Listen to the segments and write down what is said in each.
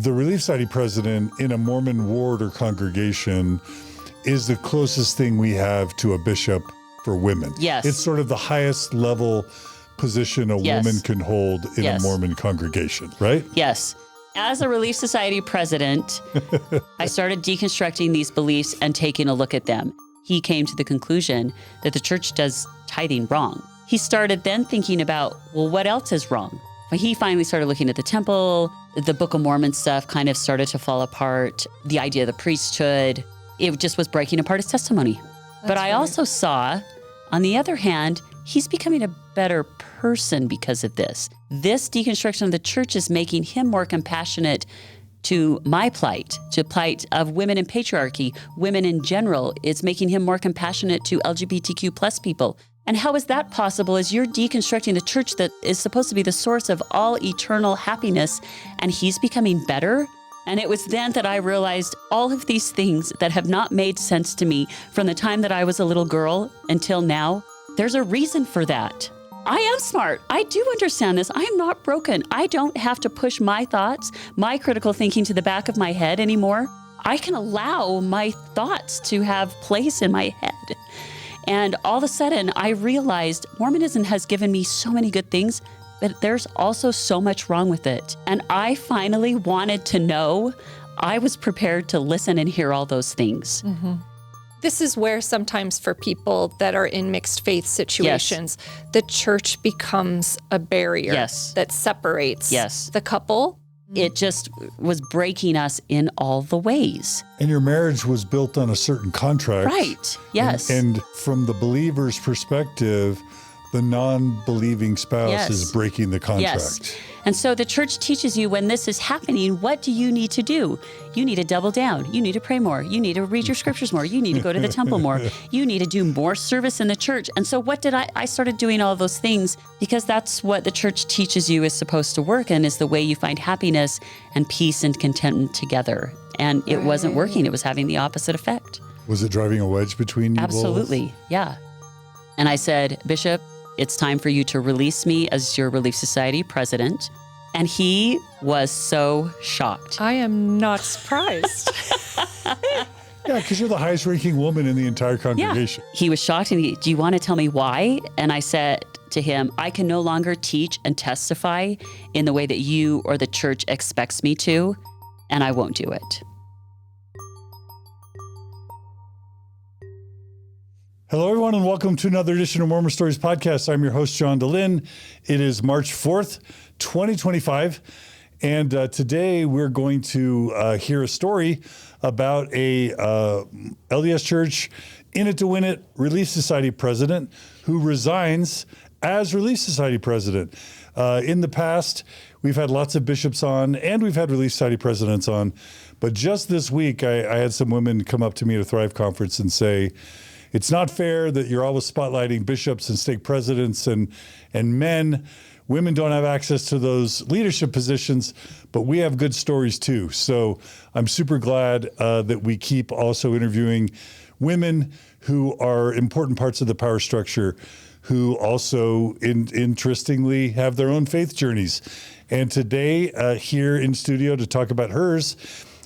the Relief Society president in a Mormon ward or congregation is the closest thing we have to a bishop for women. Yes. It's sort of the highest level position a woman can hold in a Mormon congregation, right? Yes. As a Relief Society president, I started deconstructing these beliefs and taking a look at them. He came to the conclusion that the church does tithing wrong. He started then thinking about, well, what else is wrong? He finally started looking at the temple. The Book of Mormon stuff kind of started to fall apart. The idea of the priesthood, it just was breaking apart his testimony. But I also saw, on the other hand, he's becoming a better person because of this. This deconstruction of the church is making him more compassionate to my plight, to the plight of women in patriarchy, women in general. It's making him more compassionate to LGBTQ plus people. And how is that possible as you're deconstructing the church that is supposed to be the source of all eternal happiness, and he's becoming better? And it was then that I realized all of these things that have not made sense to me from the time that I was a little girl until now, there's a reason for that. I am smart. I do understand this. I am not broken. I don't have to push my thoughts, my critical thinking to the back of my head anymore. I can allow my thoughts to have place in my head. And all of a sudden, I realized Mormonism has given me so many good things, but there's also so much wrong with it. And I finally wanted to know. I was prepared to listen and hear all those things. Mm-hmm. This is where sometimes for people that are in mixed faith situations, the church becomes a barrier that separates the couple. It just was breaking us in all the ways. And your marriage was built on a certain contract. Right, yes. And from the believer's perspective, the non-believing spouse is breaking the contract. Yes. And so the church teaches you when this is happening, what do you need to do? You need to double down. You need to pray more. You need to read your scriptures more. You need to go to the temple more. You need to do more service in the church. And so what did I started doing all those things because that's what the church teaches you is supposed to work and is the way you find happiness and peace and contentment together. And it wasn't working. It was having the opposite effect. Was it driving a wedge between you Absolutely, both? Yeah. And I said, Bishop, it's time for you to release me as your Relief Society president. And he was so shocked. I am not surprised. Yeah, because you're the highest ranking woman in the entire congregation. Yeah. He was shocked and do you want to tell me why? And I said to him, I can no longer teach and testify in the way that you or the church expects me to, and I won't do it. Hello, everyone, and welcome to another edition of Mormon Stories Podcast. I'm your host, John DeLynn. It is March 4th, 2025, and today we're going to hear a story about a LDS Church, in it to win it, Relief Society president who resigns as Relief Society president. In the past, we've had lots of bishops on, and we've had Relief Society presidents on, but just this week, I had some women come up to me at a Thrive conference and say, it's not fair that you're always spotlighting bishops and stake presidents and men. Women don't have access to those leadership positions, but we have good stories too. So I'm super glad that we keep also interviewing women who are important parts of the power structure, who also interestingly have their own faith journeys. And today here in studio to talk about hers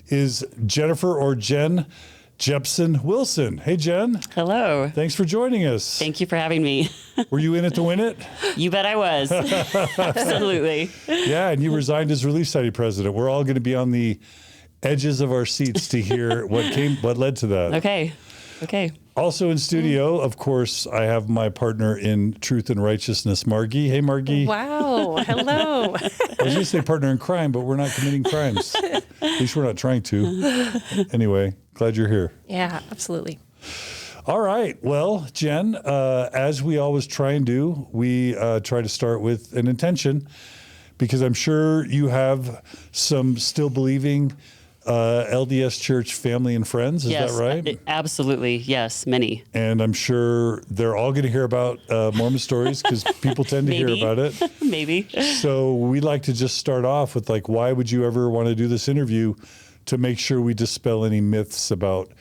is Jennifer or Jen Jeppson Wilson. Hey, Jen. Hello. Thanks for joining us. Thank you for having me. Were you in it to win it? You bet I was. Absolutely. Yeah, and you resigned as Relief Society president. We're all going to be on the edges of our seats to hear what led to that. Okay. Also in studio, of course, I have my partner in truth and righteousness, Margie. Hey, Margie. Wow. Hello. I was going to say partner in crime, but we're not committing crimes. At least we're not trying to. Anyway, glad you're here. Yeah, absolutely. All right. Well, Jen, as we always try and do, we try to start with an intention, because I'm sure you have some still believing LDS Church family and friends. Is that right? Absolutely. Yes, many. And I'm sure they're all going to hear about Mormon stories because people tend to hear about it. Maybe. So we'd like to just start off with why would you ever want to do this interview to make sure we dispel any myths about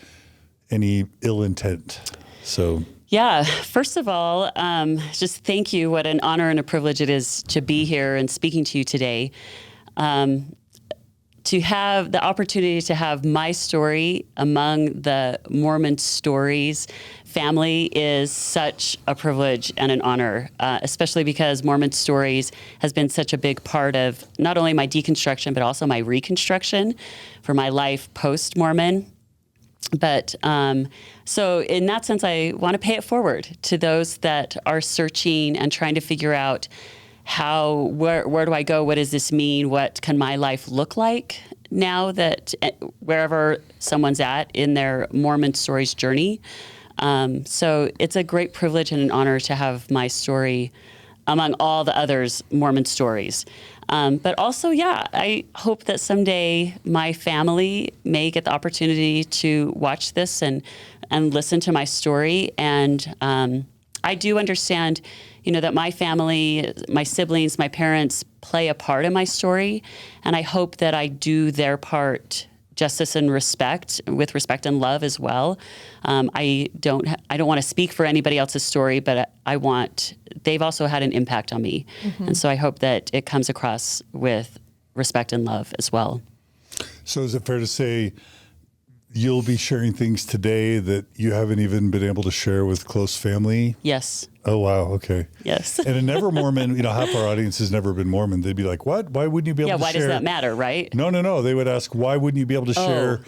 any ill intent? So. Yeah. First of all, just thank you. What an honor and a privilege it is to be here and speaking to you today. to have the opportunity to have my story among the Mormon stories, family is such a privilege and an honor, especially because Mormon stories has been such a big part of not only my deconstruction, but also my reconstruction for my life post-Mormon. But so in that sense, I want to pay it forward to those that are searching and trying to figure out where do I go? What does this mean? What can my life look like now that wherever someone's at in their Mormon stories journey? So it's a great privilege and an honor to have my story among all the others Mormon stories. But also, I hope that someday my family may get the opportunity to watch this and listen to my story. And I do understand, that my family, my siblings, my parents play a part in my story. And I hope that I do their part justice and respect, with respect and love as well. I don't want to speak for anybody else's story, but they've also had an impact on me. Mm-hmm. And so I hope that it comes across with respect and love as well. So is it fair to say you'll be sharing things today that you haven't even been able to share with close family? Yes. Oh, wow. Okay. Yes. And a never Mormon, half our audience has never been Mormon. They'd be like, what? Why wouldn't you be able to share? Yeah, why does that matter, right? No. They would ask, why wouldn't you be able to share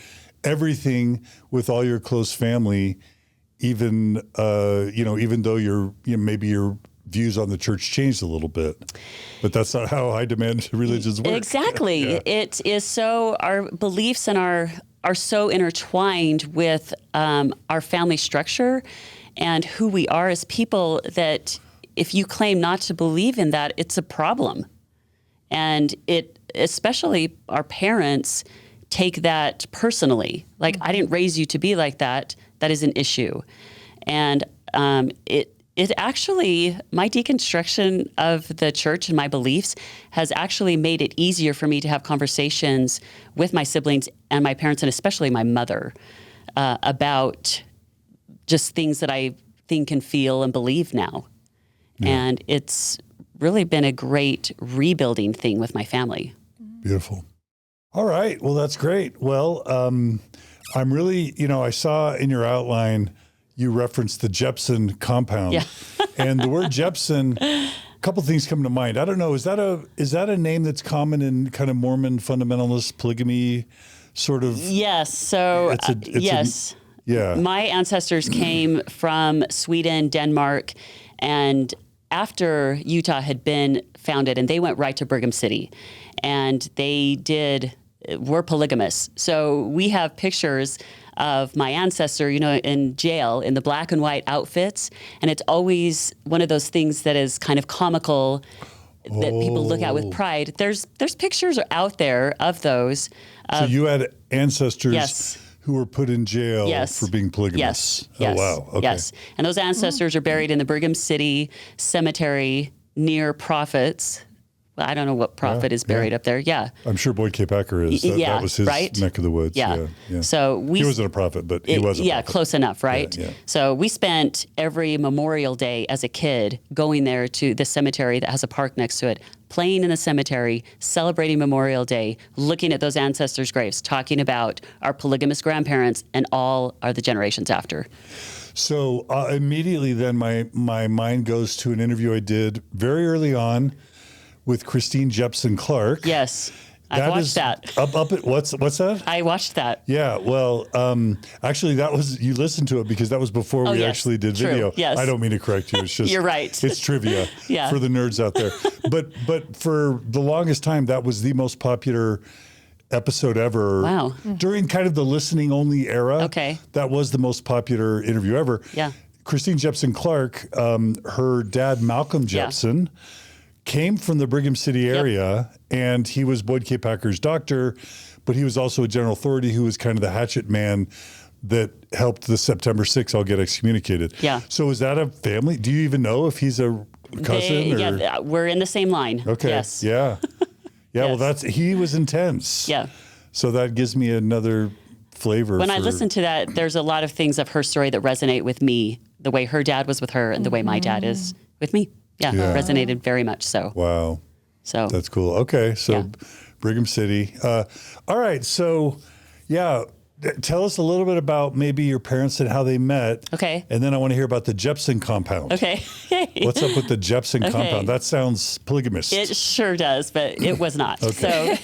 everything with all your close family, even though maybe your views on the church changed a little bit? But that's not how high demand religions work. Exactly. Yeah. It is so, our beliefs and are so intertwined with our family structure and who we are as people that if you claim not to believe in that, it's a problem. And especially our parents take that personally. Like, I didn't raise you to be like that. That is an issue. And it actually, my deconstruction of the church and my beliefs has actually made it easier for me to have conversations with my siblings and my parents, and especially my mother, about just things that I think and feel and believe now. Yeah. And it's really been a great rebuilding thing with my family. Beautiful. All right. Well, that's great. Well, I'm really, I saw in your outline, you referenced the Jeppson compound. Yeah. And the word Jeppson, a couple things come to mind. I don't know, is that a name that's common in kind of Mormon fundamentalist polygamy sort of? Yes. So yes. Yeah. My ancestors came from Sweden, Denmark, and after Utah had been founded, and they went right to Brigham City, and were polygamists. So we have pictures of my ancestor, in jail in the black and white outfits. And it's always one of those things that is kind of comical that people look at with pride. There's pictures out there of those. So you had ancestors yes. who were put in jail yes. for being polygamous. Yes. Oh, wow. Okay. Yes. And those ancestors are buried in the Brigham City Cemetery near Prophets. Well, I don't know what prophet is buried up there. Yeah. I'm sure Boyd K. Packer is. That was his neck of the woods. Yeah. So he wasn't a prophet, but he was a prophet. Yeah, close enough, right? Yeah. So we spent every Memorial Day as a kid going there to the cemetery that has a park next to it, playing in the cemetery, celebrating Memorial Day, looking at those ancestors' graves, talking about our polygamous grandparents and all are the generations after. So immediately then my mind goes to an interview I did very early on with Christine Jeppson Clark. Yes, I watched that. Up at what's that? I watched that. Yeah, well, actually, you listened to it because that was before we actually did video. Yes. I don't mean to correct you. It's just you're right. It's trivia for the nerds out there. But for the longest time, that was the most popular episode ever. Wow. During kind of the listening only era. Okay. That was the most popular interview ever. Yeah. Christine Jeppson Clark, her dad Malcolm Jeppson. Came from the Brigham City area, and he was Boyd K. Packer's doctor, but he was also a general authority who was kind of the hatchet man that helped the September 6th all get excommunicated. Yeah. So is that a family? Do you even know if he's a cousin? Yeah, we're in the same line. Okay. Yes. Yeah. Yeah, well, he was intense. Yeah. So that gives me another flavor. When I listen to that, there's a lot of things of her story that resonate with me, the way her dad was with her and the way my dad is with me. Yeah, resonated very much so. Wow. So that's cool. Okay, so Brigham City. All right. So, tell us a little bit about maybe your parents and how they met. Okay. And then I want to hear about the Jeppson compound. Okay. What's up with the Jeppson compound? That sounds polygamist. It sure does, but it was not. Okay.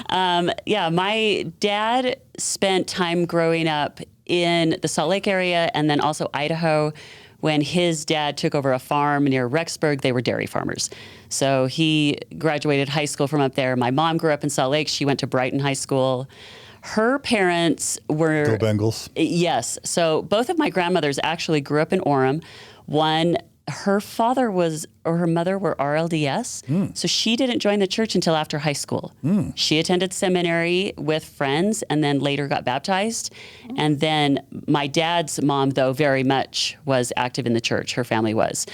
So, my dad spent time growing up in the Salt Lake area and then also Idaho. When his dad took over a farm near Rexburg, they were dairy farmers. So he graduated high school from up there. My mom grew up in Salt Lake. She went to Brighton High School. Her parents were... Go Bengals. Yes. So both of my grandmothers actually grew up in Orem. One, her father her mother were RLDS. So she didn't join the church until after high school. She attended seminary with friends and then later got baptized. And then my dad's mom, though, very much was active in the church. Her family was.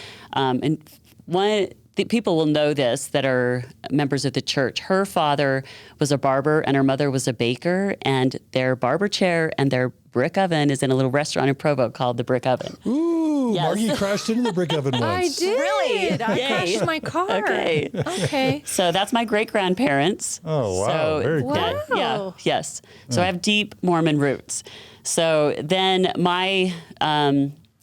People will know this that are members of the church. Her father was a barber and her mother was a baker, and their barber chair and their brick oven is in a little restaurant in Provo called the Brick Oven. Ooh, Yes. Margie crashed into the brick oven once. I did. Really? I Yay. crashed my car. Okay. So that's my great-grandparents. Oh, wow. So Very cool. Wow. Yes. So I have deep Mormon roots. So then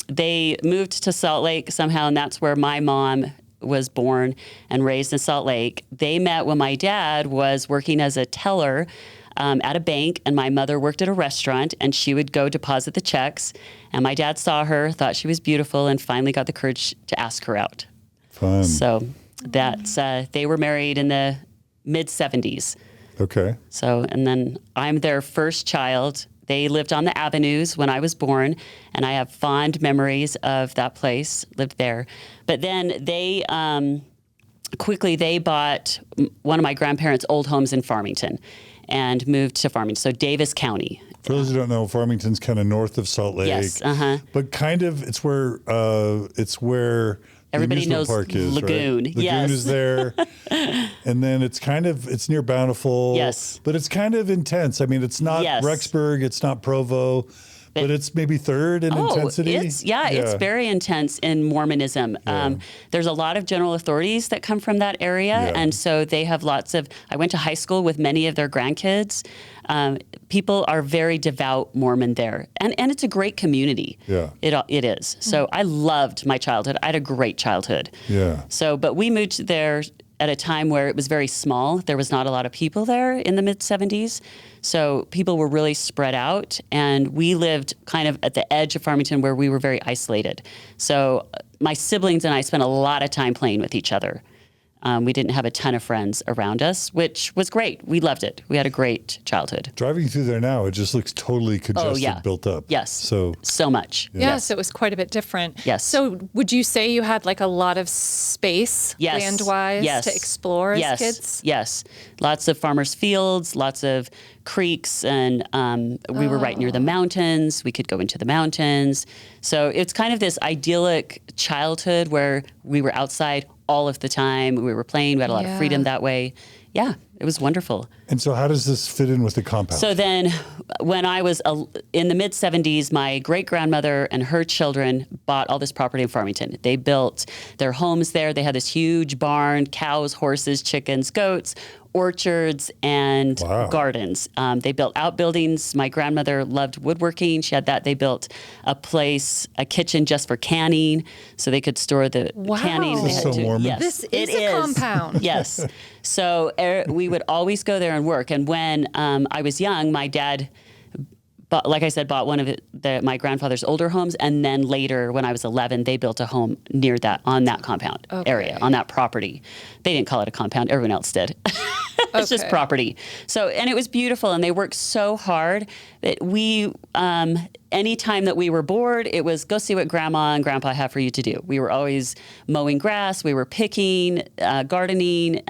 they moved to Salt Lake somehow, and that's where my mom was born and raised in Salt Lake. They met when my dad was working as a teller at a bank, and my mother worked at a restaurant, and she would go deposit the checks. And my dad saw her, thought she was beautiful, and finally got the courage to ask her out. Fun. So that's they were married in the mid-70s. Okay. So, and then I'm their first child. They lived on the Avenues when I was born, and I have fond memories of that place, lived there. But then they quickly bought one of my grandparents' old homes in Farmington and moved to Farmington, so Davis County. For those who don't know, Farmington's kind of north of Salt Lake. Yes, But kind of, it's where Everybody the knows park is, Lagoon. Right? Lagoon Yes. is there. And then it's near Bountiful. Yes. But it's kind of intense. I mean, it's not Yes. Rexburg, it's not Provo, but it's maybe third in intensity. It's very intense in Mormonism. There's a lot of general authorities that come from that area, and so they have lots of. I went to high school with many of their grandkids. People are very devout Mormon there, and it's a great community. Yeah. It is. So I loved my childhood. I had a great childhood. Yeah. So, but we moved there at a time where it was very small. There was not a lot of people there in the mid-70s. So people were really spread out, and we lived kind of at the edge of Farmington where we were very isolated. So my siblings and I spent a lot of time playing with each other. We didn't have a ton of friends around us, which was great. We loved it. We had a great childhood. Driving through there now, it just looks totally congested, built up. Yes. So much. Yes, it was quite a bit different. Yes. So would you say you had like a lot of space land-wise to explore as kids? Yes. Lots of farmers' fields, lots of creeks, and we were right near the mountains. We could go into the mountains. So it's kind of this idyllic childhood where we were outside all of the time. We were playing. We had a lot of freedom that way. Yeah, it was wonderful. And so how does this fit in with the compound? So then when I was in the mid-70s, my great-grandmother and her children bought all this property in Farmington. They built their homes there. They had this huge barn, cows, horses, chickens, goats, orchards, and gardens. They built outbuildings. My grandmother loved woodworking. She had that. They built a kitchen just for canning, so they could store the canning. This is so Mormon. Yes, this is a compound. Yes. So we would always go there and work. And when I was young, my dad, bought one of my grandfather's older homes. And then later, when I was 11, they built a home near that, on that compound area, on that property. They didn't call it a compound. Everyone else did. It's just property. So, and it was beautiful. And they worked so hard that we, anytime that we were bored, it was go see what grandma and grandpa have for you to do. We were always mowing grass. We were picking, gardening,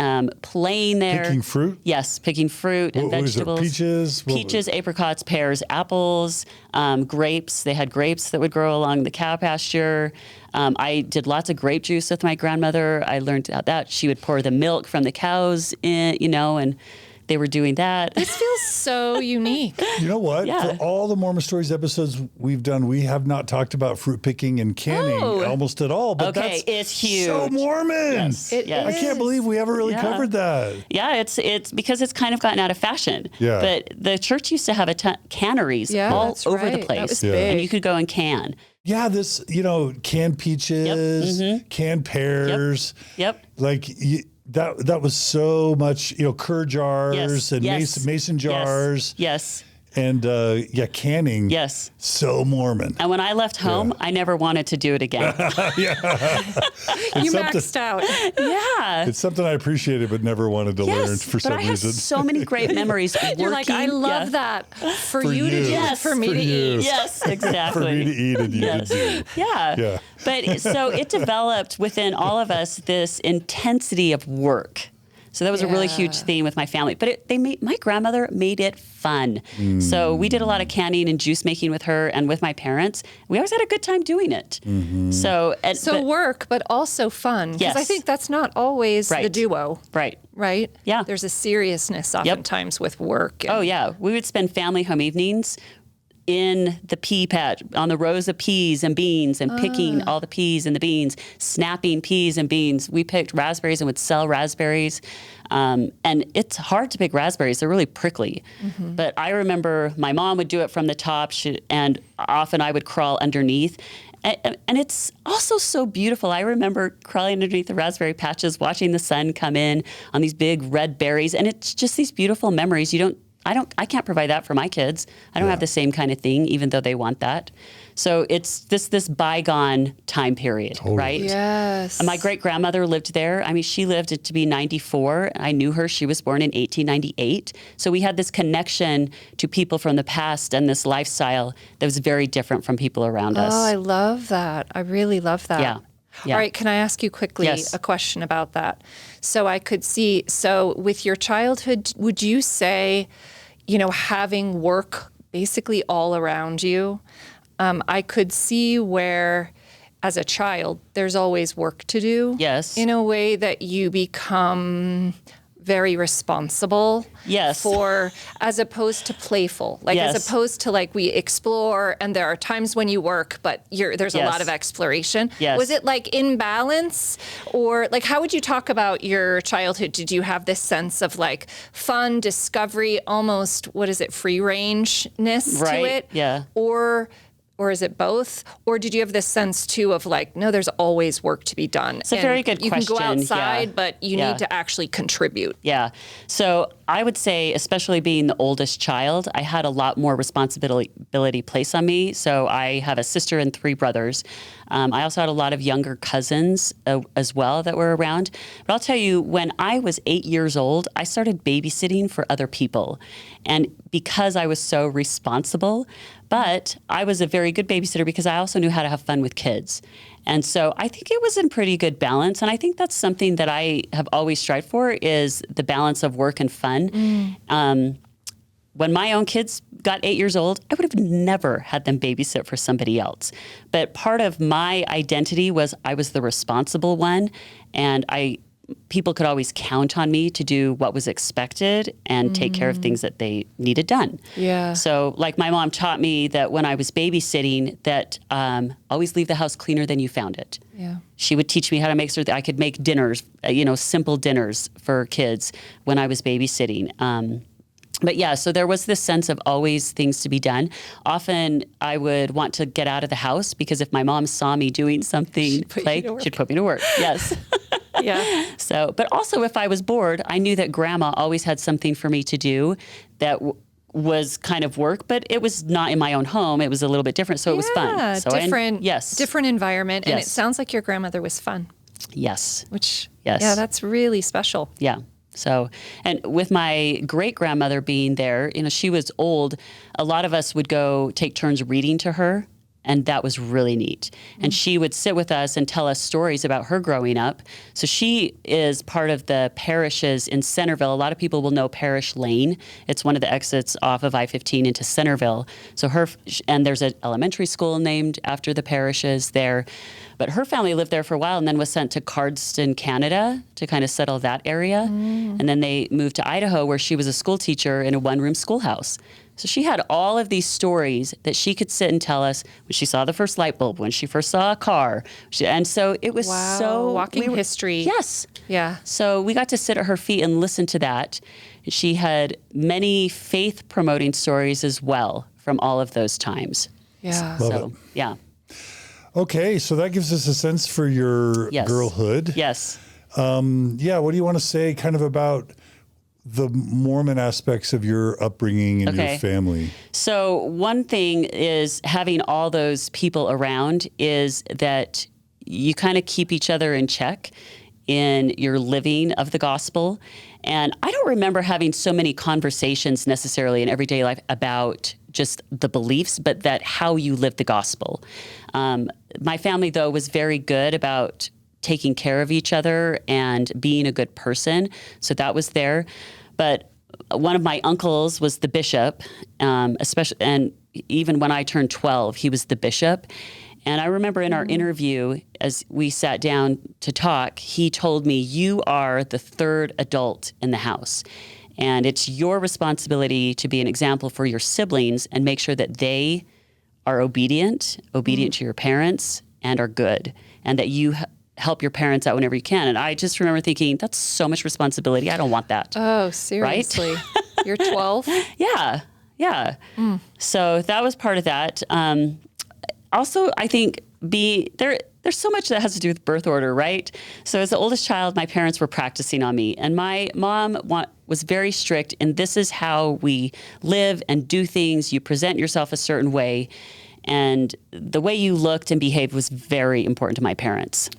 playing there. Picking fruit? Yes, picking fruit and vegetables. Was it peaches? Peaches, apricots, pears, apples, grapes. They had grapes that would grow along the cow pasture. I did lots of grape juice with my grandmother. I learned that she would pour the milk from the cows in, and they were doing that. This feels so unique. You know what? Yeah. For all the Mormon Stories episodes we've done, we have not talked about fruit picking and canning almost at all. But Okay, it's huge. So Mormon. Yes. It I can't believe we haven't really covered that. Yeah, it's because it's kind of gotten out of fashion. Yeah. But the church used to have a ton canneries all that's over right. the place. That was big. And you could go and can. Yeah, this, canned peaches, canned pears. Yep. Like that was so much, curd jars and mason jars. Yes. And canning. Yes. So Mormon. And when I left home, I never wanted to do it again. You maxed out. Yeah. It's something I appreciated but never wanted to learn for some but I have reason. so many great memories working. You're like, I love that. For you to do, Yes. for me to eat. Yes, exactly. For me to eat and you to do. Yeah. But so it developed within all of us this intensity of work. So that was a really huge theme with my family. But my grandmother made it fun. So we did a lot of canning and juice making with her and with my parents. We always had a good time doing it. So work, but also fun. Because I think that's not always the duo. Right. Right? Yeah. There's a seriousness oftentimes with work. Oh, yeah. We would spend family home evenings in the pea patch, on the rows of peas and beans, and picking all the peas and the beans, snapping peas and beans. We picked raspberries and would sell raspberries. And it's hard to pick raspberries. They're really prickly. But I remember my mom would do it from the top, and often I would crawl underneath. And it's also so beautiful. I remember crawling underneath the raspberry patches, watching the sun come in on these big red berries. And it's just these beautiful memories. I can't provide that for my kids. I don't have the same kind of thing, even though they want that. So it's this bygone time period, right? Yes. And my great-grandmother lived there. I mean, she lived to be 94. I knew her. She was born in 1898. So we had this connection to people from the past and this lifestyle that was very different from people around us. Oh, I love that. I really love that. Yeah. All right, can I ask you quickly a question about that? So I could see, with your childhood, would you say, having work basically all around you, I could see where, as a child, there's always work to do. Yes. In a way that you become very responsible for, as opposed to playful, as opposed to we explore and there are times when you work, but there's a lot of exploration. Yes. Was it in balance, or how would you talk about your childhood? Did you have this sense of fun, discovery, almost, free rangeness to it? Yeah. Or is it both? Or did you have this sense, too, of no, there's always work to be done? It's a very good question. You can go outside, but you need to actually contribute. Yeah. So I would say, especially being the oldest child, I had a lot more responsibility placed on me. So I have a sister and 3 brothers. I also had a lot of younger cousins as well that were around. But I'll tell you, when I was 8 years old, I started babysitting for other people. And because I was so responsible, but I was a very good babysitter because I also knew how to have fun with kids. And so I think it was in pretty good balance. And I think that's something that I have always strived for, is the balance of work and fun. When my own kids got 8 years old, I would have never had them babysit for somebody else. But part of my identity was I was the responsible one, and people could always count on me to do what was expected and take care of things that they needed done. Yeah. So my mom taught me that when I was babysitting, that always leave the house cleaner than you found it. Yeah. She would teach me how to make sure that I could make dinners, simple dinners for kids when I was babysitting. But yeah, so there was this sense of always things to be done. Often I would want to get out of the house because if my mom saw me doing something, she'd put me to work. Yes. Yeah. So, but also if I was bored, I knew that grandma always had something for me to do that was kind of work, but it was not in my own home. It was a little bit different, so it was fun. So different environment. And it sounds like your grandmother was fun. Yes. Yeah, that's really special. Yeah. So, and with my great-grandmother being there, she was old. A lot of us would go take turns reading to her And that was really neat. And she would sit with us and tell us stories about her growing up. So she is part of the parishes in Centerville. A lot of people will know Parish Lane. It's one of the exits off of I-15 into Centerville. So and there's an elementary school named after the parishes there. But her family lived there for a while and then was sent to Cardston, Canada to kind of settle that area. And then they moved to Idaho, where she was a school teacher in a one-room schoolhouse. So she had all of these stories that she could sit and tell us when she saw the first light bulb, when she first saw a car. And so it was walking history. Yes. Yeah. So we got to sit at her feet and listen to that. She had many faith-promoting stories as well from all of those times. Yeah. Love it. Yeah. Okay, so that gives us a sense for your girlhood. Yes. What do you want to say kind of about the Mormon aspects of your upbringing and your family? So one thing is having all those people around is that you kind of keep each other in check in your living of the gospel. And I don't remember having so many conversations necessarily in everyday life about just the beliefs, but that how you live the gospel. My family, though, was very good about taking care of each other and being a good person. So that was there. But one of my uncles was the bishop, especially, and even when I turned 12, he was the bishop. And I remember in our interview, as we sat down to talk, he told me, "You are the third adult in the house. And it's your responsibility to be an example for your siblings and make sure that they are obedient to your parents, and are good, and that you help your parents out whenever you can." And I just remember thinking, that's so much responsibility. I don't want that. Oh, seriously? Right? You're 12? Yeah. So that was part of that. Also, I think there's so much that has to do with birth order, right? So as the oldest child, my parents were practicing on me. And my mom was very strict, and this is how we live and do things. You present yourself a certain way. And the way you looked and behaved was very important to my parents.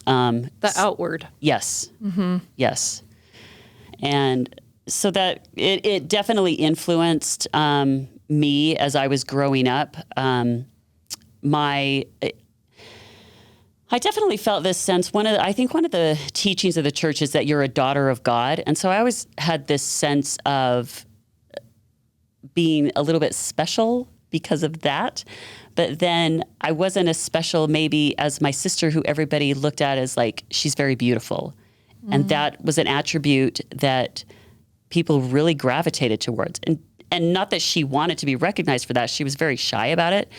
The outward. Yes. Mm-hmm. Yes. And so that it definitely influenced me as I was growing up. I definitely felt this sense. I think one of the teachings of the church is that you're a daughter of God. And so I always had this sense of being a little bit special because of that. But then I wasn't as special maybe as my sister, who everybody looked at as like, she's very beautiful. And that was an attribute that people really gravitated towards. And not that she wanted to be recognized for that. She was very shy about it.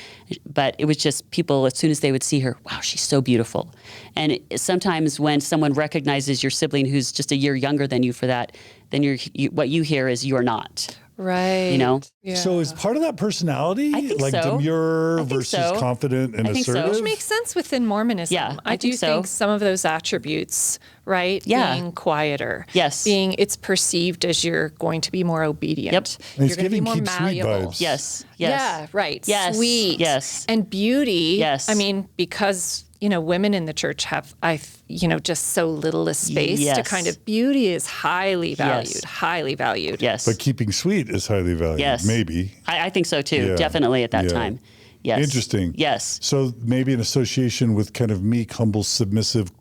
But it was just people, as soon as they would see her, wow, she's so beautiful. And sometimes when someone recognizes your sibling who's just a year younger than you for that, then what you hear is you're not. Right. You know? Yeah. So is part of that personality? I think like so. demure versus confident and assertive? Which makes sense within Mormonism. Yeah, I do think some of those attributes, right? Yeah. Being quieter. Yes. It's perceived as you're going to be more obedient. Yep. And You're going to be more keep sweet malleable. vibes. Yes. Yeah, right. Yes. Sweet. Yes. And beauty. Yes. I mean, because, women in the church have, just so little a space to Yes. kind of, beauty is highly valued, Yes. highly valued. Yes. But keeping sweet is highly valued. Yes. Maybe. I think so too. Yeah. Definitely at that Yeah. time. Yes. Interesting. Yes. So maybe an association with kind of meek, humble, submissive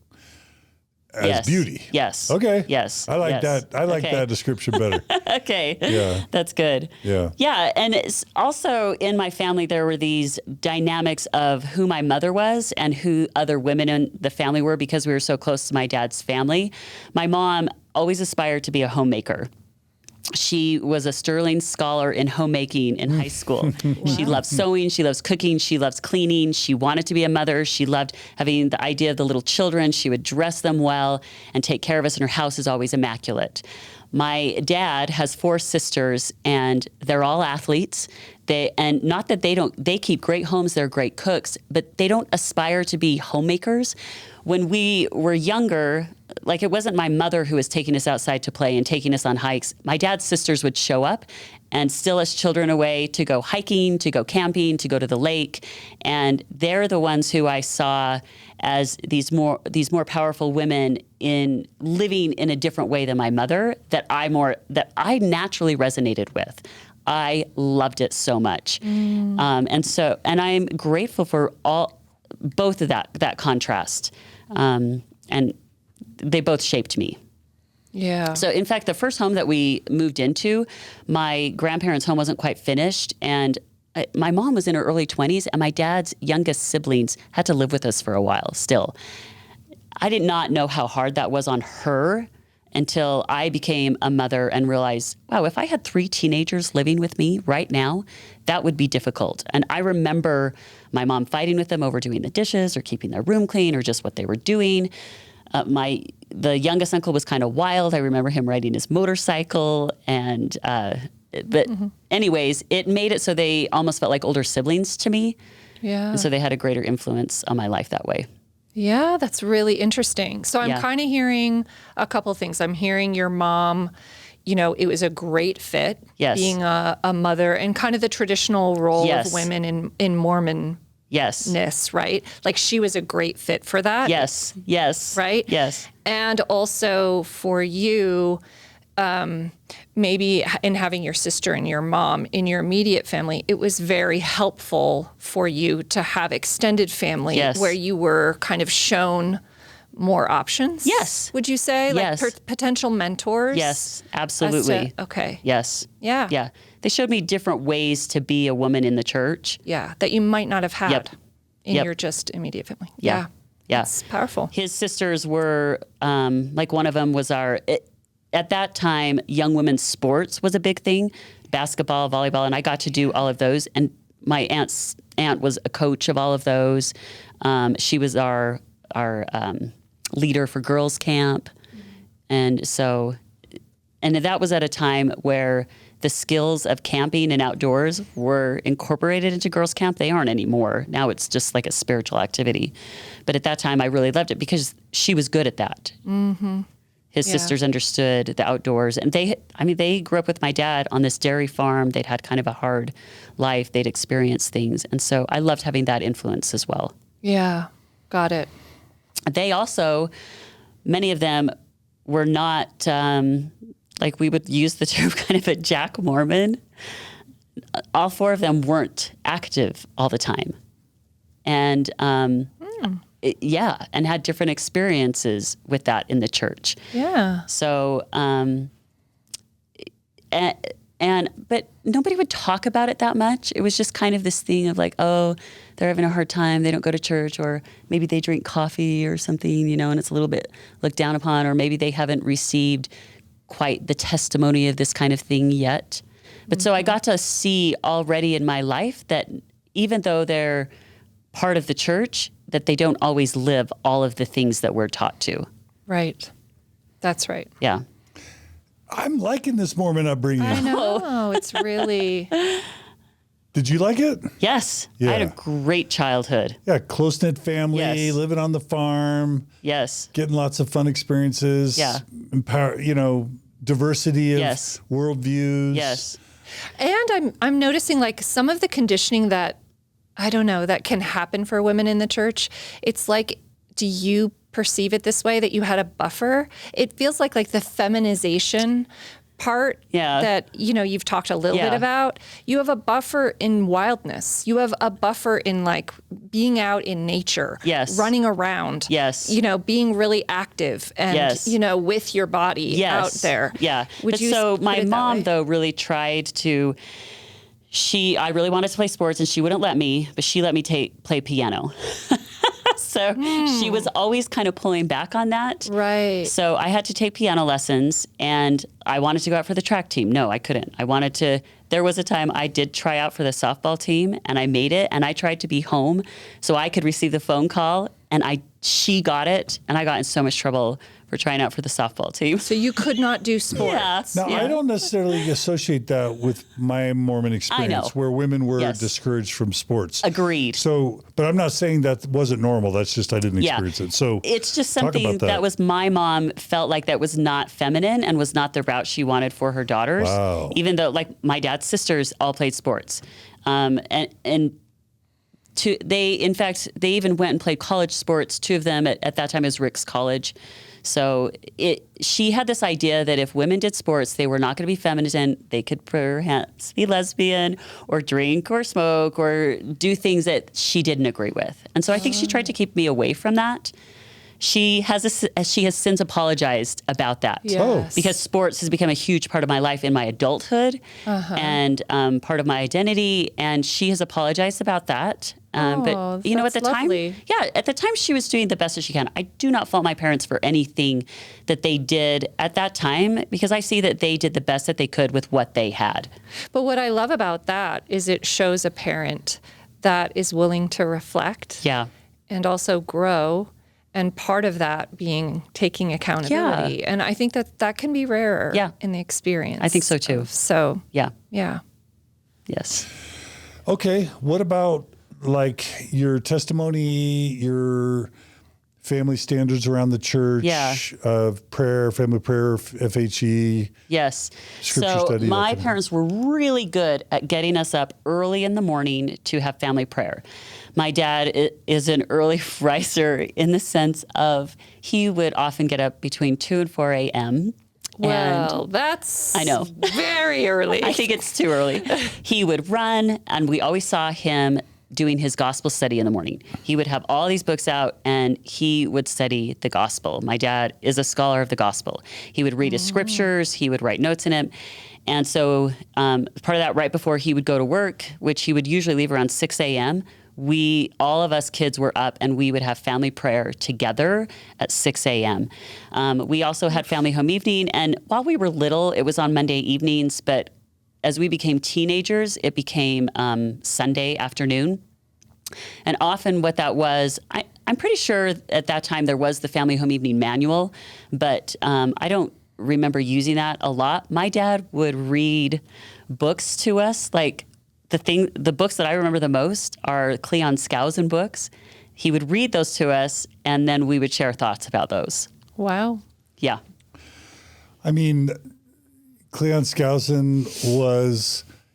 as Yes. beauty. Yes. Okay. Yes. I like Yes. that. I like Okay. that description better. Okay. Yeah. That's good. Yeah. Yeah. And it's also in my family, there were these dynamics of who my mother was and who other women in the family were, because we were so close to my dad's family. My mom always aspired to be a homemaker. She was a sterling scholar in homemaking in high school. She loved sewing. She loves cooking. She loves cleaning. She wanted to be a mother. She loved having the idea of the little children. She would dress them well and take care of us, and her house is always immaculate. My dad has 4 sisters, and they're all athletes. And not that they keep great homes, they're great cooks, but they don't aspire to be homemakers. When we were younger, like, it wasn't my mother who was taking us outside to play and taking us on hikes. My dad's sisters would show up and steal us children away to go hiking, to go camping, to go to the lake. And they're the ones who I saw as these more powerful women in living in a different way than my mother that I naturally resonated with. I loved it so much. And I'm grateful for both of that contrast. And they both shaped me. Yeah. So in fact, the first home that we moved into, my grandparents' home wasn't quite finished, and my mom was in her early 20s, and my dad's youngest siblings had to live with us for a while still. I did not know how hard that was on her until I became a mother and realized, wow, if I had 3 teenagers living with me right now, that would be difficult. And I remember my mom fighting with them over doing the dishes or keeping their room clean or just what they were doing. The youngest uncle was kind of wild. I remember him riding his motorcycle, and but anyways, it made it so they almost felt like older siblings to me. Yeah. And so they had a greater influence on my life that way. Yeah, that's really interesting. So I'm Yeah. kind of hearing a couple things. I'm hearing your mom, it was a great fit, Yes. being a mother, and kind of the traditional role Yes. of women in Mormon. Yes. Ness, right? Like she was a great fit for that. Yes. Yes. Right? Yes. And also for you, maybe in having your sister and your mom in your immediate family, it was very helpful for you to have extended family Yes. where you were kind of shown more options. Yes. Would you say? Yes. Like potential mentors? Yes. Absolutely. Okay. Yes. Yeah. Yeah. They showed me different ways to be a woman in the church. Yeah. That you might not have had Yep. in Yep. your just immediate family. Yeah. Yeah. It's powerful. His sisters were, like one of them was at that time, young women's sports was a big thing, basketball, volleyball, and I got to do all of those. And my aunt was a coach of all of those. She was our leader for girls' camp. And that was at a time where the skills of camping and outdoors were incorporated into girls' camp. They aren't anymore. Now it's just like a spiritual activity. But at that time, I really loved it because she was good at that. Mm-hmm. His sisters understood the outdoors. And they grew up with my dad on this dairy farm. They'd had kind of a hard life. They'd experienced things. And so I loved having that influence as well. Yeah. Got it. They also, many of them were not, like we would use the term kind of a Jack Mormon. All 4 of them weren't active all the time. And and had different experiences with that in the church. Yeah. So, but nobody would talk about it that much. It was just kind of this thing of like, oh, they're having a hard time. They don't go to church, or maybe they drink coffee or something, and it's a little bit looked down upon, or maybe they haven't received quite the testimony of this kind of thing yet. But so I got to see already in my life that even though they're part of the church, that they don't always live all of the things that we're taught to. Right. That's right. Yeah. I'm liking this Mormon upbringing. I know. It's really... Did you like it? Yes. Yeah. I had a great childhood. Yeah, close-knit family, Yes. living on the farm. Yes. Getting lots of fun experiences. Yeah. Diversity of Yes. worldviews. Yes. And I'm noticing like some of the conditioning that, I don't know, that can happen for women in the church. It's like, do you perceive it this way, that you had a buffer? It feels like the feminization part that, you've talked a little bit about. You have a buffer in wildness. You have a buffer in like being out in nature. Yes. Running around. Yes. Being really active and, with your body out there. Yeah. So my mom, though, really tried to... I really wanted to play sports, and she wouldn't let me, but she let me play piano. So she was always kind of pulling back on that. Right. So I had to take piano lessons, and I wanted to go out for the track team. No, I couldn't. There was a time I did try out for the softball team, and I made it, and I tried to be home so I could receive the phone call, and she got it, and I got in so much trouble for trying out for the softball team. So you could not do sports. Yeah. Now, I don't necessarily associate that with my Mormon experience, where women were discouraged from sports. Agreed. So, but I'm not saying that wasn't normal. That's just I didn't experience it. So it's just something that was, my mom felt like that was not feminine and was not the route she wanted for her daughters. Wow. Even though like my dad's sisters all played sports. They even went and played college sports. 2 of them at that time is Rick's College. So she had this idea that if women did sports, they were not going to be feminine. They could perhaps be lesbian or drink or smoke or do things that she didn't agree with. And so I think she tried to keep me away from that. She has since apologized about that. Yes. Because sports has become a huge part of my life in my adulthood and part of my identity. And she has apologized about that. But you know, at the lovely. time, at the time she was doing the best that she can. I do not fault my parents for anything that they did at that time, because I see that they did the best that they could with what they had. But what I love about that is it shows a parent that is willing to reflect and also grow. And part of that being taking accountability. Yeah. And I think that can be rarer in the experience. I think so too. Yeah. Yes. Okay. What about like your testimony, your family standards around the church of prayer, family prayer, FHE? Yes. Scripture so study, my parents were really good at getting us up early in the morning to have family prayer. My dad is an early riser in the sense of he would often get up between 2 and 4 a.m. Well, that's I know. very early. I think it's too early. He would run, and we always saw him doing his gospel study in the morning. He would have all these books out, and he would study the gospel. My dad is a scholar of the gospel. He would read his scriptures. He would write notes in it. And so part of that right before he would go to work, which he would usually leave around 6 a.m., all of us kids were up, and we would have family prayer together at 6 a.m. We also had family home evening, and while we were little, it was on Monday evenings, but as we became teenagers, it became Sunday afternoon. And often what that was, I'm pretty sure at that time there was the family home evening manual, but I don't remember using that a lot. My dad would read books to us, like the books that I remember the most are Cleon Skousen books. He would read those to us, and then we would share thoughts about those. Wow. Yeah. I mean, Cleon Skousen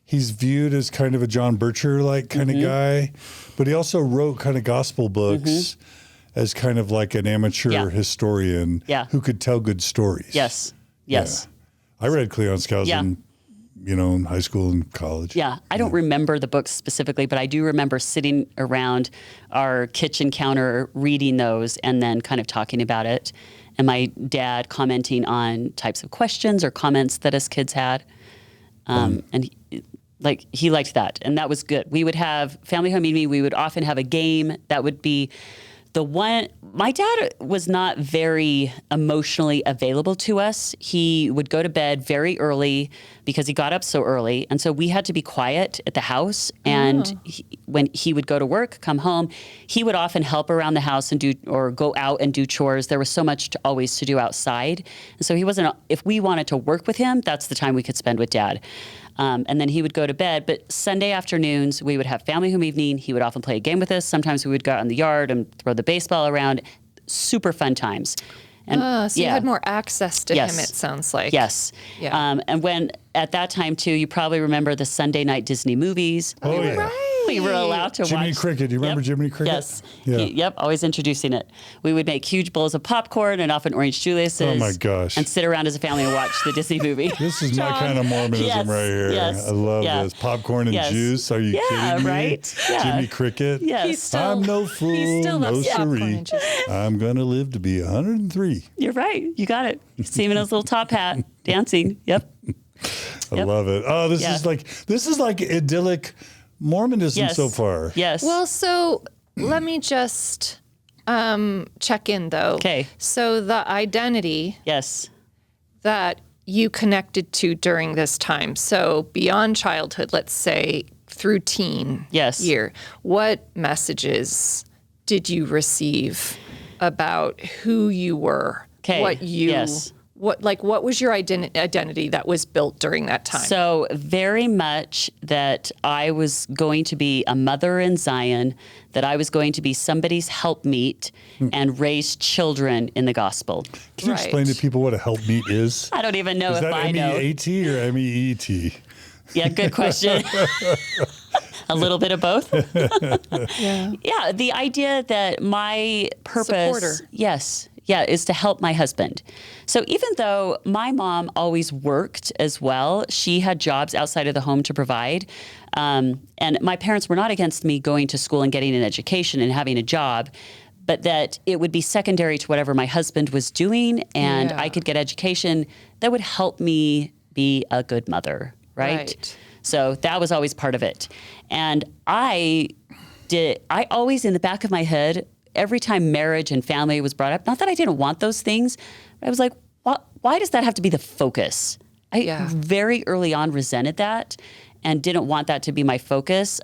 he's viewed as kind of a John Bircher-like kind of guy, but he also wrote kind of gospel books as kind of like an amateur historian who could tell good stories. Yes. Yeah. I read Cleon Skousen in high school and college. Yeah. I don't remember the books specifically, but I do remember sitting around our kitchen counter reading those and then kind of talking about it. And my dad commenting on types of questions or comments that us kids had. And he liked that. And that was good. We would have family home evening. We would often have a game that would be my dad was not very emotionally available to us. He would go to bed very early because he got up so early. And so we had to be quiet at the house. And when he would go to work, come home, he would often help around the house and go out and do chores. There was so much always to do outside. And so if we wanted to work with him, that's the time we could spend with Dad. And then he would go to bed. But Sunday afternoons, we would have family home evening. He would often play a game with us. Sometimes we would go out in the yard and throw the baseball around. Super fun times. And so you had more access to him, it sounds like. Yes. Yeah. And when at that time, too, you probably remember the Sunday night Disney movies. Oh, yeah. Right. We were allowed to watch. Jiminy Cricket. Do you remember Jiminy Cricket? Yes. Yeah. Always introducing it. We would make huge bowls of popcorn and often orange Julius's. Oh, my gosh. And sit around as a family and watch the Disney movie. This is my kind of Mormonism right here. Yes. I love this. Popcorn and juice. Are you kidding me? Right? Yeah. Jiminy Cricket. Yes. I'm no fool. He still no loves popcorn siree. and juice. I'm going to live to be 103. You're right. You got it. You see him in his little top hat dancing. Yep. I love it. Oh, this is like idyllic Mormonism so far. Yes. Well, so let me just check in, though. Okay. So the identity that you connected to during this time, so beyond childhood, let's say through teen year, what messages did you receive about who you were? Okay. What was your identity that was built during that time? So very much that I was going to be a mother in Zion, that I was going to be somebody's helpmeet and raise children in the gospel. Can you explain to people what a helpmeet is? I don't even know is if that I know. M-E-A-T or M-E-E-T? Yeah, good question. A little bit of both. Yeah, the idea that my purpose. Supporter. Yes. Yeah, is to help my husband. So even though my mom always worked as well, she had jobs outside of the home to provide. And my parents were not against me going to school and getting an education and having a job, but that it would be secondary to whatever my husband was doing, and I could get education that would help me be a good mother, right? So that was always part of it. And I always, in the back of my head, every time marriage and family was brought up, not that I didn't want those things, but I was like, why does that have to be the focus? I very early on resented that and didn't want that to be my focus.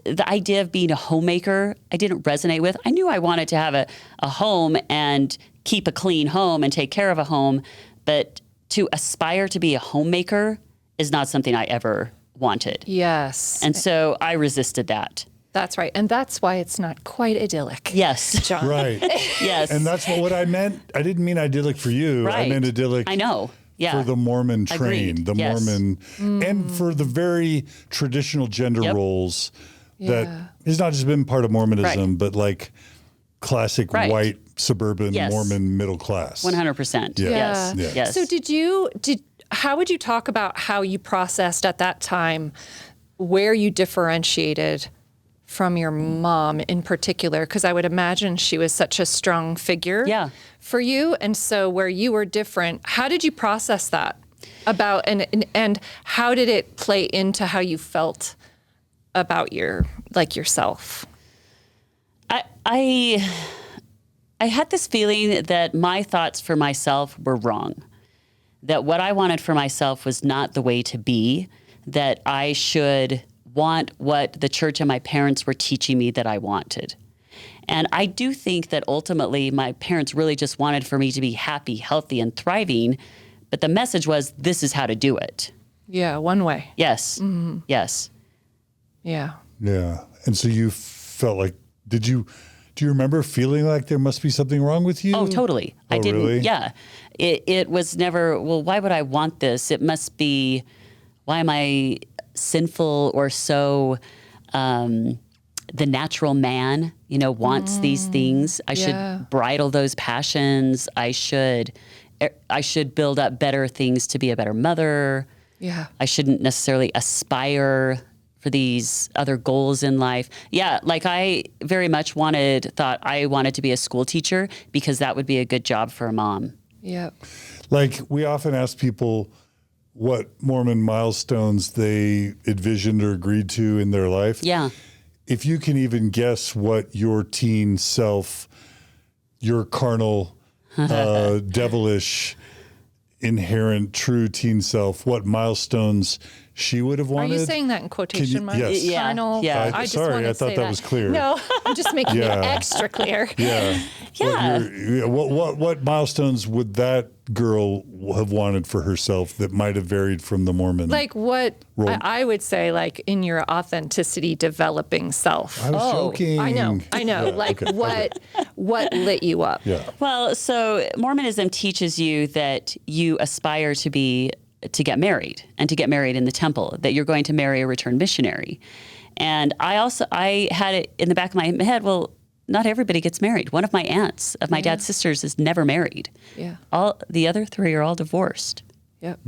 The idea of being a homemaker, I didn't resonate with. I knew I wanted to have a home and keep a clean home and take care of a home, but to aspire to be a homemaker is not something I ever wanted. Yes. And so I resisted that. That's right. And that's why it's not quite idyllic. Yes. John. Right. Yes. And that's what I meant. I didn't mean idyllic for you. Right. I meant idyllic. I know. Yeah. For the Mormon train, Agreed. the Yes. Mormon, and for the very traditional gender roles that has not just been part of Mormonism, but like classic white suburban Mormon middle class. 100%. Yeah. Yes. So how would you talk about how you processed at that time where you differentiated from your mom in particular? Because I would imagine she was such a strong figure for you. And so where you were different, how did you process that and how did it play into how you felt about yourself? I had this feeling that my thoughts for myself were wrong, that what I wanted for myself was not the way to be, that I should want what the church and my parents were teaching me that I wanted. And I do think that ultimately my parents really just wanted for me to be happy, healthy, and thriving, but the message was, this is how to do it. Yeah, one way. Yes. Mm-hmm. Yes. Yeah. Yeah. And so you felt like, do you remember feeling like there must be something wrong with you? Oh, totally. I didn't. Really? Yeah. It was never, well, why would I want this? It must be, why am I sinful or so the natural man, wants these things. I should bridle those passions. I should build up better things to be a better mother. Yeah. I shouldn't necessarily aspire for these other goals in life. Yeah, like I very much thought I wanted to be a school teacher because that would be a good job for a mom. Yeah. Like we often ask people what Mormon milestones they envisioned or agreed to in their life. Yeah. If you can even guess what your teen self, your carnal, devilish, inherent, true teen self, what milestones she would have wanted. Are you saying that in quotation marks? Yes. Yeah. Carnal. Yeah. I just Sorry, wanted I to thought say that was clear. No, I'm just making it extra clear. Yeah. Yeah. What milestones would that girl have wanted for herself that might have varied from the Mormon? Like what I would say, like in your authenticity developing self. I was joking. I know. Yeah, What lit you up? Yeah. Well, so Mormonism teaches you that you aspire to get married and to get married in the temple, that you're going to marry a returned missionary. And I had it in the back of my head, well, not everybody gets married. One of my aunts of my dad's sisters is never married. Yeah. All the other three are all divorced. Yep.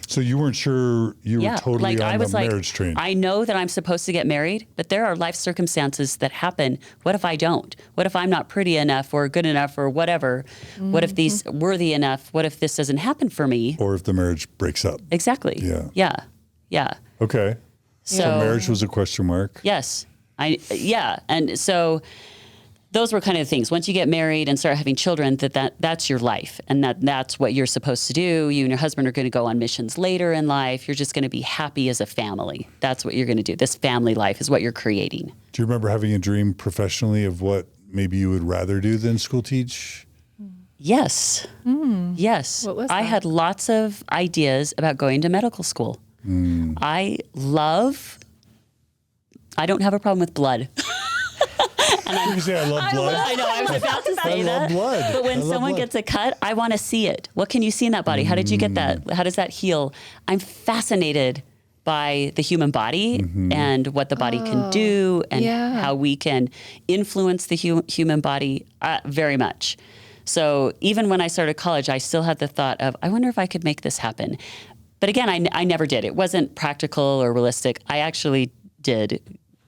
So you weren't sure you were totally on the marriage train. I know that I'm supposed to get married, but there are life circumstances that happen. What if I don't? What if I'm not pretty enough or good enough or whatever? Mm-hmm. What if these worthy enough? What if this doesn't happen for me? Or if the marriage breaks up. Exactly. Yeah. Okay. So marriage was a question mark. Yes. And so those were kind of the things. Once you get married and start having children, that's your life. And that's what you're supposed to do. You and your husband are going to go on missions later in life. You're just going to be happy as a family. That's what you're going to do. This family life is what you're creating. Do you remember having a dream professionally of what maybe you would rather do than school teach? Yes. Yes. What was I that? had lots of ideas about going to medical school. I don't have a problem with blood. You say I love blood. I know, I was about to say I that. love blood. But when someone blood. gets a cut, I want to see it. What can you see in that body? How did you get that? How does that heal? I'm fascinated by the human body and what the body can do and how we can influence the human body very much. So even when I started college, I still had the thought of, I wonder if I could make this happen. But again, I never did. It wasn't practical or realistic. I actually did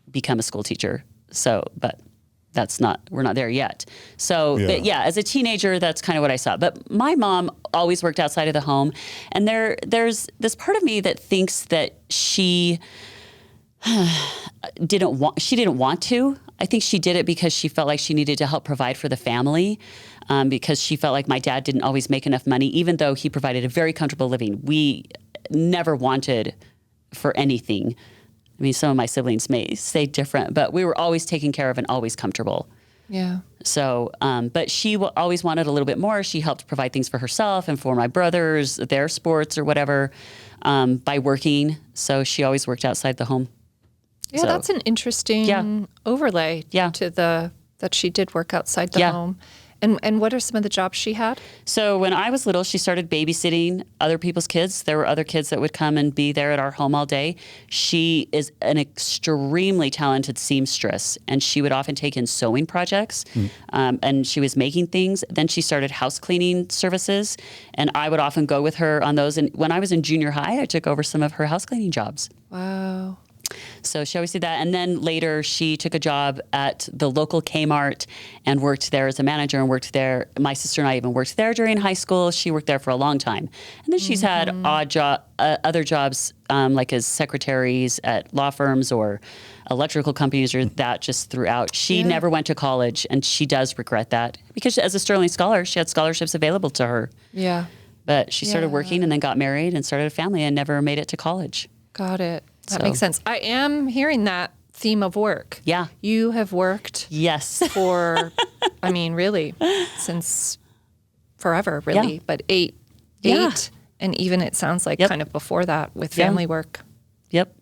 become a school teacher. So, but we're not there yet. So, but yeah, as a teenager, that's kind of what I saw. But my mom always worked outside of the home. And there's this part of me that thinks that she didn't want to. I think she did it because she felt like she needed to help provide for the family, because she felt like my dad didn't always make enough money, even though he provided a very comfortable living. We never wanted for anything. I mean, some of my siblings may say different, but we were always taken care of and always comfortable. Yeah. So, but she always wanted a little bit more. She helped provide things for herself and for my brothers, their sports or whatever, by working. So she always worked outside the home. Yeah, so, that's an interesting overlay to that she did work outside the home. And what are some of the jobs she had? So when I was little, she started babysitting other people's kids. There were other kids that would come and be there at our home all day. She is an extremely talented seamstress, and she would often take in sewing projects, and she was making things. Then she started house cleaning services, and I would often go with her on those. And when I was in junior high, I took over some of her house cleaning jobs. Wow. So she always did that. And then later she took a job at the local Kmart and worked there as a manager and worked there. My sister and I even worked there during high school. She worked there for a long time. And then she's had other jobs like as secretaries at law firms or electrical companies or that just throughout. She never went to college, and she does regret that because as a Sterling Scholar, she had scholarships available to her. Yeah. But she started working and then got married and started a family and never made it to college. Got it. That makes sense. I am hearing that theme of work. Yeah. You have worked. Yes. For, I mean, really, since forever, really. But eight, and even it sounds like kind of before that with family work. Yep.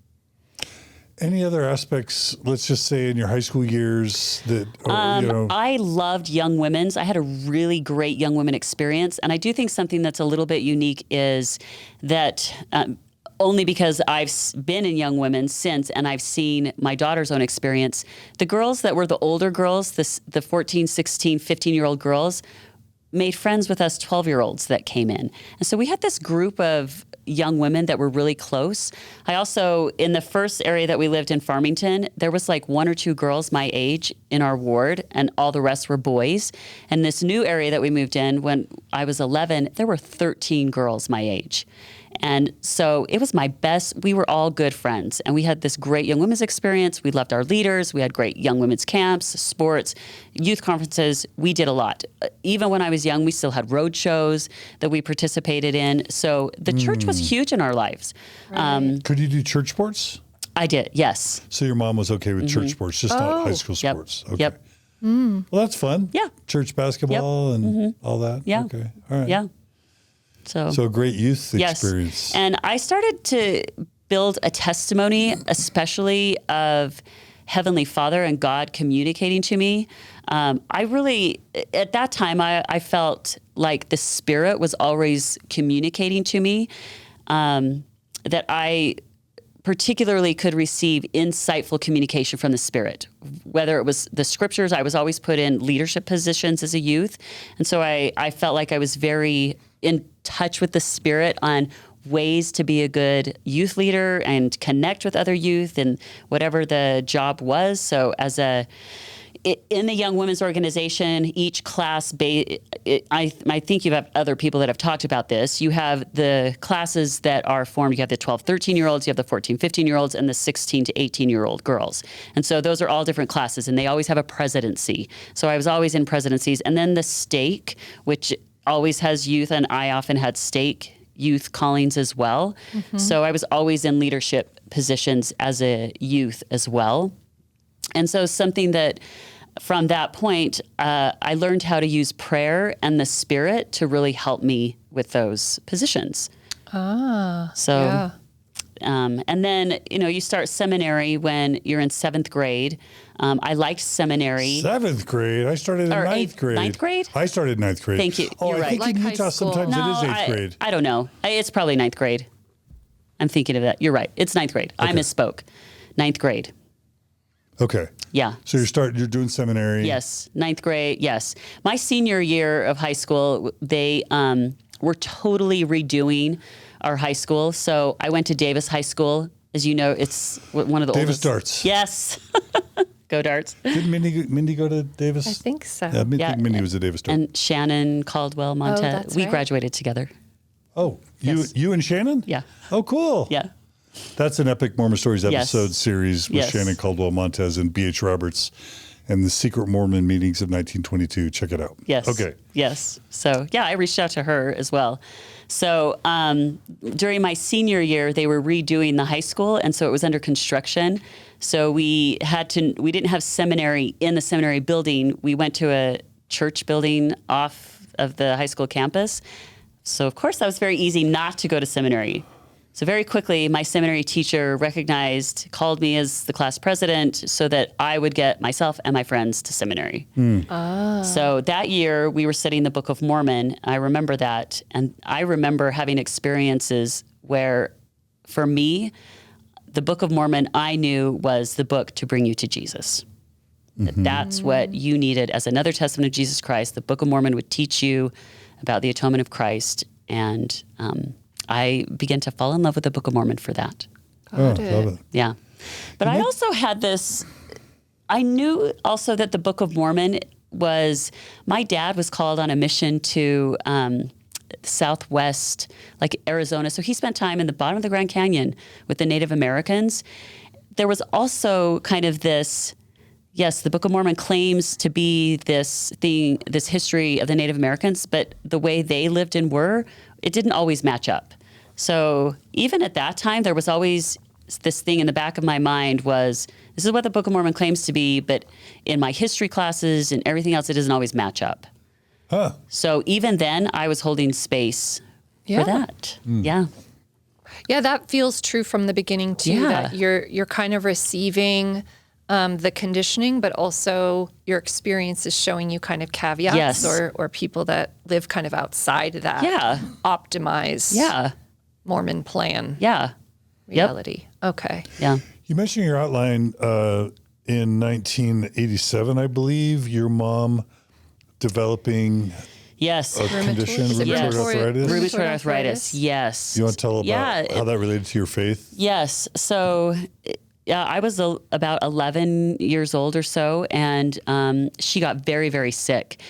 Any other aspects, let's just say in your high school years that, I loved young women's. I had a really great young women experience. And I do think something that's a little bit unique is that, only because I've been in young women since, and I've seen my daughter's own experience. The girls that were the older girls, the 14, 16, 15-year-old girls, made friends with us 12-year-olds that came in. And so we had this group of young women that were really close. I also, in the first area that we lived in, Farmington, there was like 1 or 2 girls my age in our ward, and all the rest were boys. And this new area that we moved in, when I was 11, there were 13 girls my age. And so it was my best. We were all good friends, and we had this great young women's experience. We loved our leaders. We had great young women's camps, sports, youth conferences. We did a lot. Even when I was young, we still had road shows that we participated in. So the church was huge in our lives. Right. Could you do church sports? I did, yes. So your mom was okay with church sports, just not high school sports. Okay. Yep. Well, that's fun. Yeah. Church basketball and all that. Yeah. Okay. All right. Yeah. So a great youth experience. And I started to build a testimony, especially of Heavenly Father and God communicating to me. I really, at that time, I felt like the Spirit was always communicating to me, that I particularly could receive insightful communication from the Spirit. Whether it was the scriptures, I was always put in leadership positions as a youth. And so I felt like I was very in touch with the Spirit on ways to be a good youth leader and connect with other youth and whatever the job was. So in the Young Women's Organization, each class, I think you have other people that have talked about this. You have the classes that are formed. You have the 12, 13-year-olds, you have the 14, 15-year-olds, and the 16 to 18-year-old girls. And so those are all different classes, and they always have a presidency. So I was always in presidencies. And then the stake, which always has youth, and I often had stake youth callings as well. Mm-hmm. So I was always in leadership positions as a youth as well. And so something that from that point, I learned how to use prayer and the Spirit to really help me with those positions. And then, you start seminary when you're in 7th grade. I liked seminary. 7th grade? I started in 9th grade. 9th grade? I started 9th grade. Thank you. Oh, You're I right. think Like in high Utah school. sometimes it is 8th grade. I don't know. It's probably 9th grade. I'm thinking of that. You're right. It's ninth grade. I misspoke. Ninth grade. Okay. Yeah. So you're doing seminary. Yes. Ninth grade. Yes. My senior year of high school, they were totally redoing our high school. So I went to Davis High School. As you know, it's one of the Davis oldest. Darts. Yes. Go Darts. Didn't Mindy go to Davis? I think so. Yeah, I think Mindy was a Davis Dart. And Shannon Caldwell Montez. that's We right. graduated together. Oh, Yes. you and Shannon? Yeah. Oh, cool. Yeah. That's an Epic Mormon Stories Yes. episode series with Yes. Shannon Caldwell Montez and B.H. Roberts and the Secret Mormon Meetings of 1922. Check it out. Yes. Okay. Yes. So, yeah, I reached out to her as well. So, during my senior year, they were redoing the high school, and so it was under construction. So we didn't have seminary in the seminary building. We went to a church building off of the high school campus. So, of course, that was very easy not to go to seminary. So very quickly, my seminary teacher called me as the class president so that I would get myself and my friends to seminary. So that year, we were studying the Book of Mormon. I remember that. And I remember having experiences where, for me, the Book of Mormon, I knew was the book to bring you to Jesus. That's what you needed as another testament of Jesus Christ. The Book of Mormon would teach you about the atonement of Christ. And I began to fall in love with the Book of Mormon for that. Love it. Yeah. But I also had this, I knew also that the Book of Mormon my dad was called on a mission to Southwest, like Arizona. So he spent time in the bottom of the Grand Canyon with the Native Americans. There was also kind of this, yes, the Book of Mormon claims to be this history of the Native Americans, but the way they lived and were, it didn't always match up. So even at that time, there was always this thing in the back of my mind was, this is what the Book of Mormon claims to be, but in my history classes and everything else, it doesn't always match up. Huh. So even then, I was holding space for that. Yeah. Yeah, that feels true from the beginning too. Yeah. That you're kind of receiving the conditioning, but also your experience is showing you kind of caveats Yes. or people that live kind of outside that Yeah. optimize Mormon plan reality. Okay. Yeah. You mentioned your outline in 1987, I believe, your mom developing Yes. a condition, Is it rheumatoid arthritis. Rheumatoid arthritis. Yes. You want to tell about how that related to your faith? Yes. So, I was about 11 years old or so, and she got very, very sick.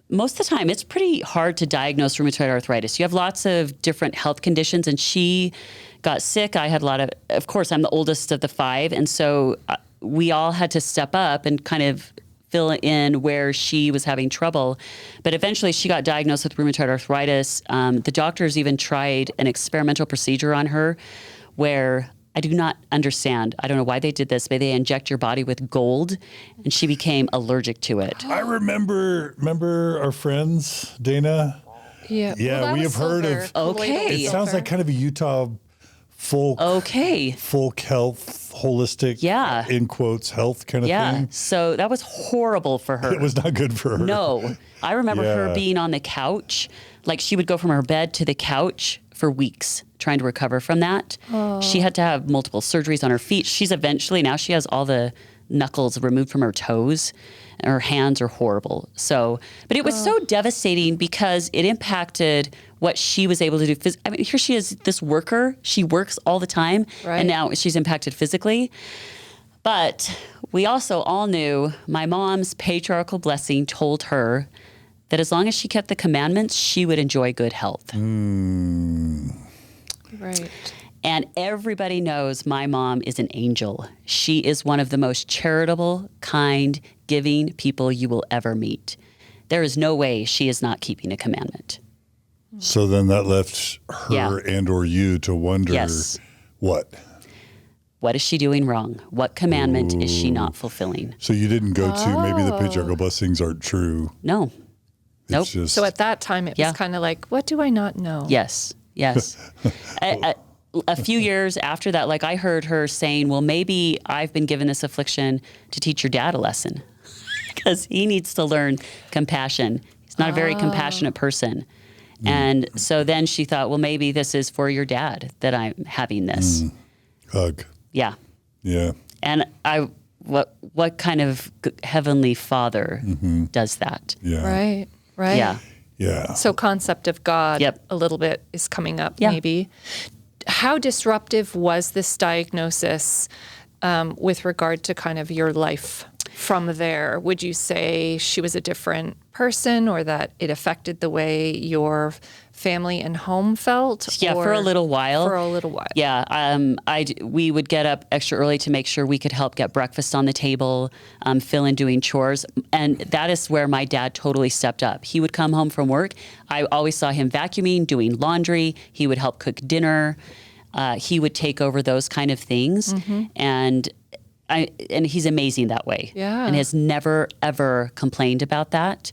Most of the time, it's pretty hard to diagnose rheumatoid arthritis. You have lots of different health conditions, and she got sick. I had of course, I'm the oldest of the 5, and so we all had to step up and kind of fill in where she was having trouble. But eventually she got diagnosed with rheumatoid arthritis. The doctors even tried an experimental procedure on her where I do not understand. I don't know why they did this, but they inject your body with gold, and she became allergic to it. I remember our friends, Dana. Yeah. Yeah, that we was have heard silver. of- Okay. It sounds like kind of a Utah folk health, holistic, in quotes, health kind of thing. So that was horrible for her. It was not good for her. No. I remember her being on the couch. Like she would go from her bed to the couch for weeks trying to recover from that. She had to have multiple surgeries on her feet. Now she has all the knuckles removed from her toes. And her hands are horrible. So, but it was so devastating because it impacted what she was able to do. I mean, here she is, this worker. She works all the time. Right. And now she's impacted physically. But we also all knew my mom's patriarchal blessing told her that as long as she kept the commandments, she would enjoy good health. Right. And everybody knows my mom is an angel. She is one of the most charitable, kind, giving people you will ever meet. There is no way she is not keeping a commandment. So then that left her and or you to wonder what? What is she doing wrong? What commandment is she not fulfilling? So you didn't go to maybe the patriarchal blessings aren't true. No. Nope. Just, So at that time, it was kind of like, what do I not know? Yes. A few years after that, like I heard her saying, well, maybe I've been given this affliction to teach your dad a lesson because he needs to learn compassion. He's not a very compassionate person. And so then she thought, well, maybe this is for your dad that I'm having this. Hug. Yeah. Yeah. And what kind of heavenly father does that? Yeah. Right. Right. Yeah. Yeah. So concept of God Yep. a little bit is coming up Yeah. maybe. How disruptive was this diagnosis with regard to kind of your life from there? Would you say she was a different person, or that it affected the way your family and home felt? Yeah, for a little while. For a little while. Yeah, we would get up extra early to make sure we could help get breakfast on the table, fill in doing chores. And that is where my dad totally stepped up. He would come home from work. I always saw him vacuuming, doing laundry. He would help cook dinner. He would take over those kind of things. And he's amazing that way. Yeah. And has never, ever complained about that.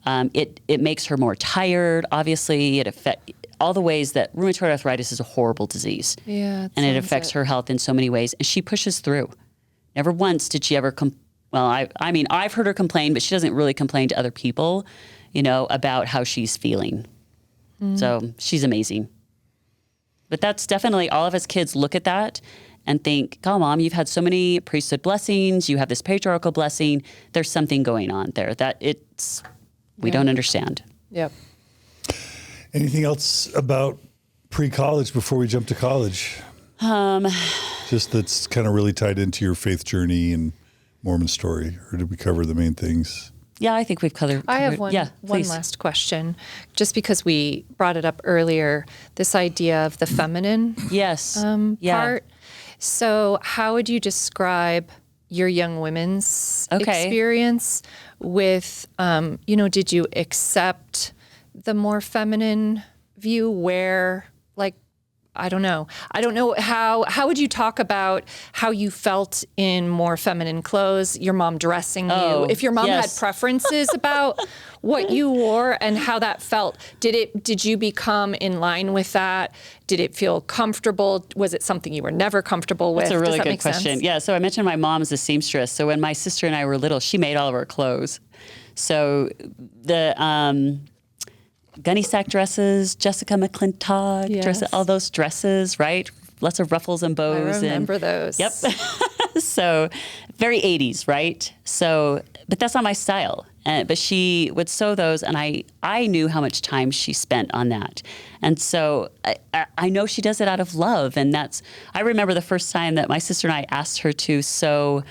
It makes her more tired. Obviously, it affects all the ways that rheumatoid arthritis is a horrible disease. Yeah. And it affects her health in so many ways. And she pushes through. Never once did she ever I mean, I've heard her complain, but she doesn't really complain to other people, about how she's feeling. So she's amazing. But that's definitely, all of us kids look at that and think, oh, Mom, you've had so many priesthood blessings. You have this patriarchal blessing. There's something going on there that we don't understand. Yep. Anything else about pre-college before we jump to college? Just that's kind of really tied into your faith journey and Mormon story, or did we cover the main things? Yeah, I think we've covered. I have one please. last question, just because we brought it up earlier, this idea of the feminine Yes. part. So how would you describe your young women's Okay. experience with, did you accept the more feminine view where, like, I don't know. How would you talk about how you felt in more feminine clothes, your mom dressing you? If your mom had preferences about what you wore and how that felt, did you become in line with that? Did it feel comfortable? Was it something you were never comfortable with? That's a really Does that good make question. sense? Yeah, so I mentioned my mom's a seamstress. So when my sister and I were little, she made all of our clothes. So the gunny sack dresses, Jessica McClintock dresses, all those dresses, right? Lots of ruffles and bows. I remember those. Yep. So very 80s, right? So, but that's not my style. But she would sew those, and I knew how much time she spent on that. And so I know she does it out of love. And I remember the first time that my sister and I asked her to sew,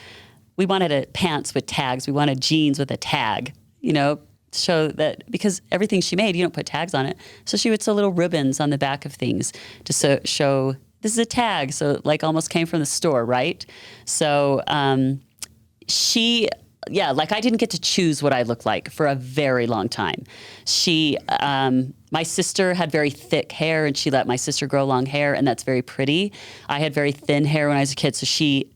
we wanted pants with tags. We wanted jeans with a tag, show that, because everything she made, you don't put tags on it. So she would sew little ribbons on the back of things to show this is a tag. So like almost came from the store, right? So I didn't get to choose what I looked like for a very long time. My sister had very thick hair, and she let my sister grow long hair, and that's very pretty. I had very thin hair when I was a kid, so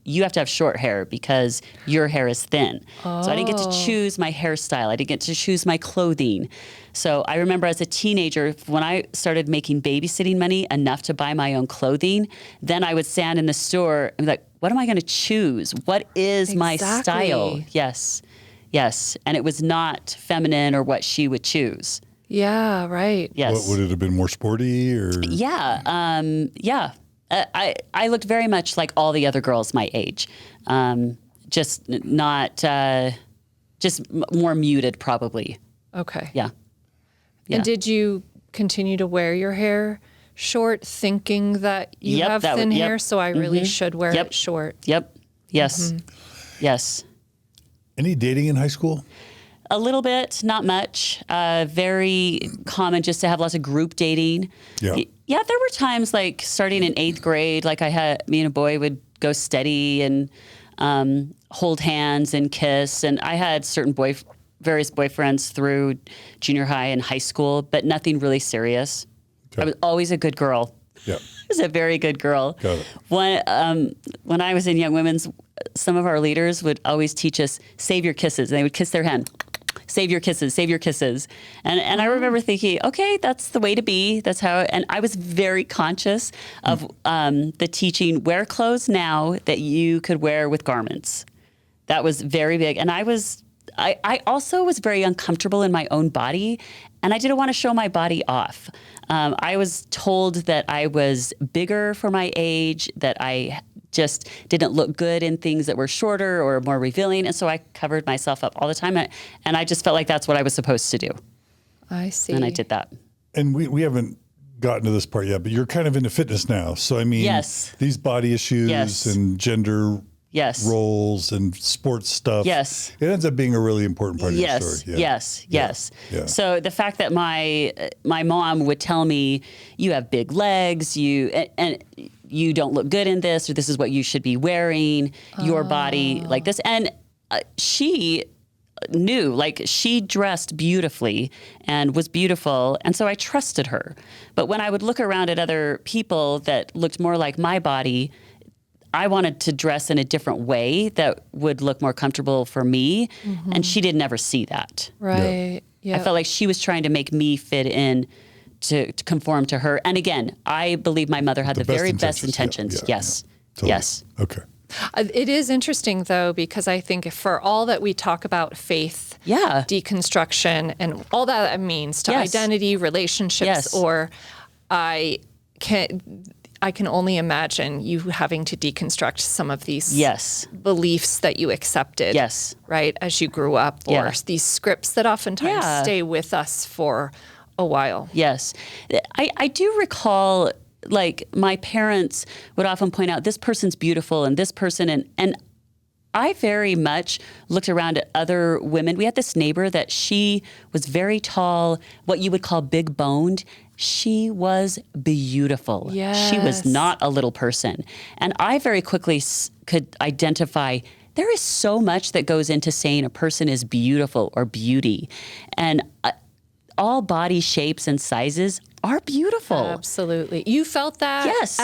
you have to have short hair because your hair is thin. So I didn't get to choose my hairstyle. I didn't get to choose my clothing. So I remember as a teenager, when I started making babysitting money enough to buy my own clothing, then I would stand in the store and be like, what am I going to choose? What is my style? Yes. And it was not feminine or what she would choose. Yeah, right. Yes. What, would it have been more sporty or? Yeah. I looked very much like all the other girls my age. Just not, just more muted probably. Okay. Yeah. And did you continue to wear your hair short, thinking that you have thin hair, so I really should wear it short? Yep. Yes. Yes. Any dating in high school? A little bit, not much. Very common just to have lots of group dating. Yeah. Yeah, there were times like starting in 8th grade, like me and a boy would go steady and hold hands and kiss. And I had various boyfriends through junior high and high school, but nothing really serious. Okay. I was always a good girl. Yeah. I was a very good girl. Got it. When I was in Young Women's, some of our leaders would always teach us, save your kisses. And they would kiss their hand. Save your kisses, save your kisses. And I remember thinking, okay, that's the way to be. That's how, and I was very conscious of the teaching, wear clothes now that you could wear with garments. That was very big. And I was I also was very uncomfortable in my own body, and I didn't want to show my body off. I was told that I was bigger for my age, that I just didn't look good in things that were shorter or more revealing. And so I covered myself up all the time. And I just felt like that's what I was supposed to do. I see. And I did that. And we haven't gotten to this part yet, but you're kind of into fitness now. So, I mean, Yes. these body issues Yes. and gender Yes. roles and sports stuff. Yes. It ends up being a really important part of your story. Yes. Yeah. So the fact that my mom would tell me, you have big legs, and you don't look good in this, or this is what you should be wearing, your body like this. And she knew, like, she dressed beautifully and was beautiful. And so I trusted her. But when I would look around at other people that looked more like my body, I wanted to dress in a different way that would look more comfortable for me. Mm-hmm. And she did never see that. Right. Yeah. I felt like she was trying to make me fit in to conform to her. And again, I believe my mother had the very best intentions. Yes. Totally. Yes. Okay. It is interesting, though, because I think for all that we talk about faith, deconstruction, and all that means to identity, relationships, or I can only imagine you having to deconstruct some of these beliefs that you accepted, right, as you grew up, or these scripts that oftentimes stay with us for a while. Yes. I do recall, like, my parents would often point out, this person's beautiful and this person, and I very much looked around at other women. We had this neighbor that she was very tall, what you would call big boned. She was beautiful. Yes. She was not a little person. And I very quickly could identify there is so much that goes into saying a person is beautiful or beauty. And all body shapes and sizes are beautiful. Absolutely. You felt that? Yes.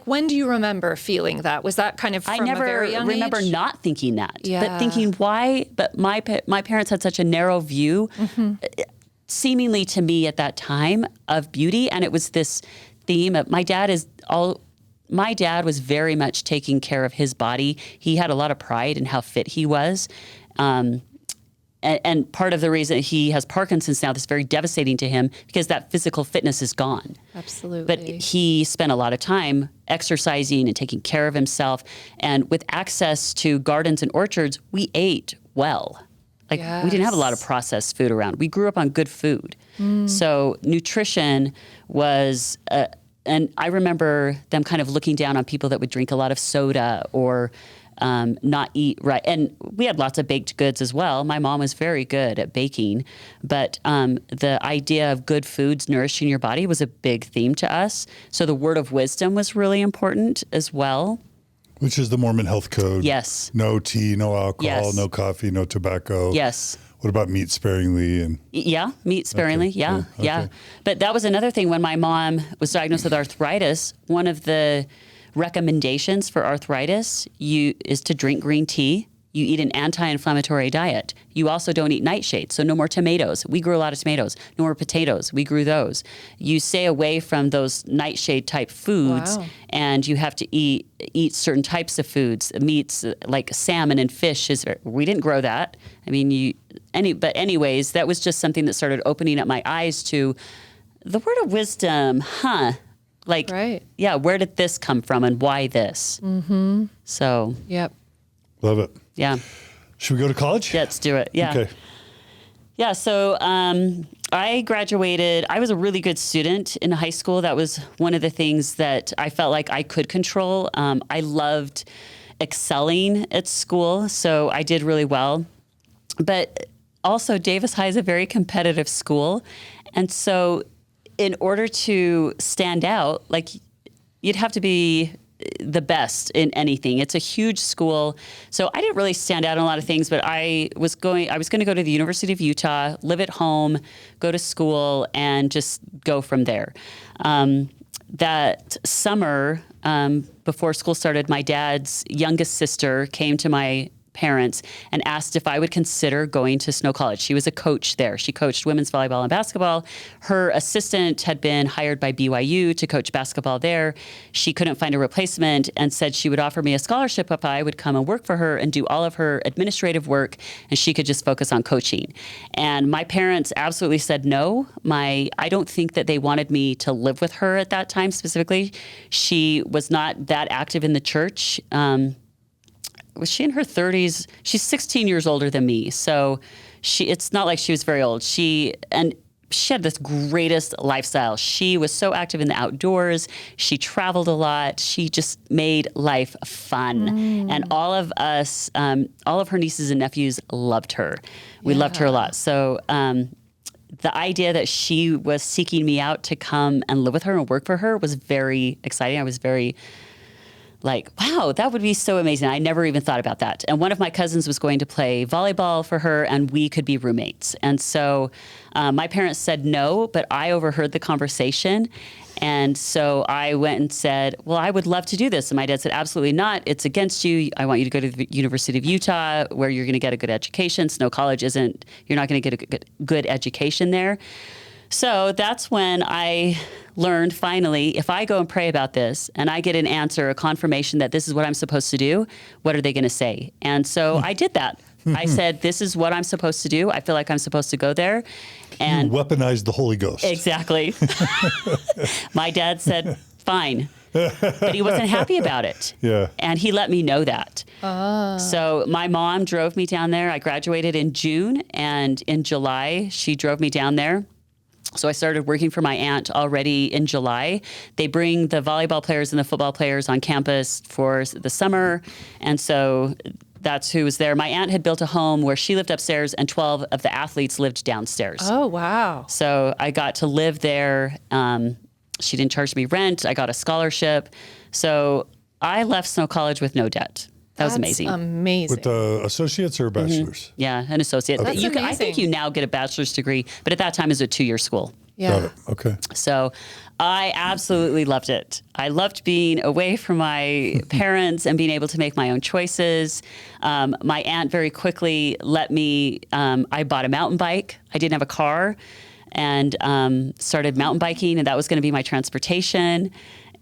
When do you remember feeling that? Was that kind of from a very young age? I never remember not thinking that, Yeah. but thinking why. But my parents had such a narrow view, seemingly to me at that time, of beauty. And it was this theme of my dad was very much taking care of his body. He had a lot of pride in how fit he was. And part of the reason he has Parkinson's now, that's very devastating to him, because that physical fitness is gone. Absolutely. But he spent a lot of time exercising and taking care of himself. And with access to gardens and orchards, we ate well. We didn't have a lot of processed food around. We grew up on good food. So nutrition was, and I remember them kind of looking down on people that would drink a lot of soda or not eat right. And we had lots of baked goods as well. My mom was very good at baking, but the idea of good foods nourishing your body was a big theme to us. So the word of wisdom was really important as well. Which is the Mormon health code. Yes. No tea, no alcohol, Yes. no coffee, no tobacco. Yes. What about meat sparingly? Meat sparingly. Okay. Yeah. But that was another thing. When my mom was diagnosed with arthritis, one of the recommendations for arthritis is to drink green tea. You eat an anti-inflammatory diet. You also don't eat nightshades, so no more tomatoes. We grew a lot of tomatoes. No more potatoes. We grew those. You stay away from those nightshade type foods, and you have to eat certain types of foods. Meats like salmon and fish we didn't grow that. I mean, but anyways, that was just something that started opening up my eyes to the word of wisdom, where did this come from and why this? Mm-hmm. So. Yep. Love it. Yeah. Should we go to college? Yeah, let's do it. Yeah. Okay. Yeah, so I graduated. I was a really good student in high school. That was one of the things that I felt like I could control. I loved excelling at school, so I did really well. But also, Davis High is a very competitive school. And so in order to stand out, you'd have to be the best in anything. It's a huge school. So I didn't really stand out in a lot of things, but I was going to go to the University of Utah, live at home, go to school, and just go from there. That summer, before school started, my dad's youngest sister came to my parents and asked if I would consider going to Snow College. She was a coach there. She coached women's volleyball and basketball. Her assistant had been hired by BYU to coach basketball there. She couldn't find a replacement and said she would offer me a scholarship if I would come and work for her and do all of her administrative work, and she could just focus on coaching. And my parents absolutely said no. I don't think that they wanted me to live with her at that time specifically. She was not that active in the church. Was she in her 30s? She's 16 years older than me. So it's not like she was very old. She had this greatest lifestyle. She was so active in the outdoors. She traveled a lot. She just made life fun. And all of us, all of her nieces and nephews loved her. We loved her a lot. So the idea that she was seeking me out to come and live with her and work for her was very exciting. I was very like, wow, that would be so amazing. I never even thought about that. And one of my cousins was going to play volleyball for her, and we could be roommates. And so my parents said no, but I overheard the conversation. And so I went and said, well, I would love to do this. And my dad said, absolutely not. It's against you. I want you to go to the University of Utah, where you're going to get a good education. Snow College you're not going to get a good education there. So that's when I learned finally, if I go and pray about this and I get an answer, a confirmation that this is what I'm supposed to do, what are they going to say? And so I did that. I said, this is what I'm supposed to do. I feel like I'm supposed to go there. And you weaponized the Holy Ghost. Exactly. My dad said, fine. But he wasn't happy about it. Yeah. And he let me know that. So my mom drove me down there. I graduated in June, and in July, she drove me down there. So I started working for my aunt already in July. They bring the volleyball players and the football players on campus for the summer. And so that's who was there. My aunt had built a home where she lived upstairs and 12 of the athletes lived downstairs. Oh, wow. So I got to live there. She didn't charge me rent. I got a scholarship. So I left Snow College with no debt. That was amazing. Amazing. With the associates or bachelor's? Yeah, an associate. That's amazing. I think you now get a bachelor's degree, but at that time it was a 2-year school. Yeah. Got it. Okay. So I absolutely loved it. I loved being away from my parents and being able to make my own choices. My aunt very quickly let me, I bought a mountain bike. I didn't have a car, and started mountain biking, and that was going to be my transportation.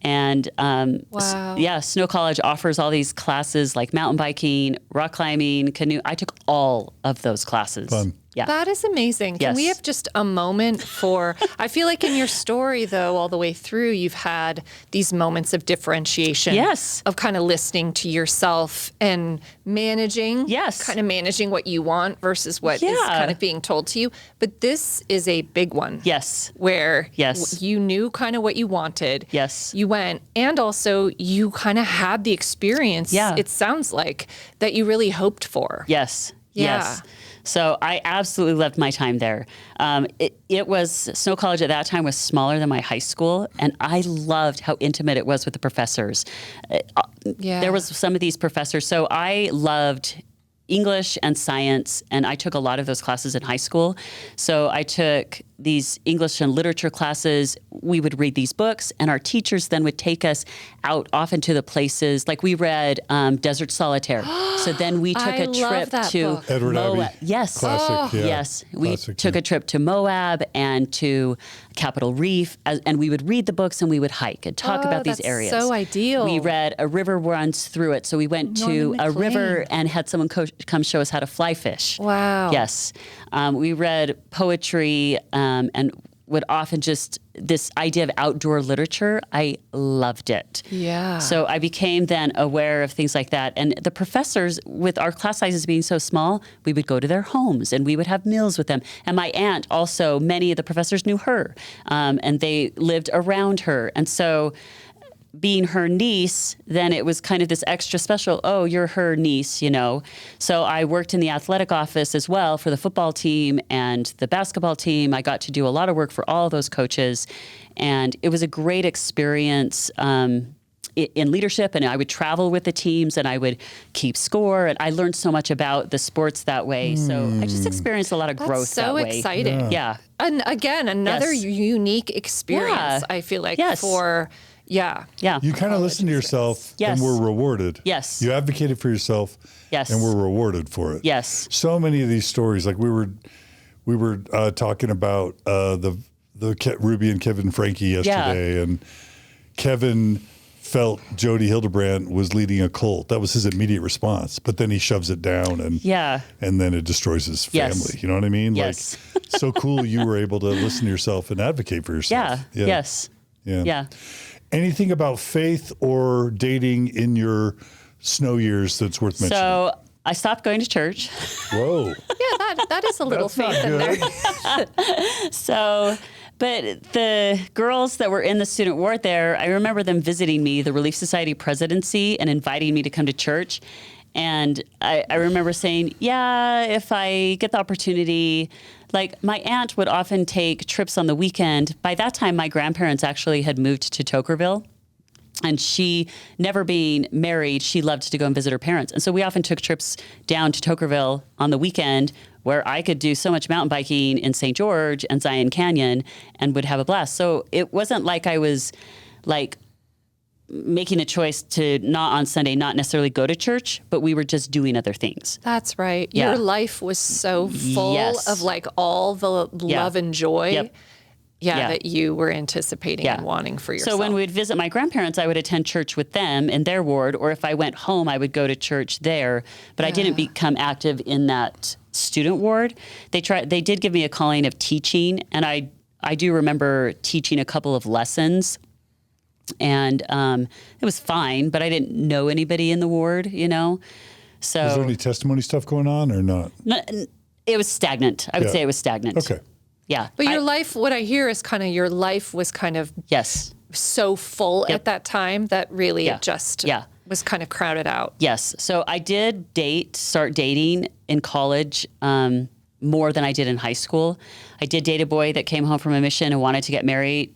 And Snow College offers all these classes like mountain biking, rock climbing, canoe. I took all of those classes. Fun. Yeah. That is amazing. Can we have just a moment for, I feel like in your story, though, all the way through, you've had these moments of differentiation. Yes. Of kind of listening to yourself and managing. Yes. Kind of managing what you want versus what is kind of being told to you. But this is a big one. Yes. Where Yes. you knew kind of what you wanted. Yes. You went, and also you kind of had the experience, it sounds like, that you really hoped for. Yes. Yeah. Yes. So I absolutely loved my time there. It was, Snow College at that time was smaller than my high school, and I loved how intimate it was with the professors. There was some of these professors. So I loved English and science, and I took a lot of those classes in high school. So I took these English and literature classes. We would read these books, and our teachers then would take us out often to the places. Like we read Desert Solitaire. So then we took a trip to Edward Moab. Abbey. Yes. Classic. Yes. We Classic, took a trip to Moab and to Capitol Reef, and we would read the books and we would hike and talk about these areas. So ideal. We read A River Runs Through It. So we went to a river and had someone come show us how to fly fish. Wow. Yes. We read poetry and would often just, this idea of outdoor literature, I loved it. Yeah. So I became then aware of things like that. And the professors, with our class sizes being so small, we would go to their homes and we would have meals with them. And my aunt also, many of the professors knew her, and they lived around her. And so being her niece, then it was kind of this extra special, oh, you're her niece, you know. So I worked in the athletic office as well for the football team and the basketball team. I got to do a lot of work for all those coaches. And it was a great experience in leadership. And I would travel with the teams and I would keep score. And I learned so much about the sports that way. So I just experienced a lot of growth that way. That's so exciting. Yeah. And again, another unique experience, I feel like, for Yeah. Yeah. You kind of listen to yourself Yes. and were rewarded. Yes. You advocated for yourself Yes. and were rewarded for it. Yes. So many of these stories, like we were talking about Ruby and Kevin Frankie yesterday, and Kevin felt Jody Hildebrandt was leading a cult. That was his immediate response. But then he shoves it down and then it destroys his family. Yes. You know what I mean? Yes. Like, so cool you were able to listen to yourself and advocate for yourself. Yeah. Yes. Yeah. Yeah. Anything about faith or dating in your snow years that's worth mentioning? So I stopped going to church. Whoa. Yeah, that is a little That's not faith in good. there. So, but the girls that were in the student ward there, I remember them visiting me, the Relief Society presidency, and inviting me to come to church. And I remember saying, yeah, if I get the opportunity, like my aunt would often take trips on the weekend. By that time, my grandparents actually had moved to Tokerville. And she, never being married, she loved to go and visit her parents. And so we often took trips down to Tokerville on the weekend where I could do so much mountain biking in St. George and Zion Canyon and would have a blast. So it wasn't like I was like making a choice to not on Sunday, not necessarily go to church, but we were just doing other things. That's right. Yeah. Your life was so full Yes. of like all the love and joy. Yep. Yeah. That you were anticipating and wanting for yourself. So when we would visit my grandparents, I would attend church with them in their ward, or if I went home, I would go to church there. But I didn't become active in that student ward. They did give me a calling of teaching, and I do remember teaching a couple of lessons, and it was fine. But I didn't know anybody in the ward, you know. So Is there any testimony stuff going on or not? it was stagnant. I would say it was stagnant. Okay. Yeah. But your life, what I hear is kind of your life was kind of Yes. so full at that time that really it just was kind of crowded out. Yes. So I did start dating in college more than I did in high school. I did date a boy that came home from a mission and wanted to get married.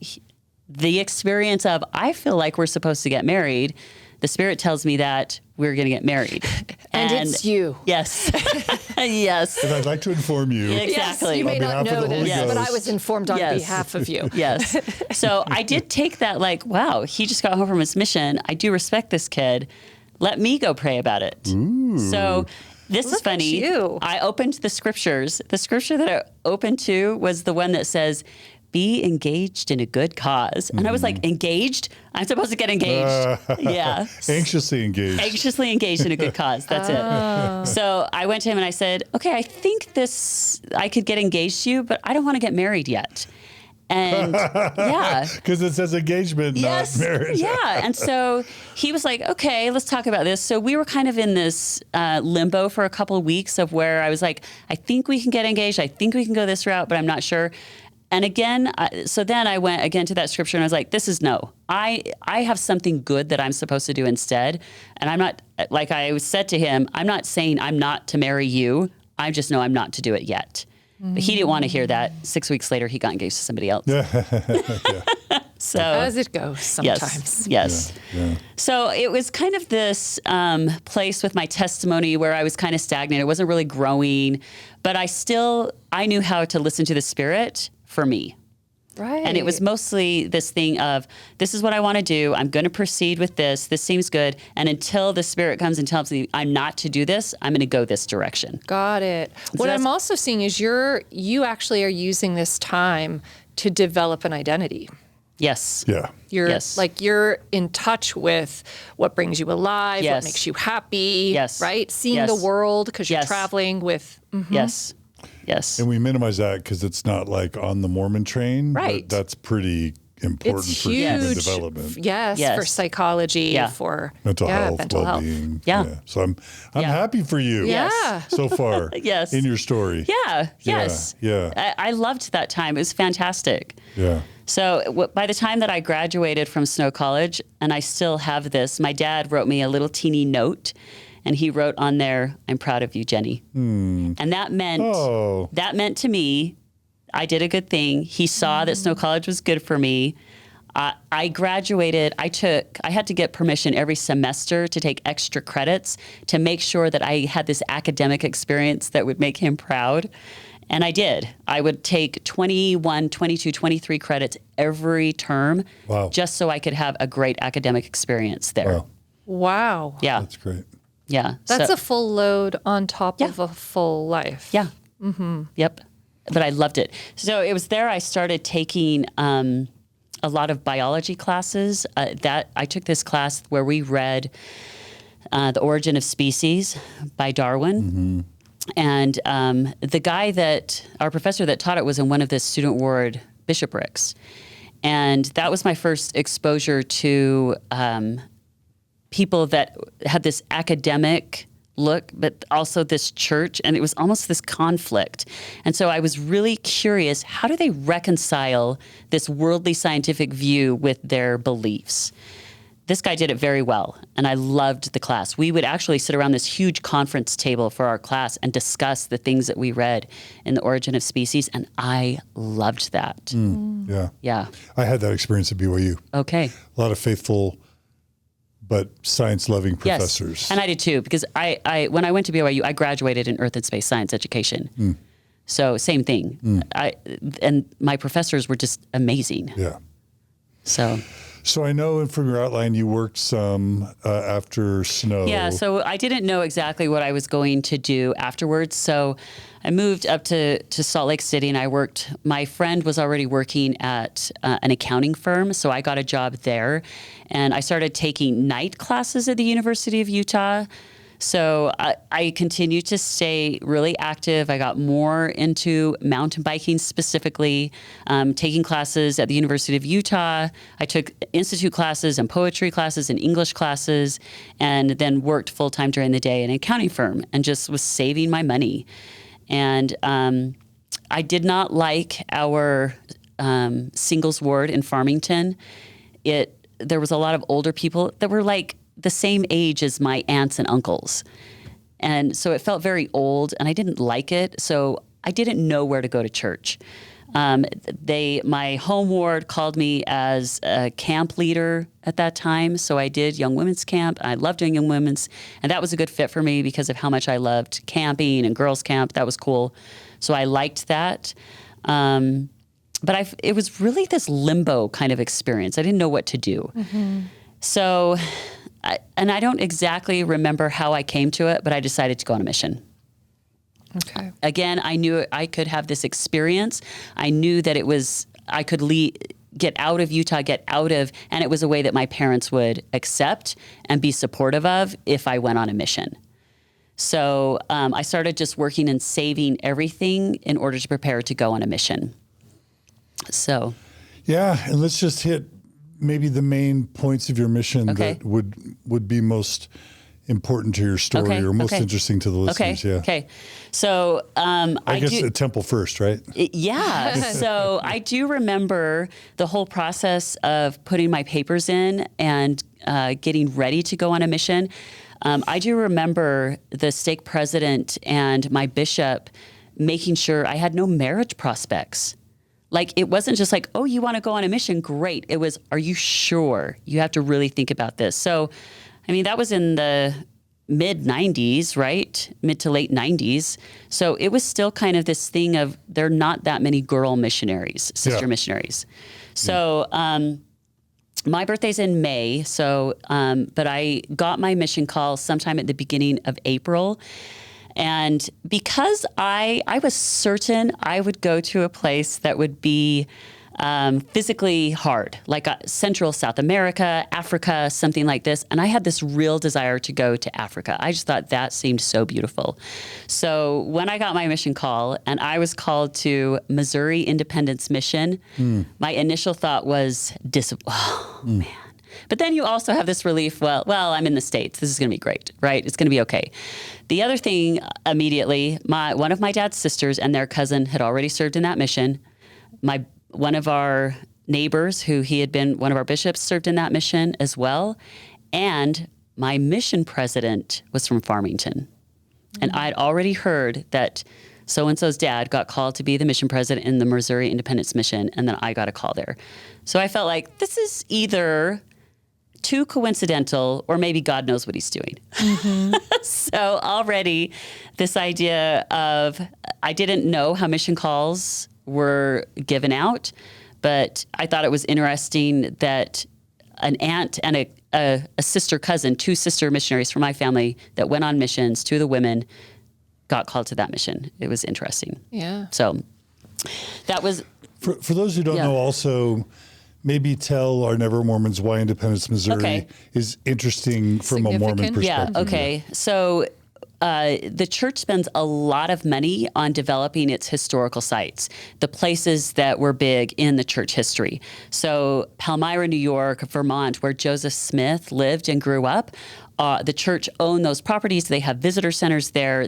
The experience of, I feel like we're supposed to get married. The Spirit tells me that we're going to get married. And it's you. Yes. Yes. And I'd like to inform you. Exactly. Yes, you may On not behalf of know the Holy this, but I Ghost. was informed on Yes. behalf of you. Yes. So I did take that like, wow, he just got home from his mission. I do respect this kid. Let me go pray about it. Ooh. So this is Look at funny. you. I opened the scriptures. The scripture that I opened to was the one that says, be engaged in a good cause. And I was like, engaged? I'm supposed to get engaged. Yeah. Anxiously engaged. Anxiously engaged in a good cause. That's it. So I went to him and I said, okay, I think I could get engaged to you, but I don't want to get married yet. And yeah. Because it says engagement, Yes. not marriage. Yeah. And so he was like, okay, let's talk about this. So we were kind of in this limbo for a couple of weeks of where I was like, I think we can get engaged. I think we can go this route, but I'm not sure. And again, so then I went again to that scripture and I was like, this is no. I have something good that I'm supposed to do instead. And I'm not, like I said to him, I'm not saying I'm not to marry you. I just know I'm not to do it yet. But he didn't want to hear that. 6 weeks later, he got engaged to somebody else. So As it goes sometimes. Yes. Yeah. So it was kind of this place with my testimony where I was kind of stagnant. It wasn't really growing, but I knew how to listen to the Spirit for me. Right. And it was mostly this thing of, this is what I want to do. I'm going to proceed with this. This seems good. And until the Spirit comes and tells me I'm not to do this, I'm going to go this direction. Got it. What I'm also seeing is you actually are using this time to develop an identity. Yes. Yeah. You're in touch with what brings you alive, Yes. what makes you happy, Yes. right? Seeing Yes. the world because you're Yes. traveling with. Yes. Yes. And we minimize that because it's not like on the Mormon train. Right. But that's pretty important It's for human huge. development. Yes, Yes. for psychology, Yeah. for Mental health, mental health. well-being. Yeah. So I'm Yeah. happy for you. Yeah. So far. Yes. In your story. Yeah. Yes. Yeah. I loved that time. It was fantastic. Yeah. So by the time that I graduated from Snow College, and I still have this, my dad wrote me a little teeny note, and he wrote on there, "I'm proud of you, Jenny." And that meant to me, I did a good thing. He saw that Snow College was good for me. I graduated. I had to get permission every semester to take extra credits to make sure that I had this academic experience that would make him proud. And I did. I would take 21, 22, 23 credits every term just so I could have a great academic experience there. Wow. Yeah. That's great. Yeah. That's a full load on top of a full life. Yeah. Mm-hmm. Yep. But I loved it. So it was there I started taking a lot of biology classes. That I took this class where we read The Origin of Species by Darwin. Mm-hmm. And our professor that taught it was in one of the student ward bishoprics. And that was my first exposure to people that had this academic look, but also this church, and it was almost this conflict. And so I was really curious, how do they reconcile this worldly scientific view with their beliefs? This guy did it very well, and I loved the class. We would actually sit around this huge conference table for our class and discuss the things that we read in The Origin of Species, and I loved that. Yeah. Yeah. I had that experience at BYU. Okay. A lot of faithful but science-loving professors. Yes, and I did too, because I when I went to BYU, I graduated in Earth and Space Science education. So same thing. And my professors were just amazing. Yeah. So I know from your outline you worked some after Snow. Yeah, so I didn't know exactly what I was going to do afterwards. So I moved up to Salt Lake City and I worked. My friend was already working at an accounting firm, so I got a job there. And I started taking night classes at the University of Utah. So I continued to stay really active. I got more into mountain biking specifically, taking classes at the University of Utah. I took institute classes and poetry classes and English classes, and then worked full-time during the day in an accounting firm and just was saving my money. And I did not like our singles ward in Farmington. There was a lot of older people that were like the same age as my aunts and uncles. And so it felt very old and I didn't like it. So I didn't know where to go to church. My home ward called me as a camp leader at that time. So I did young women's camp. I loved doing young women's, and that was a good fit for me because of how much I loved camping and girls camp. That was cool. So I liked that. But it was really this limbo kind of experience. I didn't know what to do. Mm-hmm. So, I don't exactly remember how I came to it, but I decided to go on a mission. Okay. Again, I knew I could have this experience. I knew that I could get out of Utah, and it was a way that my parents would accept and be supportive of if I went on a mission. So I started just working and saving everything in order to prepare to go on a mission. So. Yeah, and let's just hit maybe the main points of your mission that would be most important to your story or most interesting to the listeners. Okay. So I guess the temple first, right? Yeah. So I do remember the whole process of putting my papers in and getting ready to go on a mission. I do remember the stake president and my bishop making sure I had no marriage prospects. Like, it wasn't just like, oh, you want to go on a mission? Great. It was, are you sure? You have to really think about this. So, I mean, that was in the mid 90s, right? Mid to late 90s. So it was still kind of this thing of there are not that many girl missionaries, sister missionaries. So my birthday's in May. So, but I got my mission call sometime at the beginning of April. And because I was certain I would go to a place that would be physically hard, like Central South America, Africa, something like this. And I had this real desire to go to Africa. I just thought that seemed so beautiful. So when I got my mission call and I was called to Missouri Independence Mission, my initial thought was, man. But then you also have this relief, well, I'm in the States. This is going to be great, right? It's going to be okay. The other thing, immediately, one of my dad's sisters and their cousin had already served in that mission. One of our neighbors, who he had been one of our bishops, served in that mission as well. And my mission president was from Farmington. And I'd already heard that so-and-so's dad got called to be the mission president in the Missouri Independence Mission, and then I got a call there. So I felt like this is either too coincidental, or maybe God knows what he's doing. So already this idea of, I didn't know how mission calls were given out, but I thought it was interesting that an aunt and a sister cousin, two sister missionaries from my family that went on missions, two of the women got called to that mission. It was interesting. Yeah. So that was... For those who don't know, also, maybe tell our Never Mormons why Independence, Missouri is interesting from a Mormon perspective. Yeah, okay. So the church spends a lot of money on developing its historical sites, the places that were big in the church history. So Palmyra, New York, Vermont, where Joseph Smith lived and grew up, the church owned those properties. They have visitor centers there.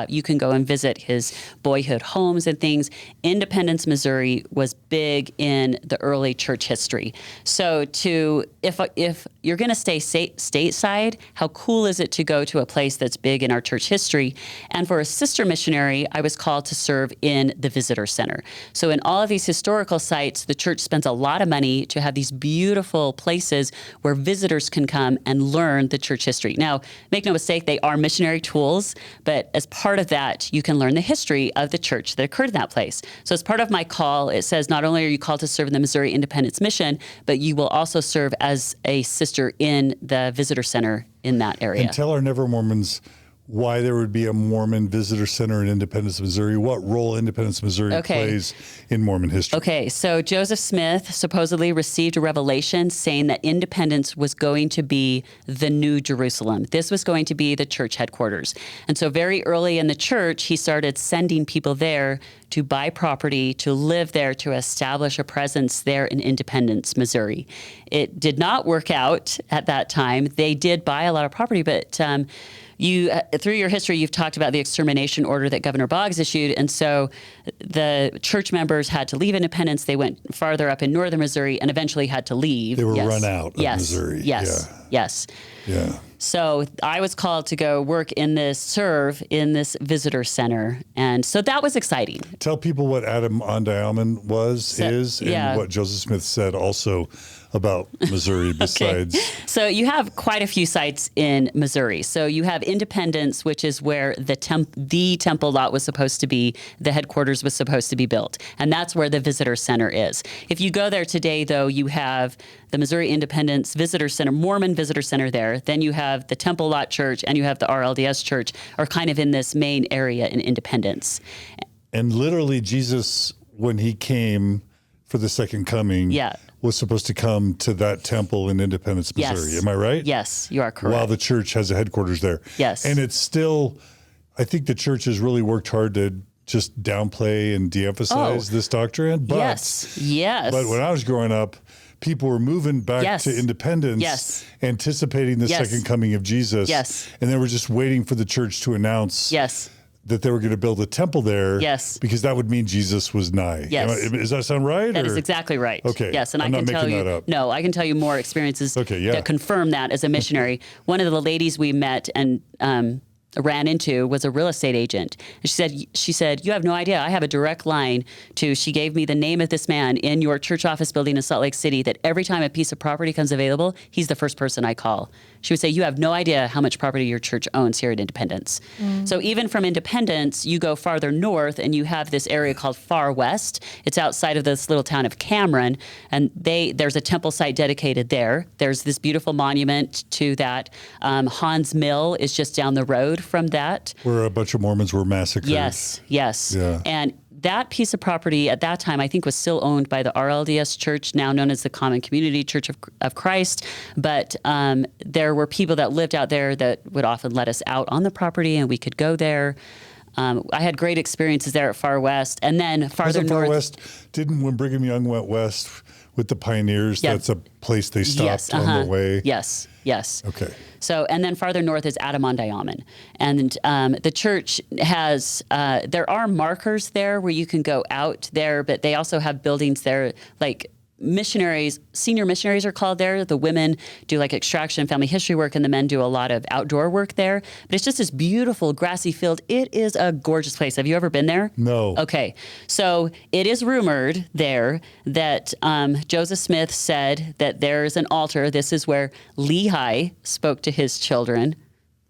You can go and visit his boyhood homes and things. Independence, Missouri was big in the early church history. So if you're going to stay stateside, how cool is it to go to a place that's big in our church history? And for a sister missionary, I was called to serve in the visitor center. So in all of these historical sites, the church spends a lot of money to have these beautiful places where visitors can come and learn the church history. Now, make no mistake, they are missionary tools, but as part of that, you can learn the history of the church that occurred in that place. So as part of my call, it says not only are you called to serve in the Missouri Independence Mission, but you will also serve as a sister in the visitor center in that area. And tell our Never Mormons why there would be a Mormon visitor center in Independence, Missouri, what role Independence, Missouri plays in Mormon history. Okay, so Joseph Smith supposedly received a revelation saying that Independence was going to be the new Jerusalem. This was going to be the church headquarters. And so very early in the church, he started sending people there to buy property, to live there, to establish a presence there in Independence, Missouri. It did not work out at that time. They did buy a lot of property, but you, through your history, you've talked about the extermination order that Governor Boggs issued. And so the church members had to leave Independence. They went farther up in northern Missouri and eventually had to leave. They were run out of Missouri. Yes. Yeah. So I was called to go serve in this visitor center. And so that was exciting. Tell people what Adam-on-Diamond is, and what Joseph Smith said also about Missouri besides. So you have quite a few sites in Missouri. So you have Independence, which is where the temple lot was supposed to be, the headquarters was supposed to be built. And that's where the visitor center is. If you go there today, though, you have the Missouri Independence Visitor Center, Mormon Visitor Center there. Then you have the Temple Lot Church and you have the RLDS Church are kind of in this main area in Independence. And literally Jesus, when he came for the second coming, was supposed to come to that temple in Independence, Missouri. Am I right? Yes, you are correct. While the church has a headquarters there. Yes. And it's still, I think the church has really worked hard to just downplay and de-emphasize this doctrine. But, but when I was growing up, people were moving back to Independence, anticipating the second coming of Jesus. And they were just waiting for the church to announce that they were going to build a temple there. Because that would mean Jesus was nigh. Does that sound right? That is exactly right. Okay. Yes, and I'm I can not tell making you. that up. No, I can tell you more experiences that confirm that as a missionary. One of the ladies we met and ran into was a real estate agent. And she said, you have no idea. I have a direct line to, she gave me the name of this man in your church office building in Salt Lake City that every time a piece of property comes available, he's the first person I call. She would say, you have no idea how much property your church owns here at Independence. So even from Independence, you go farther north and you have this area called Far West. It's outside of this little town of Cameron. And there's a temple site dedicated there. There's this beautiful monument to that. Hans Mill is just down the road from that. Where a bunch of Mormons were massacred. Yes. Yeah. And that piece of property at that time, I think, was still owned by the RLDS Church, now known as the Common Community Church of Christ. But there were people that lived out there that would often let us out on the property, and we could go there. I had great experiences there at Far West. And then farther north. Far West, when Brigham Young went west with the pioneers, that's a place they stopped on their way? Yes. Okay. So, and then farther north is Adam-on-Diamond. And the church has, there are markers there where you can go out there, but they also have buildings there, like missionaries, senior missionaries are called there. The women do like extraction, family history work, and the men do a lot of outdoor work there. But it's just this beautiful grassy field. It is a gorgeous place. Have you ever been there? No. Okay. So it is rumored there that Joseph Smith said that there's an altar. This is where Lehi spoke to his children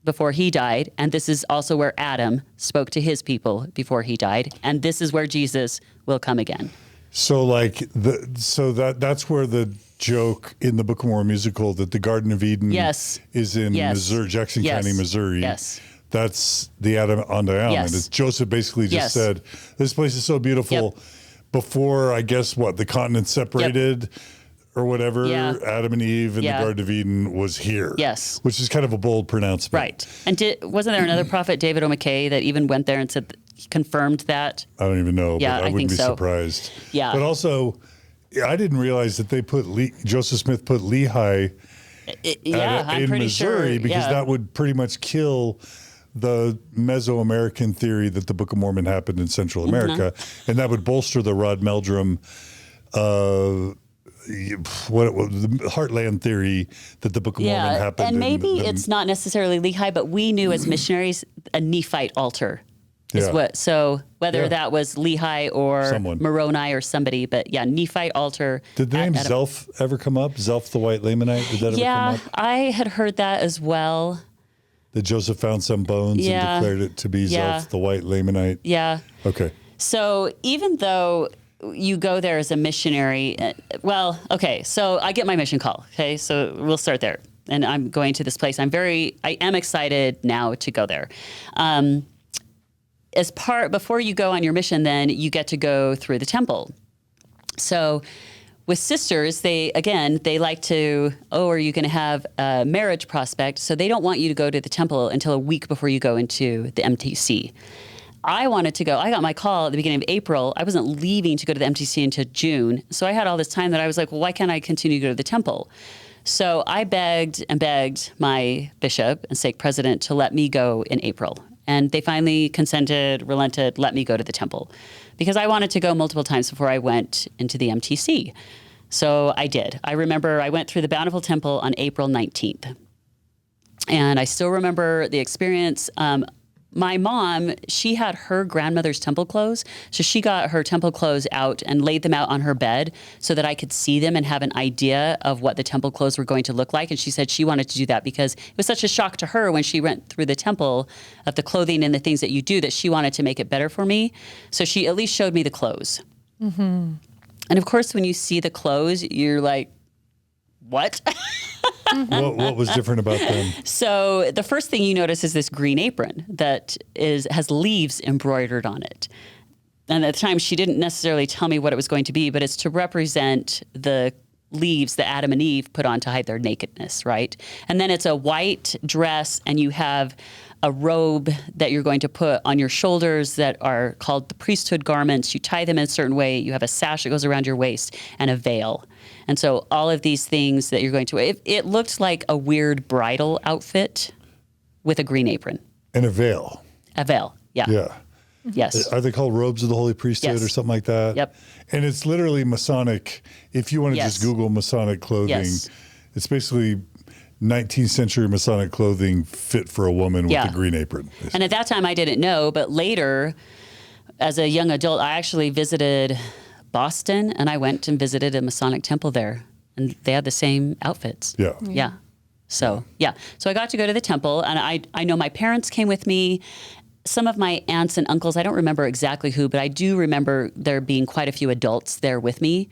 before he died. And this is also where Adam spoke to his people before he died. And this is where Jesus will come again. So that's where the joke in the Book of Mormon musical that the Garden of Eden is in Missouri, Jackson County, Missouri. Yes. That's the Adam on the island. Yes. It's Joseph basically just said, this place is so beautiful. Before, I guess, the continents separated or whatever, Adam and Eve and the Garden of Eden was here. Yes. Which is kind of a bold pronouncement. Right. And wasn't there another prophet, David O. McKay, that even went there and said, confirmed that? I don't even know, but I wouldn't be surprised. Yeah. But also, I didn't realize that they put Joseph Smith put Lehi in Missouri because that would pretty much kill the Mesoamerican theory that the Book of Mormon happened in Central America, and that would bolster the Rod Meldrum, the Heartland theory that the Book of Mormon happened. And maybe it's not necessarily Lehi, but we knew as missionaries a Nephite altar. So whether that was Lehi or Moroni or somebody, but Nephite altar. Did the name Zelph ever come up? Zelph the White Lamanite? Did that ever come up? I had heard that as well. That Joseph found some bones and declared it to be Zelph the White Lamanite? Yeah. Okay. So even though you go there as a missionary, so I get my mission call. Okay, so we'll start there. And I'm going to this place. I am excited now to go there. Before you go on your mission, then you get to go through the temple. So with sisters, they like to, are you going to have a marriage prospect? So they don't want you to go to the temple until a week before you go into the MTC. I wanted to go. I got my call at the beginning of April. I wasn't leaving to go to the MTC until June. So I had all this time that I was like, well, why can't I continue to go to the temple? So I begged my bishop and stake president to let me go in April. And they finally consented, relented, let me go to the temple because I wanted to go multiple times before I went into the MTC. So I did. I remember I went through the Bountiful Temple on April 19th. And I still remember the experience. My mom, she had her grandmother's temple clothes. So she got her temple clothes out and laid them out on her bed so that I could see them and have an idea of what the temple clothes were going to look like. And she said she wanted to do that because it was such a shock to her when she went through the temple of the clothing and the things that you do that she wanted to make it better for me. So she at least showed me the clothes. Mm-hmm. And of course, when you see the clothes, you're like, what? What was different about them? So the first thing you notice is this green apron that has leaves embroidered on it. And at the time, she didn't necessarily tell me what it was going to be, but it's to represent the leaves that Adam and Eve put on to hide their nakedness, right? And then it's a white dress, and you have a robe that you're going to put on your shoulders that are called the priesthood garments. You tie them in a certain way. You have a sash that goes around your waist and a veil. And so all of these things that you're going to, it looked like a weird bridal outfit with a green apron. And a veil. A veil, yeah. Yeah. Yes. Are they called robes of the Holy Priesthood or something like that? Yep. And it's literally Masonic. If you want to just Google Masonic clothing, it's basically 19th century Masonic clothing fit for a woman with a green apron. And at that time I didn't know, but later as a young adult, I actually visited Boston and I went and visited a Masonic temple there and they had the same outfits. Yeah. Yeah. So I got to go to the temple and I know my parents came with me. Some of my aunts and uncles, I don't remember exactly who, but I do remember there being quite a few adults there with me.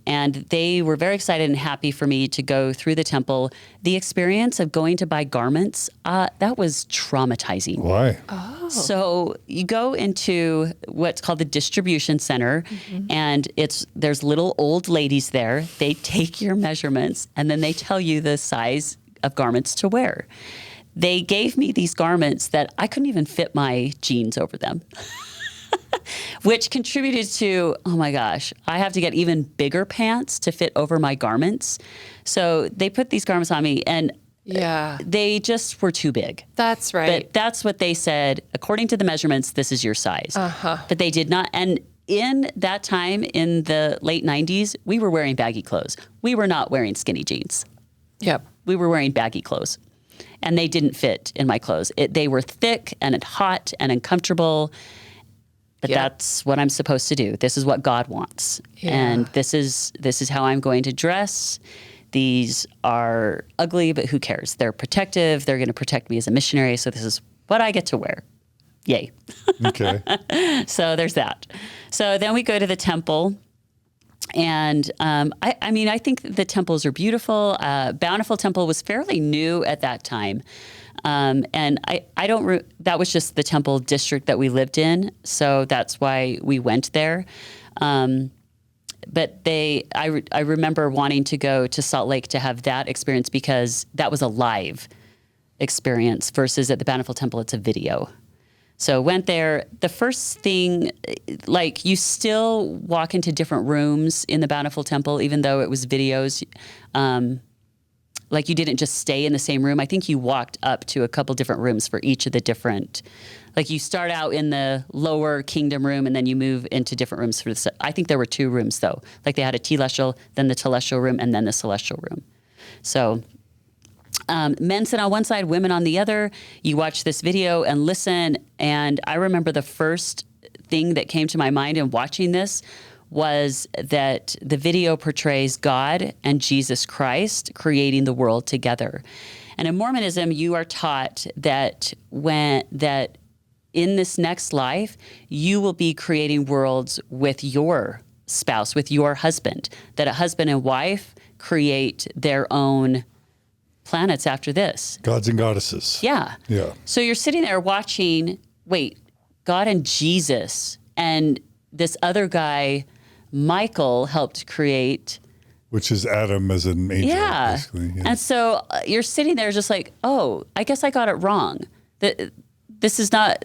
And they were very excited and happy for me to go through the temple. The experience of going to buy garments, that was traumatizing. Why? Oh. So you go into what's called the distribution center, and there's little old ladies there. They take your measurements, and then they tell you the size of garments to wear. They gave me these garments that I couldn't even fit my jeans over them. Which contributed to, oh my gosh, I have to get even bigger pants to fit over my garments. So they put these garments on me and they just were too big. That's right. But that's what they said. According to the measurements, this is your size. But they did not. And in that time in the late 90s, we were wearing baggy clothes. We were not wearing skinny jeans. Yep. We were wearing baggy clothes, and they didn't fit in my clothes. They were thick and hot and uncomfortable, but that's what I'm supposed to do. This is what God wants. Yeah. And this is how I'm going to dress. These are ugly, but who cares? They're protective. They're going to protect me as a missionary. So this is what I get to wear. Yay. Okay. So there's that. So then we go to the temple. And I think the temples are beautiful. Bountiful Temple was fairly new at that time. And that was just the temple district that we lived in. So that's why we went there. But I remember wanting to go to Salt Lake to have that experience because that was a live experience versus at the Bountiful Temple, it's a video. So went there. The first thing, like you still walk into different rooms in the Bountiful Temple, even though it was videos. Like you didn't just stay in the same room. I think you walked up to a couple different rooms for each of the different, like you start out in the lower kingdom room and then you move into different rooms. I think there were 2 rooms though. Like they had a telestial, then the telestial room, and then the celestial room. So men sit on one side, women on the other. You watch this video and listen. And I remember the first thing that came to my mind in watching this was that the video portrays God and Jesus Christ creating the world together. And in Mormonism, you are taught that in this next life, you will be creating worlds with your spouse, with your husband, that a husband and wife create their own planets after this. Gods and goddesses. Yeah. Yeah. So you're sitting there watching, God and Jesus and this other guy, Michael, helped create. Which is Adam as an angel, basically. Yeah. And so you're sitting there just like, oh, I guess I got it wrong. This is not,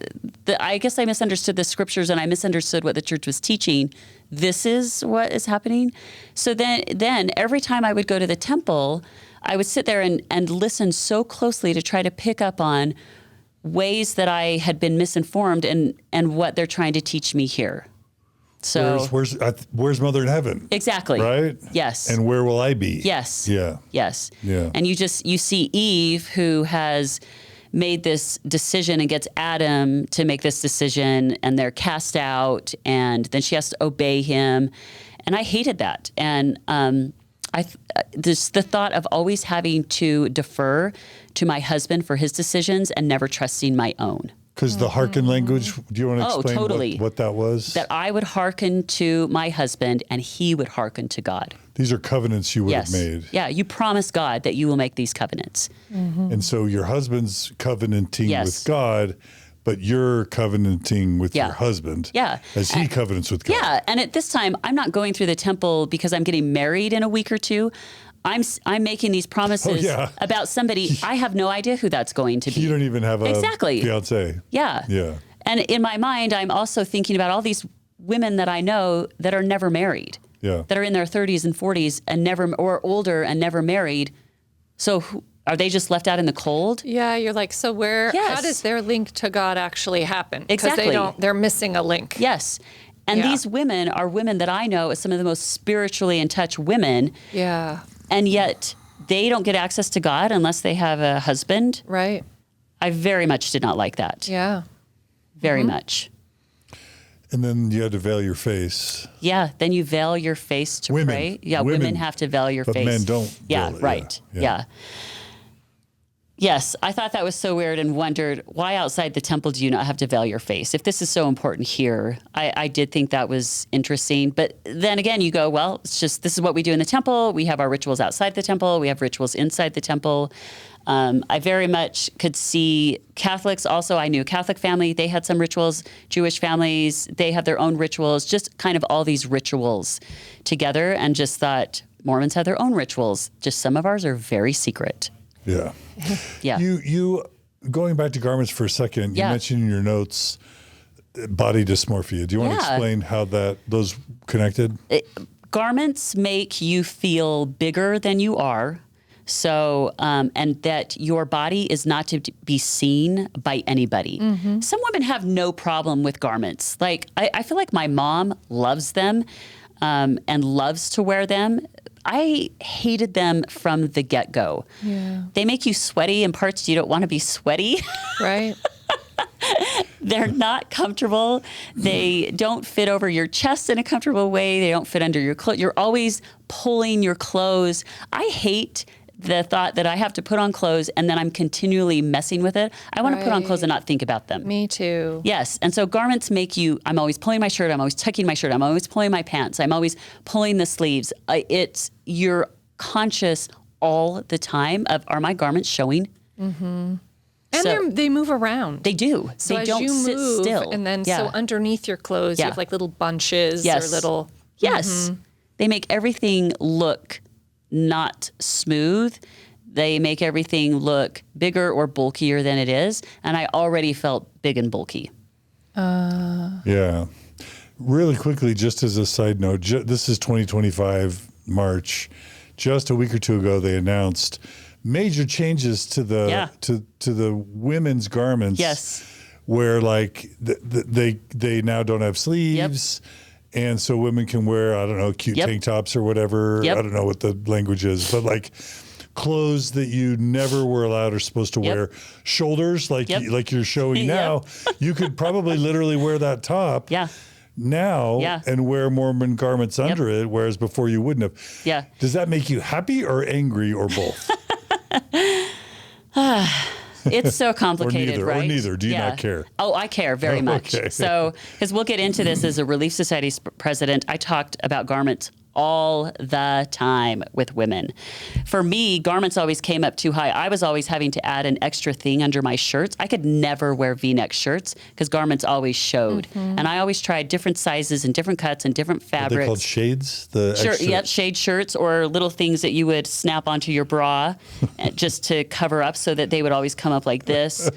I guess I misunderstood the scriptures and I misunderstood what the church was teaching. This is what is happening. So then every time I would go to the temple, I would sit there and listen so closely to try to pick up on ways that I had been misinformed and what they're trying to teach me here. So where's Mother in heaven? Exactly. Right? Yes. And where will I be? Yes. Yeah. Yes. Yeah. And you see Eve, who has made this decision and gets Adam to make this decision, and they're cast out, and then she has to obey him. And I hated that. And the thought of always having to defer to my husband for his decisions and never trusting my own. Because the hearken language, do you want to explain totally. what that was? That I would hearken to my husband and he would hearken to God. These are covenants you would have made. Yeah, you promise God that you will make these covenants. Mm-hmm. And so your husband's covenanting with God, but you're covenanting with your husband as he covenants with God. Yeah, and at this time, I'm not going through the temple because I'm getting married in a week or two. I'm making these promises about somebody. I have no idea who that's going to be. You don't even have a fiance. Yeah. Yeah. And in my mind, I'm also thinking about all these women that I know that are never married. Yeah. That are in their 30s and 40s and or older and never married. So are they just left out in the cold? Yeah, you're like, so how does their link to God actually happen? Exactly. Because they're missing a link. Yes. And these women are women that I know as some of the most spiritually in touch women. Yeah. And yet they don't get access to God unless they have a husband. Right. I very much did not like that. Yeah. Very much. And then you had to veil your face. Yeah. Then you veil your face to pray. Yeah. Women have to veil your face. But men don't. Yeah. Right. Yeah. Yes, I thought that was so weird and wondered, why outside the temple do you not have to veil your face? If this is so important here, I did think that was interesting. But then again, you go, well, it's just, this is what we do in the temple. We have our rituals outside the temple. We have rituals inside the temple. I very much could see Catholics also. I knew a Catholic family. They had some rituals. Jewish families, they have their own rituals, just kind of all these rituals together, and just thought Mormons have their own rituals. Just some of ours are very secret. Yeah. Yeah. You going back to garments for a second, you mentioned in your notes body dysmorphia. Do you want to explain how those connected? Garments make you feel bigger than you are. So, and that your body is not to be seen by anybody. Some women have no problem with garments. Like, I feel like my mom loves them and loves to wear them. I hated them from the get-go. Yeah. They make you sweaty in parts you don't want to be sweaty. Right. They're not comfortable. They don't fit over your chest in a comfortable way. They don't fit under your clothes. You're always pulling your clothes. I hate the thought that I have to put on clothes and then I'm continually messing with it. I want to put on clothes and not think about them. Me too. Yes. And so garments make you, I'm always pulling my shirt. I'm always tucking my shirt. I'm always pulling my pants. I'm always pulling the sleeves. You're conscious all the time of, are my garments showing? Mm-hmm. And they move around. They do. So they don't sit still. And then so underneath your clothes, you have like little bunches or little. Yes. They make everything look not smooth. They make everything look bigger or bulkier than it is. And I already felt big and bulky. Yeah. Really quickly, just as a side note, this is 2025, March. Just a week or two ago, they announced major changes to the to the women's garments. Yes. Where like they now don't have sleeves. Yep. And so women can wear, I don't know, cute tank tops or whatever. Yep. I don't know what the language is, but like clothes that you never were allowed or supposed to wear. Shoulders, like you're showing now, you could probably literally wear that top now and wear Mormon garments under it, whereas before you wouldn't have. Yeah. Does that make you happy or angry or both? It's so complicated, or right? Or neither. Do you not care? Oh, I care very much. Okay. So, because we'll get into this as a Relief Society president, I talked about garments all the time with women. For me, garments always came up too high. I was always having to add an extra thing under my shirts. I could never wear V-neck shirts because garments always showed. And I always tried different sizes and different cuts and different fabrics. Are they called shades? Shade shirts or little things that you would snap onto your bra just to cover up so that they would always come up like this.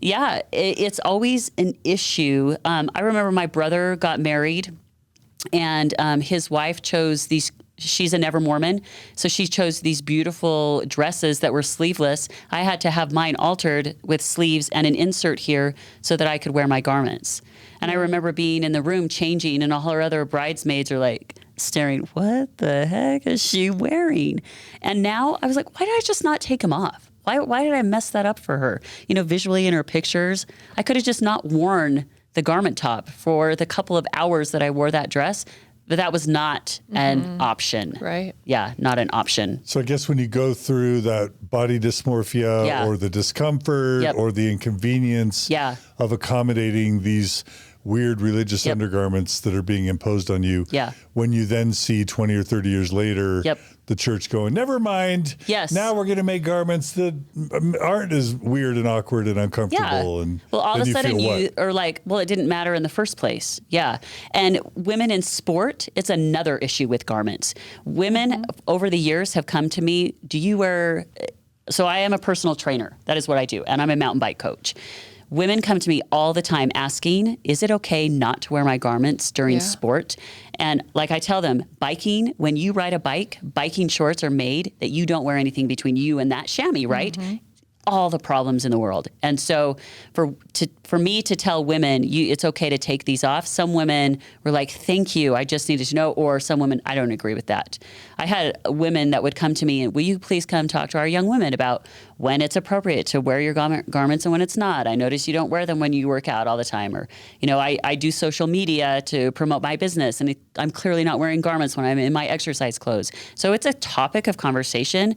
It's always an issue. I remember my brother got married and his wife chose these, she's a never Mormon, so she chose these beautiful dresses that were sleeveless. I had to have mine altered with sleeves and an insert here so that I could wear my garments. And I remember being in the room changing and all her other bridesmaids are like staring, what the heck is she wearing? And now I was like, why did I just not take them off? Why did I mess that up for her? You know, visually in her pictures, I could have just not worn the garment top for the couple of hours that I wore that dress, but that was not an option. Right. Yeah, not an option. So I guess when you go through that body dysmorphia or the discomfort or the inconvenience of accommodating these weird religious undergarments that are being imposed on you, when you then see 20 or 30 years later the church going, never mind, now we're going to make garments that aren't as weird and awkward and uncomfortable. And well, all of a sudden you are like, well, it didn't matter in the first place. And women in sport, it's another issue with garments. Women over the years have come to me, do you wear, so I am a personal trainer. That is what I do. And I'm a mountain bike coach. Women come to me all the time asking, is it okay not to wear my garments during sport? And like I tell them, biking, when you ride a bike, biking shorts are made that you don't wear anything between you and that chamois, right? All the problems in the world. And so for me to tell women, it's okay to take these off, some women were like, thank you, I just needed to know. Or some women, I don't agree with that. I had women that would come to me and, will you please come talk to our young women about when it's appropriate to wear your garments and when it's not. I notice you don't wear them when you work out all the time. Or, you know, I do social media to promote my business and I'm clearly not wearing garments when I'm in my exercise clothes. So it's a topic of conversation.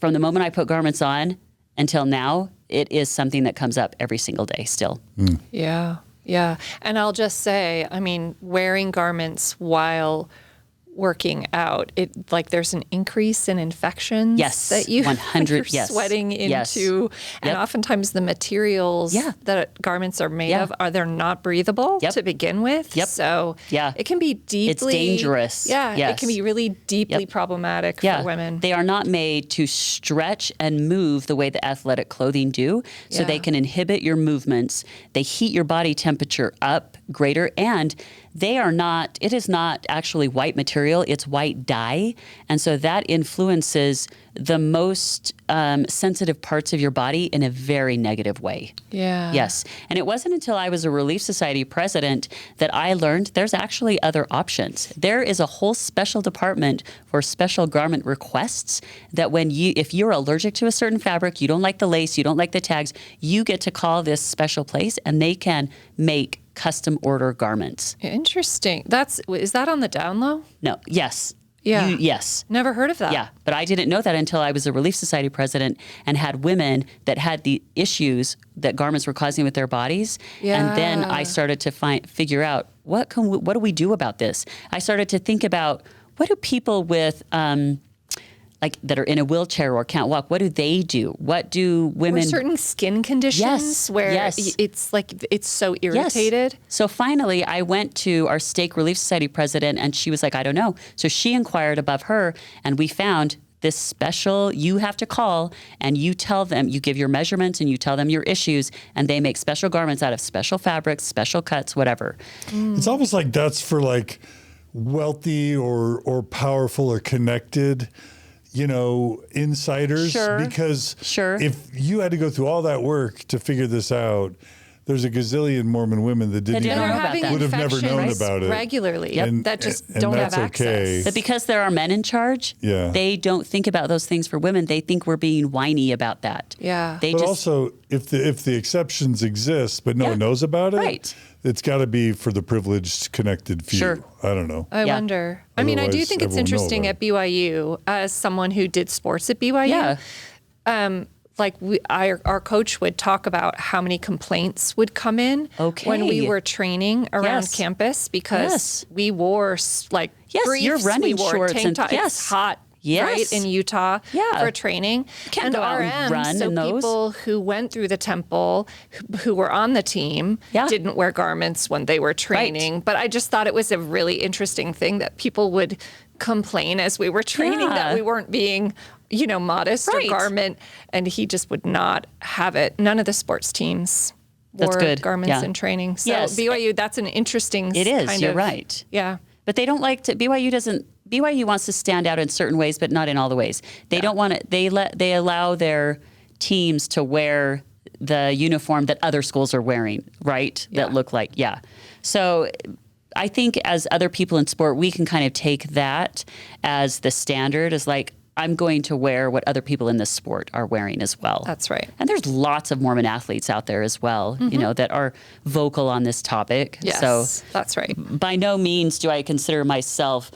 From the moment I put garments on until now, it is something that comes up every single day still. Yeah. And I'll just say, I mean, wearing garments while working out, it like there's an increase in infections that you 100 you're sweating into, and oftentimes the materials that garments are made of they're not breathable to begin with. So it can be deeply, it's dangerous. It can be really deeply problematic for women. They are not made to stretch and move the way the athletic clothing do, so they can inhibit your movements. They heat your body temperature up greater, and it is not actually white material, it's white dye. And so that influences the most sensitive parts of your body in a very negative way. Yeah. Yes. And it wasn't until I was a Relief Society president that I learned there's actually other options. There is a whole special department for special garment requests that if you're allergic to a certain fabric, you don't like the lace, you don't like the tags, you get to call this special place and they can make custom order garments. Interesting. Is that on the down low? No. Yes. Yeah. Yes. Never heard of that. Yeah, but I didn't know that until I was a Relief Society president and had women that had the issues that garments were causing with their bodies. Yeah. And then I started to figure out what do we do about this? I started to think about what do people with that are in a wheelchair or can't walk, what do they do? What do women... Or certain skin conditions where it's like it's so irritated. Yes. So finally, I went to our stake Relief Society president, and she was like, I don't know. So she inquired above her, and we found this special, you have to call, and you tell them, you give your measurements, and you tell them your issues, and they make special garments out of special fabrics, special cuts, whatever. It's almost like that's for like wealthy or powerful or connected insiders. Sure. Because Sure. if you had to go through all that work to figure this out, there's a gazillion Mormon women that didn't know about that. would have never known about it regularly. Yep. That just and don't have that's access. okay. But because there are men in charge, Yeah. they don't think about those things for women. They think we're being whiny about that. Yeah. They But just also, if the exceptions exist, but no Yeah. one knows about it, Right. it's got to be for the privileged, connected few. Sure. I don't know. I Yeah. wonder. I mean, I do Otherwise, think it's everyone know interesting about at BYU as someone who did sports at BYU. Yeah. Our coach would talk about how many complaints would come in when we Okay. were training around Yes. campus because Yes. we wore Yes, briefs, you're running we wore shorts tank and- tops. yes. It's hot. Yes. Right, in Utah Yeah. for training. can't and go out and RMs, run so in those. people who went through the temple, who were on the team, Yeah. didn't wear garments when they were training. But I just thought it was a really interesting thing that people would complain as we were training that Yeah. we weren't being, modest Right. or garment. And he just would not have it. None of the sports teams That's wore good. garments Yeah. in training. So Yes. BYU, that's an interesting It is. kind You're of, right. Yeah. But they don't like to. BYU wants to stand out in certain ways, but not in all the ways. They don't want to. They allow their teams to wear the uniform that other schools are wearing, right? Yeah. That look like, yeah. So I think as other people in sport, we can kind of take that as the standard, as like, I'm going to wear what other people in this sport are wearing as well. That's right. And there's lots of Mormon athletes out there as well, that are vocal on this topic. Yes, So that's right. by no means do I consider myself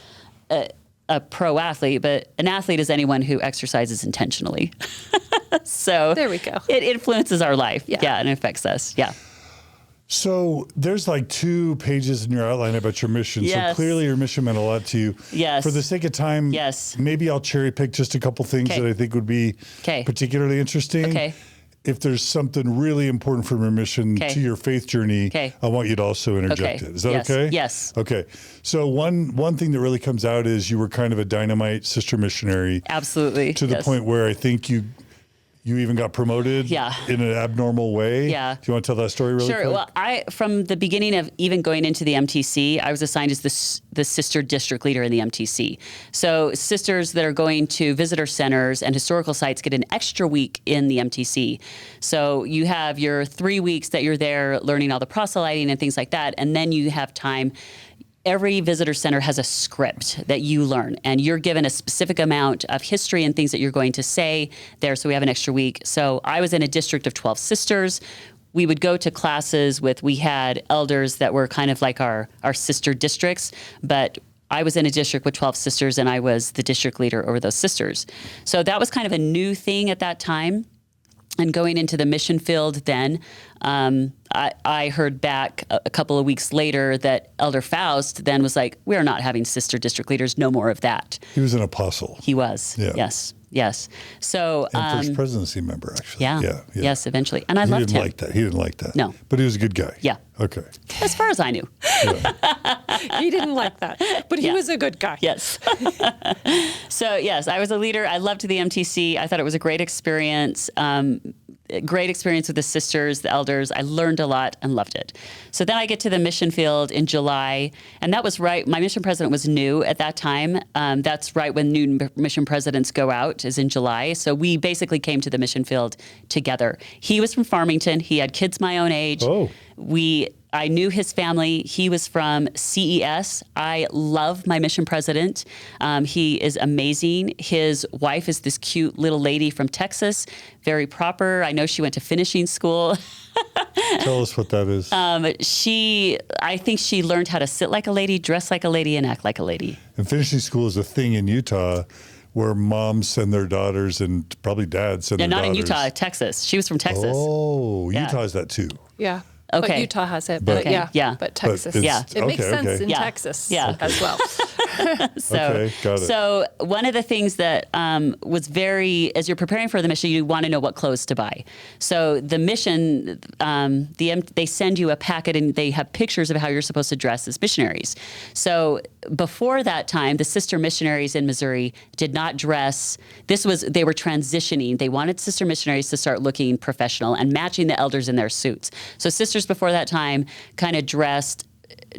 a pro athlete, but an athlete is anyone who exercises intentionally. So There we go. It influences our life. Yeah. And it affects us. Yeah. So there's like 2 pages in your outline about your mission. Yes. So clearly your mission meant a lot to you. Yes. For the sake of time, Yes. maybe I'll cherry pick just a couple things Okay. that I think would be Okay. particularly interesting. Okay. If there's something really important from your mission Okay. to your faith journey, Okay. I want you to also interject Okay. it. Is that Yes. okay? Yes. Okay. So one thing that really comes out is you were kind of a dynamite sister missionary Absolutely. to the Yes. point where I think you even got promoted Yeah. in an abnormal way. Yeah. Do you want to tell that story really Sure. quick? Well, from the beginning of even going into the MTC, I was assigned as the sister district leader in the MTC. So sisters that are going to visitor centers and historical sites get an extra week in the MTC. So you have your 3 weeks that you're there learning all the proselyting and things like that, and then you have time. Every visitor center has a script that you learn, and you're given a specific amount of history and things that you're going to say there, so we have an extra week. So I was in a district of 12 sisters. We would go to classes we had elders that were kind of like our sister districts, but I was in a district with 12 sisters, and I was the district leader over those sisters. So that was kind of a new thing at that time. And going into the mission field then, I heard back a couple of weeks later that Elder Faust then was like, we're not having sister district leaders, no more of that. He was an apostle. He was, Yeah. yes. So, And first presidency member, actually. yeah, yes, eventually. And I He loved didn't him. like that. He didn't like that. No. But he was a good guy. Yeah. Okay. As far as I knew. He didn't like that, but he Yeah. was a good guy. Yes. So, yes, I was a leader. I loved the MTC. I thought it was a great experience. great experience with the sisters, the elders. I learned a lot and loved it. So then I get to the mission field in July, and that was right. My mission president was new at that time. That's right when new mission presidents go out, is in July. So we basically came to the mission field together. He was from Farmington. He had kids my own age. Oh. I knew his family. He was from CES. I love my mission president. He is amazing. His wife is this cute little lady from Texas, very proper. I know she went to finishing school. Tell us what that is. I think she learned how to sit like a lady, dress like a lady, and act like a lady. And finishing school is a thing in Utah where moms send their daughters and probably dads send their daughters. Not in Utah, Texas. She was from Texas. Oh, Utah has that too. Yeah. Okay. But Utah has it. But yeah. But Texas. It makes sense in Texas as well. Okay, got it. So one of the things that was as you're preparing for the mission, you want to know what clothes to buy. So the mission, they send you a packet and they have pictures of how you're supposed to dress as missionaries. So before that time, the sister missionaries in Missouri did not dress. They were transitioning. They wanted sister missionaries to start looking professional and matching the elders in their suits. So sisters before that time kind of dressed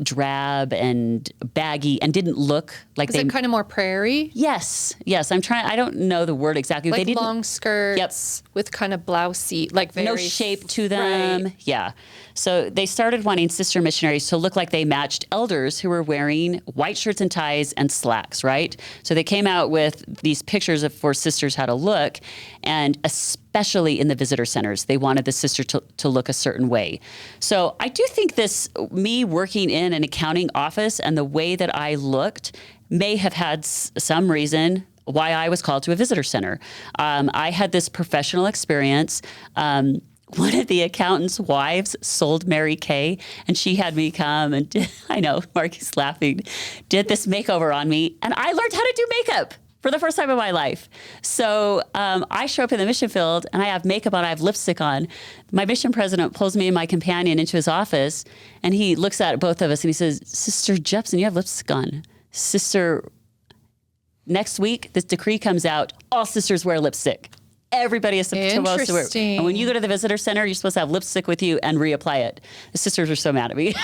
drab and baggy and didn't look like Is it kind of more prairie? Yes. I don't know the word exactly. Like they didn't, long skirts with kind of blousey, like very no shape to them. Right. Yeah. So they started wanting sister missionaries to look like they matched elders who were wearing white shirts and ties and slacks, right? So they came out with these pictures for sisters how to look, and especially in the visitor centers, they wanted the sister to look a certain way. So I do think me working in an accounting office and the way that I looked may have had some reason why I was called to a visitor center. I had this professional experience. One of the accountant's wives sold Mary Kay, and she had me come and I know, Marky's laughing, did this makeover on me, and I learned how to do makeup for the first time in my life. So I show up in the mission field, and I have makeup on, I have lipstick on. My mission president pulls me and my companion into his office, and he looks at both of us, and he says, Sister Jeppson, you have lipstick on. Sister, next week, this decree comes out, all sisters wear lipstick. Everybody is supposed to wear. And when you go to the visitor center, you're supposed to have lipstick with you and reapply it. The sisters are so mad at me.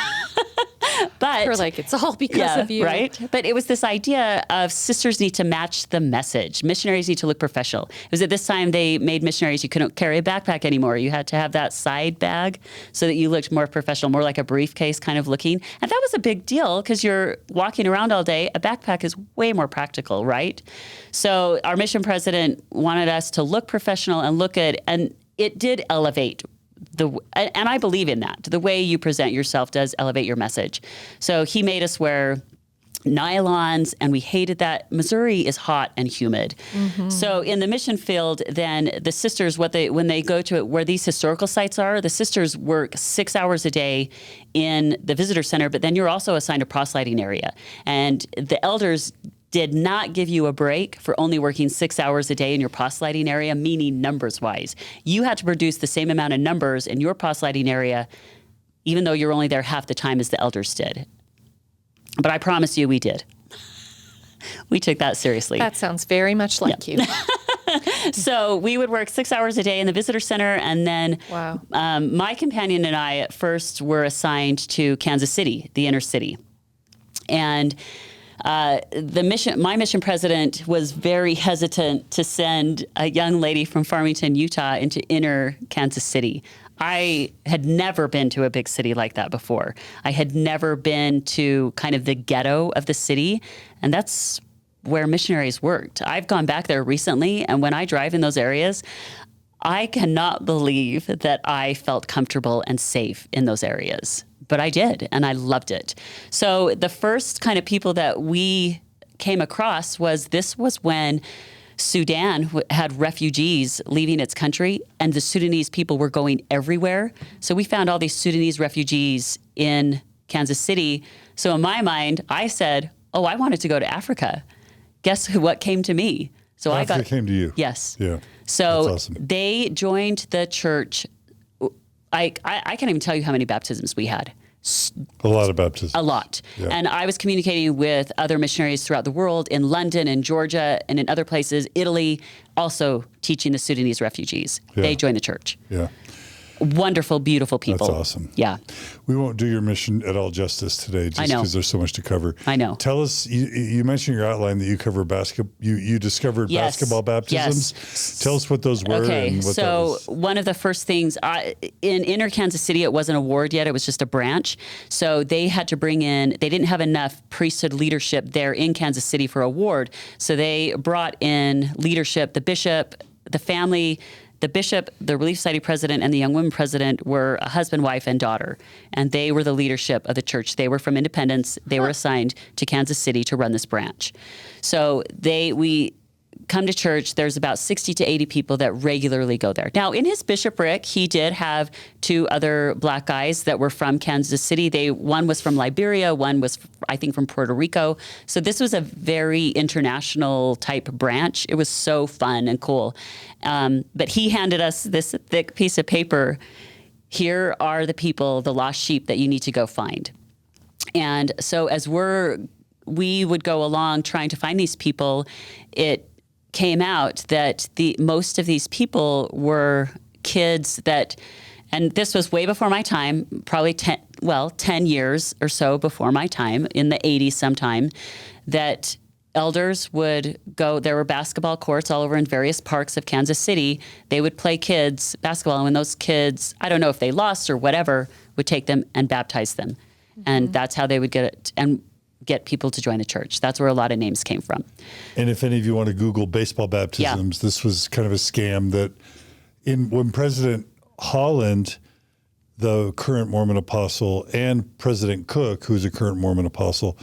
But you're like, it's all because of you. Right? But it was this idea of sisters need to match the message. Missionaries need to look professional. It was at this time they made missionaries, you couldn't carry a backpack anymore. You had to have that side bag so that you looked more professional, more like a briefcase kind of looking. And that was a big deal because you're walking around all day. A backpack is way more practical, right? So our mission president wanted us to look professional and look at, and it did elevate and I believe in that. The way you present yourself does elevate your message. So he made us wear nylons, and we hated that. Missouri is hot and humid. Mm-hmm. So in the mission field, then the sisters, when they go to it, where these historical sites are, the sisters work 6 hours a day in the visitor center, but then you're also assigned a proselyting area. And the elders did not give you a break for only working 6 hours a day in your proselyting area, meaning numbers-wise. You had to produce the same amount of numbers in your proselyting area, even though you're only there half the time as the elders did. But I promise you we did. We took that seriously. That sounds very much like you. So we would work 6 hours a day in the visitor center, and then my companion and I at first were assigned to Kansas City, the inner city. And my mission president was very hesitant to send a young lady from Farmington, Utah into inner Kansas City. I had never been to a big city like that before. I had never been to kind of the ghetto of the city, and that's where missionaries worked. I've gone back there recently, and when I drive in those areas, I cannot believe that I felt comfortable and safe in those areas. But I did, and I loved it. So the first kind of people that we came across was when Sudan had refugees leaving its country, and the Sudanese people were going everywhere. So we found all these Sudanese refugees in Kansas City. So in my mind, I said, oh, I wanted to go to Africa. Guess what came to me? So Africa came to you. Yes. Yeah. So that's awesome. They joined the church. I can't even tell you how many baptisms we had. A lot of baptism. A lot. Yeah. And I was communicating with other missionaries throughout the world, in London and Georgia and in other places, Italy, also teaching the Sudanese refugees. Yeah. They joined the church. Yeah. Wonderful, beautiful people. That's awesome. Yeah. We won't do your mission at all justice today just because there's so much to cover. I know. Tell us, you mentioned in your outline that you cover basketball. You discovered basketball baptisms. Yes. Tell us what those were. Okay, and what so that was. one of the first things, in inner Kansas City, it wasn't a ward yet, it was just a branch. So they had to bring in, they didn't have enough priesthood leadership there in Kansas City for a ward. So they brought in leadership, the bishop, the family. The bishop, the Relief Society president, and the young women president were a husband, wife, and daughter. And they were the leadership of the church. They were from Independence. They were assigned to Kansas City to run this branch. So we come to church. There's about 60 to 80 people that regularly go there. Now, in his bishopric, he did have 2 other black guys that were from Kansas City. One was from Liberia. One was, I think, from Puerto Rico. So this was a very international type branch. It was so fun and cool. But he handed us this thick piece of paper. Here are the people, the lost sheep that you need to go find. And so as we would go along trying to find these people, it came out that most of these people were kids that, and this was way before my time, probably 10 years or so before my time, in the 80s sometime, that elders would go, there were basketball courts all over in various parks of Kansas City. They would play kids basketball, and when those kids, I don't know if they lost or whatever, would take them and baptize them. Mm-hmm. And that's how they would get it and get people to join the church. That's where a lot of names came from. And if any of you want to Google baseball baptisms, this was kind of a scam that when President Holland, the current Mormon apostle, and President Cook, who's a current Mormon apostle,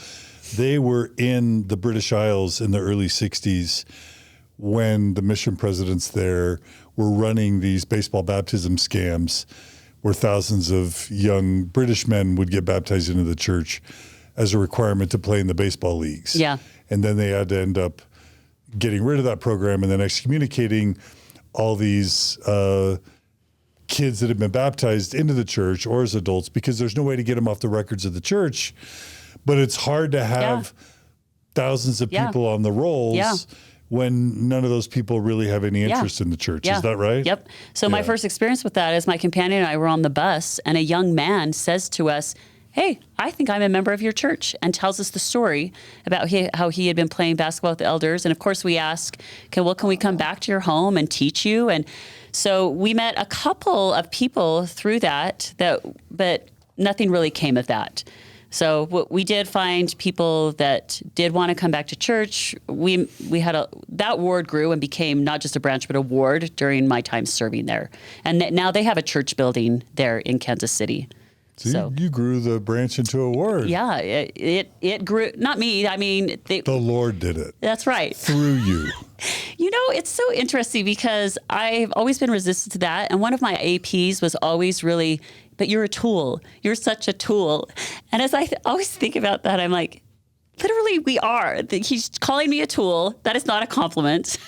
they were in the British Isles in the early 60s when the mission presidents there were running these baseball baptism scams where thousands of young British men would get baptized into the church as a requirement to play in the baseball leagues. Yeah. And then they had to end up getting rid of that program and then excommunicating all these kids that had been baptized into the church or as adults because there's no way to get them off the records of the church. But it's hard to have thousands of people on the rolls when none of those people really have any interest in the church. Yeah. Is that right? Yep. So my first experience with that is my companion and I were on the bus, and a young man says to us, "Hey, I think I'm a member of your church," and tells us the story about how he had been playing basketball with the elders. And of course we ask, can we come back to your home and teach you? And so we met a couple of people through that, but nothing really came of that. So we did find people that did want to come back to church. We had that ward grew and became not just a branch, but a ward during my time serving there. And now they have a church building there in Kansas City. So you grew the branch into a ward. Yeah, it grew. Not me. I mean, the Lord did it. That's right. Through you. You know, it's so interesting because I've always been resistant to that. And one of my APs was always really, but you're a tool. You're such a tool. And as I always think about that, I'm like, literally, we are. He's calling me a tool. That is not a compliment,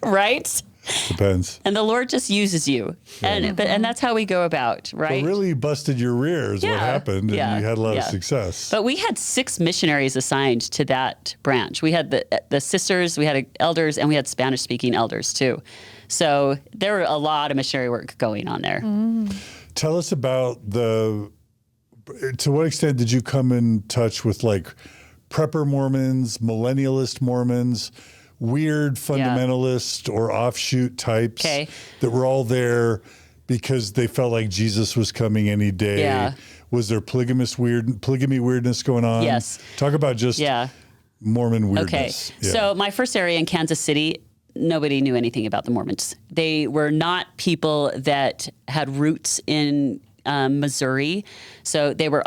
right? Depends. And the Lord just uses you. And that's how we go about, right? It really busted your rear is what happened, and you had a lot of success. But we had 6 missionaries assigned to that branch. We had the sisters, we had elders, and we had Spanish-speaking elders too. So there were a lot of missionary work going on there. Mm. Tell us about to what extent did you come in touch with like prepper Mormons, millennialist Mormons, weird fundamentalist or offshoot types that were all there because they felt like Jesus was coming any day. Yeah. Was there polygamy weirdness going on? Yes. Talk about just Mormon weirdness. Okay. So my first area in Kansas City, nobody knew anything about the Mormons. They were not people that had roots in Missouri. So they were,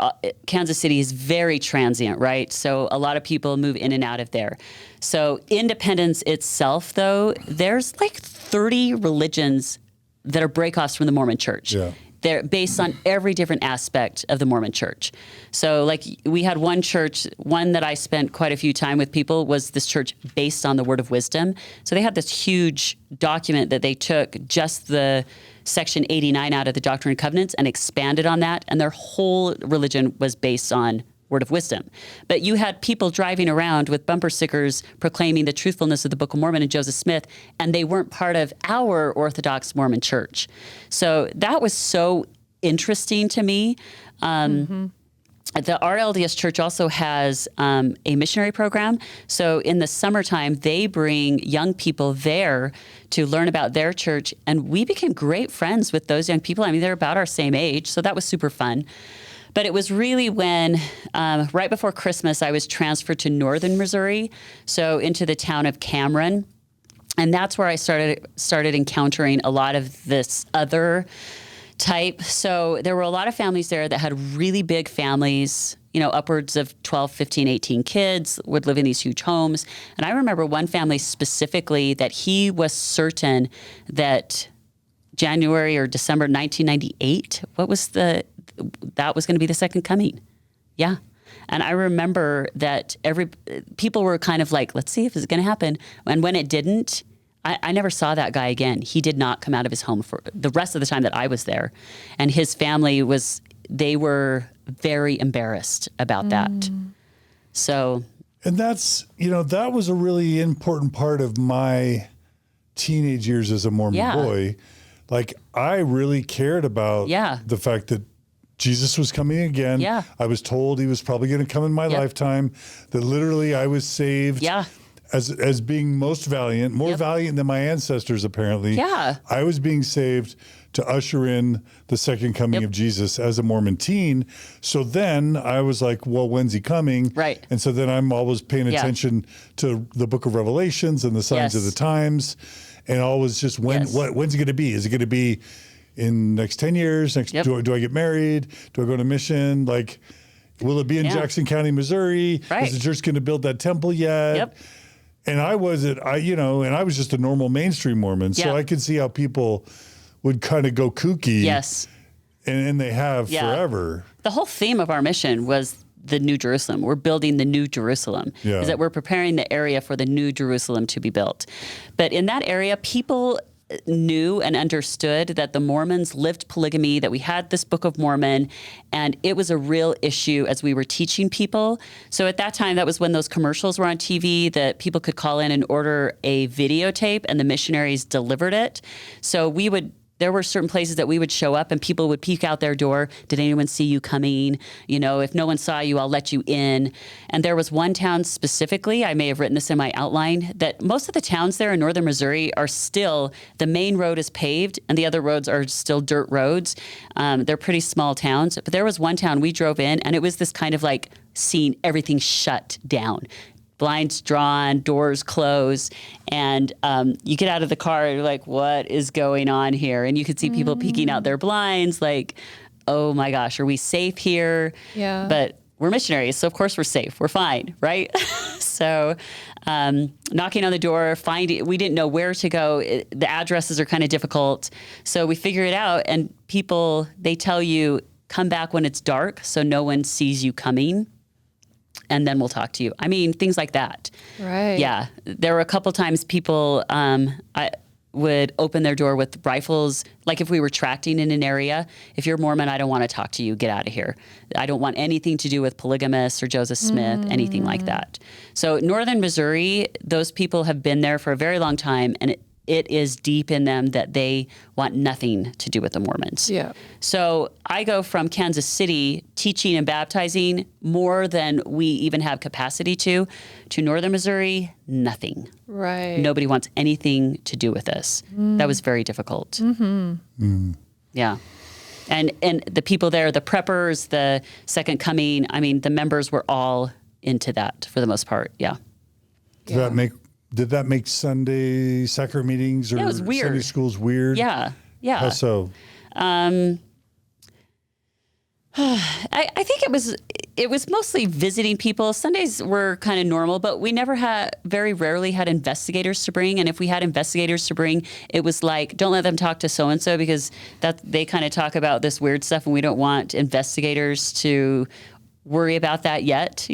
Kansas City is very transient, right? So a lot of people move in and out of there. So Independence itself, though, there's like 30 religions that are breakoffs from the Mormon church. Yeah. They're based on every different aspect of the Mormon church. So like we had one church, one that I spent quite a few time with people was this church based on the word of wisdom. So they had this huge document that they took just the section 89 out of the Doctrine and Covenants and expanded on that. And their whole religion was based on word of wisdom. But you had people driving around with bumper stickers proclaiming the truthfulness of the Book of Mormon and Joseph Smith, and they weren't part of our Orthodox Mormon church. So that was so interesting to me. Our LDS church also has a missionary program. So in the summertime, they bring young people there to learn about their church. And we became great friends with those young people. I mean, they're about our same age. So that was super fun. But it was really when, right before Christmas, I was transferred to northern Missouri, so into the town of Cameron. And that's where I started encountering a lot of this other type. So there were a lot of families there that had really big families, upwards of 12, 15, 18 kids, would live in these huge homes. And I remember one family specifically that he was certain that January or December 1998, that was going to be the second coming. Yeah. And I remember that people were kind of like, let's see if it's going to happen. And when it didn't, I never saw that guy again. He did not come out of his home for the rest of the time that I was there. And his family they were very embarrassed about that. So. And that's, that was a really important part of my teenage years as a Mormon boy. Like, I really cared about the fact that Jesus was coming again. Yeah. I was told he was probably going to come in my lifetime, that literally I was saved as being most valiant, more valiant than my ancestors, apparently. Yeah. I was being saved to usher in the second coming of Jesus as a Mormon teen. So then I was like, well, when's he coming? Right. And so then I'm always paying attention to the book of Revelations and the signs of the times, and always just when's it going to be? Is it going to be in next 10 years? Do I get married? Do I go to mission? Like, will it be in Jackson County, Missouri? Right. Is the church going to build that temple yet? Yep. And I was just a normal mainstream Mormon. So I could see how people would kind of go kooky. Yes. And they have forever. The whole theme of our mission was the New Jerusalem. We're building the New Jerusalem. Is that we're preparing the area for the New Jerusalem to be built. But in that area, people knew and understood that the Mormons lived polygamy, that we had this Book of Mormon, and it was a real issue as we were teaching people. So at that time, that was when those commercials were on TV that people could call in and order a videotape, and the missionaries delivered it. So there were certain places that we would show up and people would peek out their door. Did anyone see you coming? If no one saw you, I'll let you in. And there was one town specifically, I may have written this in my outline, that most of the towns there in northern Missouri are still, the main road is paved and the other roads are still dirt roads. They're pretty small towns. But there was one town we drove in and it was this kind of like seeing everything shut down. Blinds drawn, doors closed, and you get out of the car and you're like, what is going on here? And you could see people peeking out their blinds like, oh my gosh, are we safe here? Yeah. But we're missionaries, so of course we're safe. We're fine, right? So knocking on the door, we didn't know where to go. The addresses are kind of difficult. So we figure it out, and people, they tell you, come back when it's dark so no one sees you coming. And then we'll talk to you. I mean, things like that. Right. Yeah. There were a couple times people would open their door with rifles. Like if we were tracting in an area, if you're Mormon, I don't want to talk to you. Get out of here. I don't want anything to do with polygamists or Joseph Smith, anything like that. So northern Missouri, those people have been there for a very long time, and it is deep in them that they want nothing to do with the Mormons. Yeah. So I go from Kansas City teaching and baptizing more than we even have capacity to northern Missouri, nothing. Right. Nobody wants anything to do with us. That was very difficult. Yeah. And the people there, the preppers, the second coming, I mean, the members were all into that for the most part. Yeah. Did that make Sunday sacrament meetings or it was weird. Sunday schools weird? Yeah. Yeah. How so? I think it was, it was mostly visiting people. Sundays were kind of normal, but we very rarely had investigators to bring. And if we had investigators to bring, it was like, don't let them talk to so-and-so because they kind of talk about this weird stuff and we don't want investigators to worry about that yet,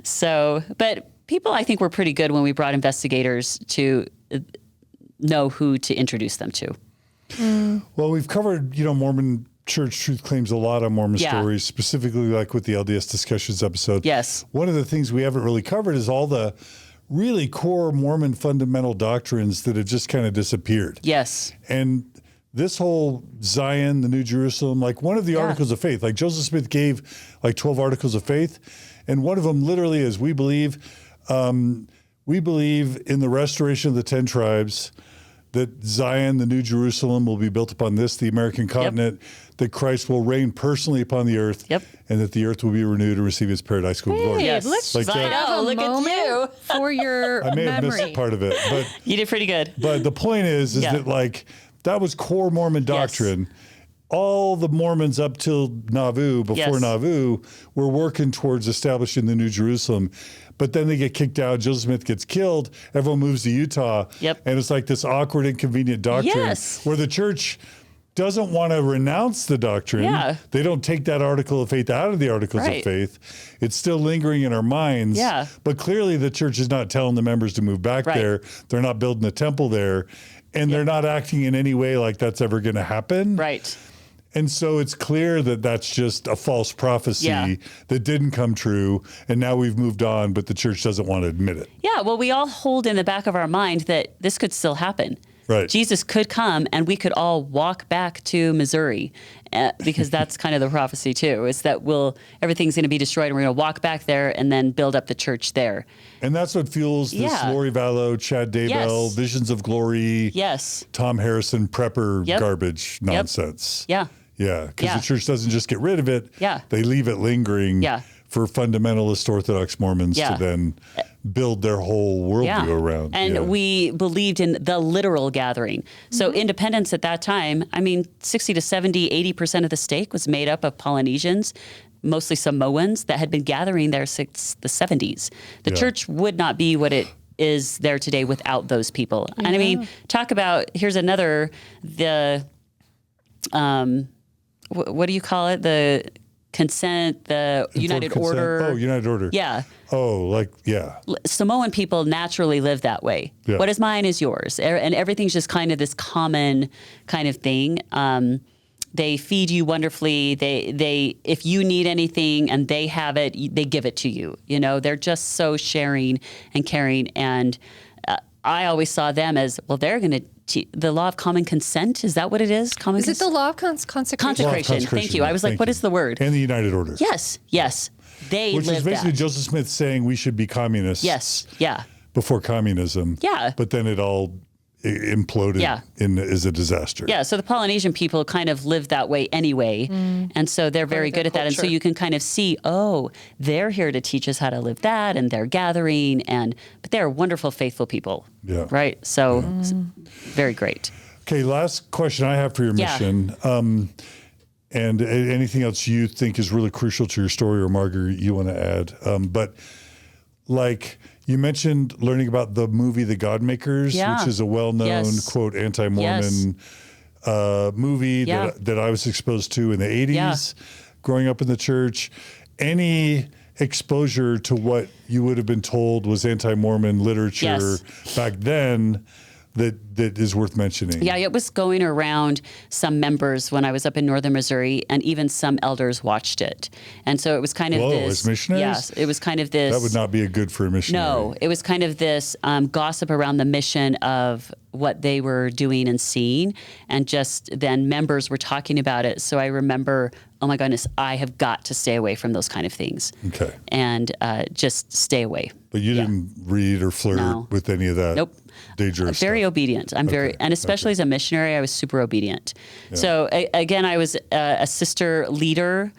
So, but people, I think, were pretty good when we brought investigators to know who to introduce them to. Well, we've covered, Mormon Church truth claims a lot on Mormon stories, specifically like with the LDS discussions episode. Yes. One of the things we haven't really covered is all the really core Mormon fundamental doctrines that have just kind of disappeared. Yes. And this whole Zion, the New Jerusalem, like one of the articles of faith, like Joseph Smith gave like 12 articles of faith. And one of them literally is, we believe in the restoration of the 10 tribes, that Zion, the New Jerusalem, will be built upon this, the American continent, that Christ will reign personally upon the earth, and that the earth will be renewed and receive its paradisical glory. Yes. Let's like look at you. For your I may have missed part of it, but you did pretty good. But the point is that like that was core Mormon doctrine. Yes. All the Mormons up till Nauvoo, before Nauvoo, were working towards establishing the New Jerusalem. But then they get kicked out. Joseph Smith gets killed. Everyone moves to Utah. And it's like this awkward, inconvenient doctrine where the church doesn't want to renounce the doctrine. They don't take that article of faith out of the articles of faith. It's still lingering in our minds. But clearly the church is not telling the members to move back there. They're not building a temple there. And they're not acting in any way like that's ever going to happen. And so it's clear that that's just a false prophecy that didn't come true. And now we've moved on, but the church doesn't want to admit it. Well, we all hold in the back of our mind that this could still happen. Jesus could come and we could all walk back to Missouri because that's kind of the prophecy too, is that everything's going to be destroyed and we're going to walk back there and then build up the church there. And that's what fuels this Lori Vallow, Chad Daybell, Visions of Glory, Tom Harrison, prepper garbage nonsense. Yeah, because the church doesn't just get rid of it. They leave it lingering for fundamentalist Orthodox Mormons to then build their whole worldview around. And we believed in the literal gathering. So independence at that time, 60 to 70, 80% of the stake was made up of Polynesians, mostly Samoans, that had been gathering there since the 70s. The church would not be what it is there today without those people. And talk about, here's another, what do you call it? The consent, the United Order. Oh, United Order. Oh, Samoan people naturally live that way. What is mine is yours. And everything's just kind of this common kind of thing. They feed you wonderfully. They if you need anything and they have it, they give it to you. They're just so sharing and caring. And I always saw them as, well, they're going to the law of common consent. Is that what it is? Is it the law of consecration? Consecration. Thank you. I was like, what is the word? And the United Order. Yes. They Which is basically Joseph Smith saying we should be communists. Before communism. But then it all imploded is a disaster. So the Polynesian people kind of live that way anyway. And so they're very good at that. And so you can kind of see, they're here to teach us how to live that, and they're gathering, but they're wonderful, faithful people. Right? So very great. Okay, last question I have for your mission. And anything else you think is really crucial to your story, or Margaret, you want to add. But like, you mentioned learning about the movie The Godmakers, which is a well-known, quote, anti-Mormon movie that I was exposed to in the 80s, growing up in the church. Any exposure to what you would have been told was anti-Mormon literature back then that is worth mentioning? It was going around some members when I was up in northern Missouri, and even some elders watched it. And so it was kind of this. As missionaries? Yes, it was kind of this. That would not be good for a missionary. No, it was kind of this gossip around the mission of what they were doing and seeing, and just then members were talking about it. So I remember, oh my goodness, I have got to stay away from those kind of things. Okay. And just stay away. But you didn't read or flirt with any of that? Nope. Dangerous very stuff. Obedient. I'm very, and especially as a missionary, I was super obedient. So again, I was a sister leader.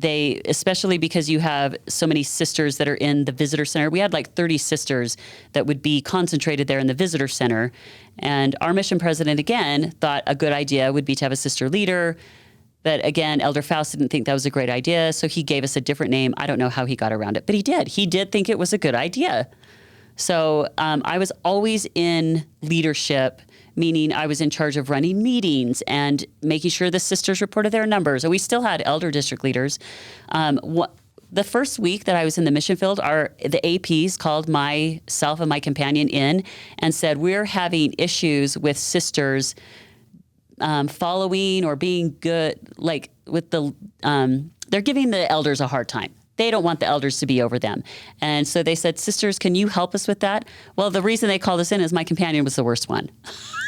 Especially because you have so many sisters that are in the visitor center. We had like 30 sisters that would be concentrated there in the visitor center. And our mission president, again, thought a good idea would be to have a sister leader. But again, Elder Faust didn't think that was a great idea, so he gave us a different name. I don't know how he got around it, but he did. He did think it was a good idea. So I was always in leadership, meaning I was in charge of running meetings and making sure the sisters reported their numbers. And we still had elder district leaders. The first week that I was in the mission field, the APs called myself and my companion in and said, we're having issues with sisters following or being good, like with they're giving the elders a hard time. They don't want the elders to be over them. And so they said, sisters, can you help us with that? Well, the reason they called us in is my companion was the worst one.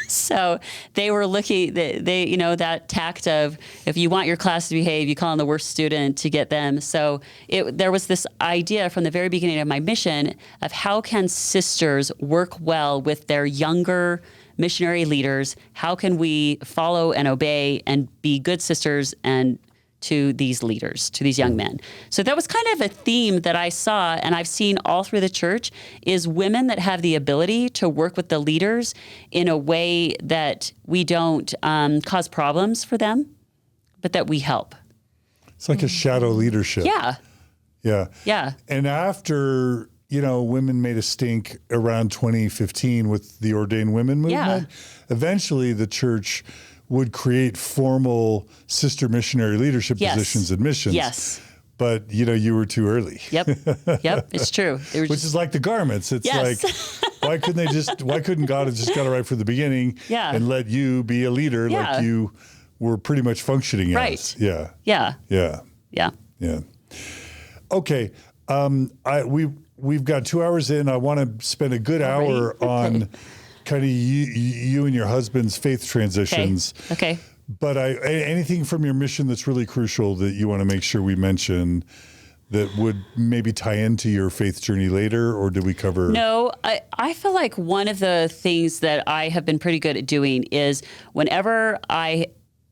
So they were looking, that tact of, if you want your class to behave, you call in the worst student to get them. So there was this idea from the very beginning of my mission of how can sisters work well with their younger missionary leaders? How can we follow and obey and be good sisters and to these leaders, to these young men? So that was kind of a theme that I saw, and I've seen all through the church, is women that have the ability to work with the leaders in a way that we don't cause problems for them, but that we help. It's like a shadow leadership. Yeah. Yeah. Yeah. And after, women made a stink around 2015 with the ordained women movement, eventually the church would create formal sister missionary leadership positions in missions. Yes. But, you were too early. Yep. It's true. Which is like the garments. It's like, why couldn't God have just got it right from the beginning and let you be a leader like you were pretty much functioning as? Yeah. Yeah. Yeah. Yeah. Yeah. Okay. We've got 2 hours in. I want to spend a good hour on kind of you and your husband's faith transitions. Okay. But anything from your mission that's really crucial that you want to make sure we mention that would maybe tie into your faith journey later, or did we cover? No, I feel like one of the things that I have been pretty good at doing is whenever I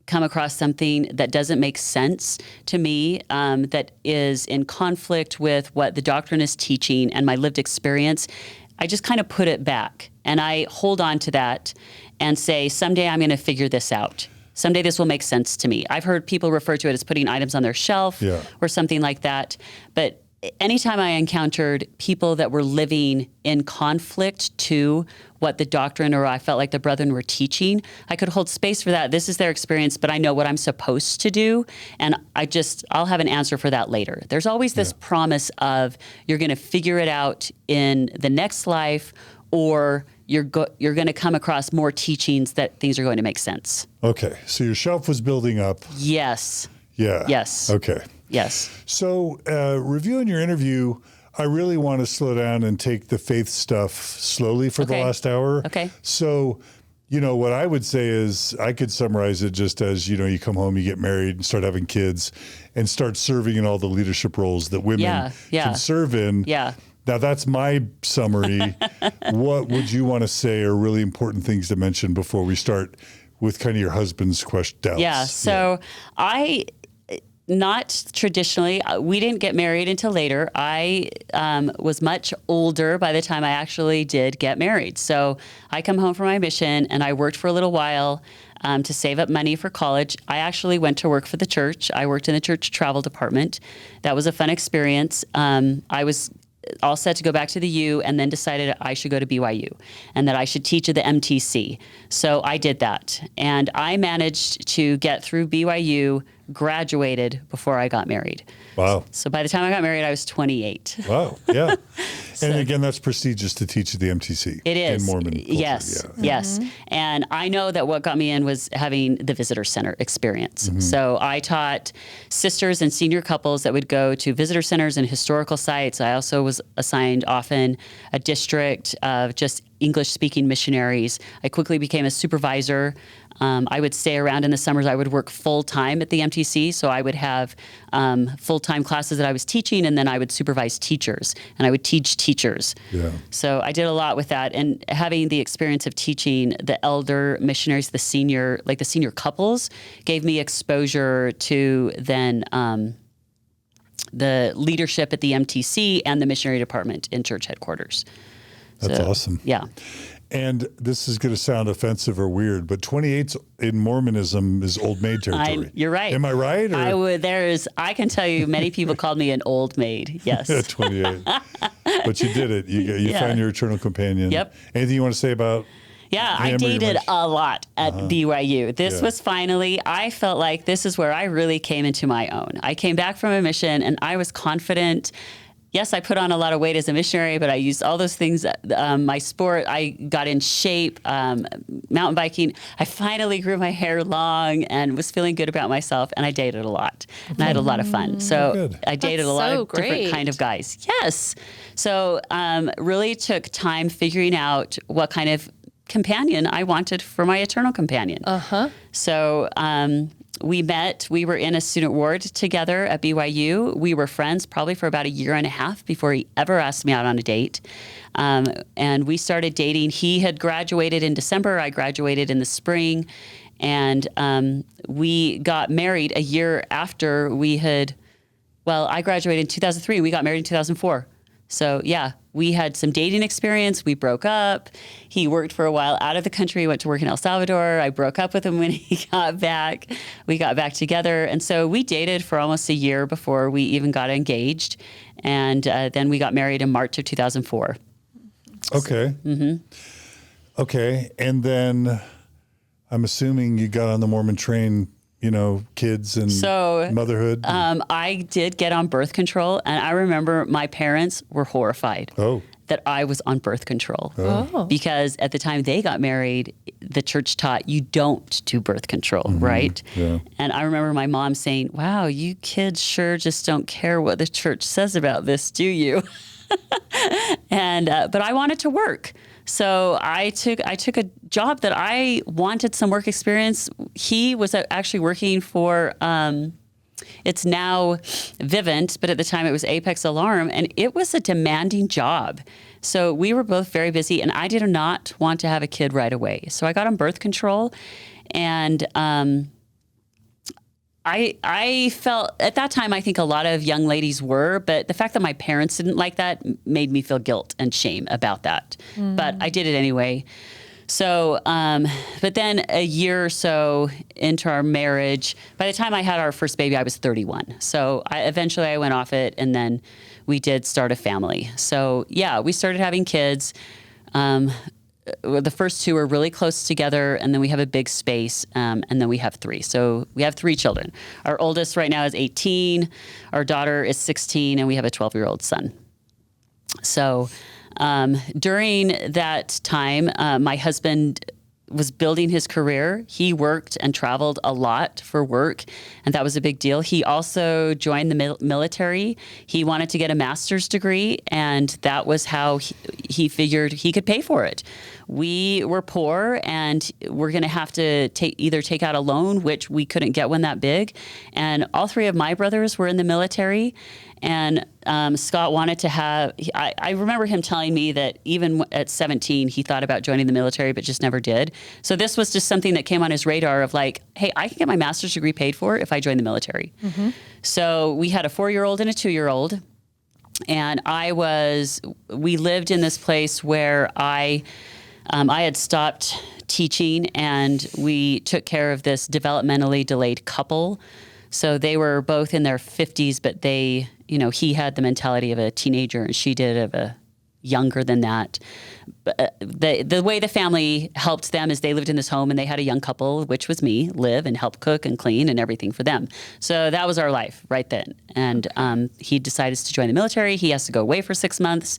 come across something that doesn't make sense to me, that is in conflict with what the doctrine is teaching and my lived experience, I just kind of put it back and I hold on to that and say, someday I'm going to figure this out. Someday this will make sense to me. I've heard people refer to it as putting items on their shelf or something like that. But anytime I encountered people that were living in conflict to what the doctrine or I felt like the brethren were teaching, I could hold space for that. This is their experience, but I know what I'm supposed to do. And I'll have an answer for that later. There's always this promise of you're going to figure it out in the next life, or you're going to come across more teachings that things are going to make sense. Okay. So your shelf was building up. Yes. Yeah. Yes. Okay. Yes. So reviewing your interview, I really want to slow down and take the faith stuff slowly for the last hour. Okay. So, what I would say is I could summarize it just as, you come home, you get married and start having kids and start serving in all the leadership roles that women can serve in. Yeah. Now, that's my summary. What would you want to say are really important things to mention before we start with kind of your husband's doubts? Yeah. So not traditionally, we didn't get married until later. I was much older by the time I actually did get married. So I come home from my mission and I worked for a little while to save up money for college. I actually went to work for the church. I worked in the church travel department. That was a fun experience. I was all set to go back to the U and then decided I should go to BYU and that I should teach at the MTC. So I did that. And I managed to get through BYU, graduated before I got married. Wow. So by the time I got married, I was 28. Wow. Yeah. And again, that's prestigious to teach at the MTC. It is. In Mormon culture. Yes. Yeah. Yes. And I know that what got me in was having the visitor center experience. So I taught sisters and senior couples that would go to visitor centers and historical sites. I also was assigned often a district of just English-speaking missionaries. I quickly became a supervisor. I would stay around in the summers. I would work full-time at the MTC, so I would have full-time classes that I was teaching, and then I would supervise teachers, and I would teach teachers. Yeah. So I did a lot with that, and having the experience of teaching the elder missionaries, the senior couples, gave me exposure to then the leadership at the MTC and the missionary department in church headquarters. That's awesome. Yeah. And this is going to sound offensive or weird, but 28 in Mormonism is old maid territory. You're right. Am I right? Or? I can tell you many people called me an old maid. Yes. 28. But you did it. You found your eternal companion. Yep. Anything you want to say about I dated a lot at BYU. This was finally, I felt like this is where I really came into my own. I came back from a mission and I was confident. Yes, I put on a lot of weight as a missionary, but I used all those things. My sport, I got in shape, mountain biking. I finally grew my hair long and was feeling good about myself. And I dated a lot. And I had a lot of fun. So I dated a lot of different kind of guys. Yes. So really took time figuring out what kind of companion I wanted for my eternal companion. So we met. We were in a student ward together at BYU. We were friends probably for about a year and a half before he ever asked me out on a date. And we started dating. He had graduated in December. I graduated in the spring. And we got married a year after I graduated in 2003. We got married in 2004. So yeah, we had some dating experience. We broke up. He worked for a while out of the country, went to work in El Salvador. I broke up with him when he got back. We got back together. And so we dated for almost a year before we even got engaged. And then we got married in March of 2004. Okay. Okay. And then I'm assuming you got on the Mormon train, kids and motherhood. I did get on birth control, and I remember my parents were horrified that I was on birth control. Because at the time they got married, the church taught you don't do birth control, right? Yeah. And I remember my mom saying, "Wow, you kids sure just don't care what the church says about this, do you?" But I wanted to work. So I took a job that I wanted some work experience. He was actually working for, it's now Vivint, but at the time it was Apex Alarm, and it was a demanding job. So we were both very busy, and I did not want to have a kid right away. So I got on birth control, and I felt at that time, I think a lot of young ladies were, but the fact that my parents didn't like that made me feel guilt and shame about that. But I did it anyway. So, but then a year or so into our marriage, by the time I had our first baby, I was 31. So eventually I went off it, and then we did start a family. So yeah, we started having kids. The first two are really close together, and then we have a big space, and then we have three. So we have three children. Our oldest right now is 18, our daughter is 16, and we have a 12-year-old son. So during that time, my husband was building his career. He worked and traveled a lot for work, and that was a big deal. He also joined the military. He wanted to get a master's degree, and that was how he figured he could pay for it. We were poor, and we're going to have to either take out a loan, which we couldn't get one that big. And all three of my brothers were in the military. And Scott wanted to have, I remember him telling me that even at 17, he thought about joining the military, but just never did. So this was just something that came on his radar of like, hey, I can get my master's degree paid for if I join the military. So we had a 4-year-old and a 2-year-old. And we lived in this place where I had stopped teaching, and we took care of this developmentally delayed couple. So they were both in their 50s, but he had the mentality of a teenager and she did of a younger than that. But the way the family helped them is they lived in this home, and they had a young couple, which was me, live and help cook and clean and everything for them. So that was our life right then. And he decided to join the military. He has to go away for 6 months.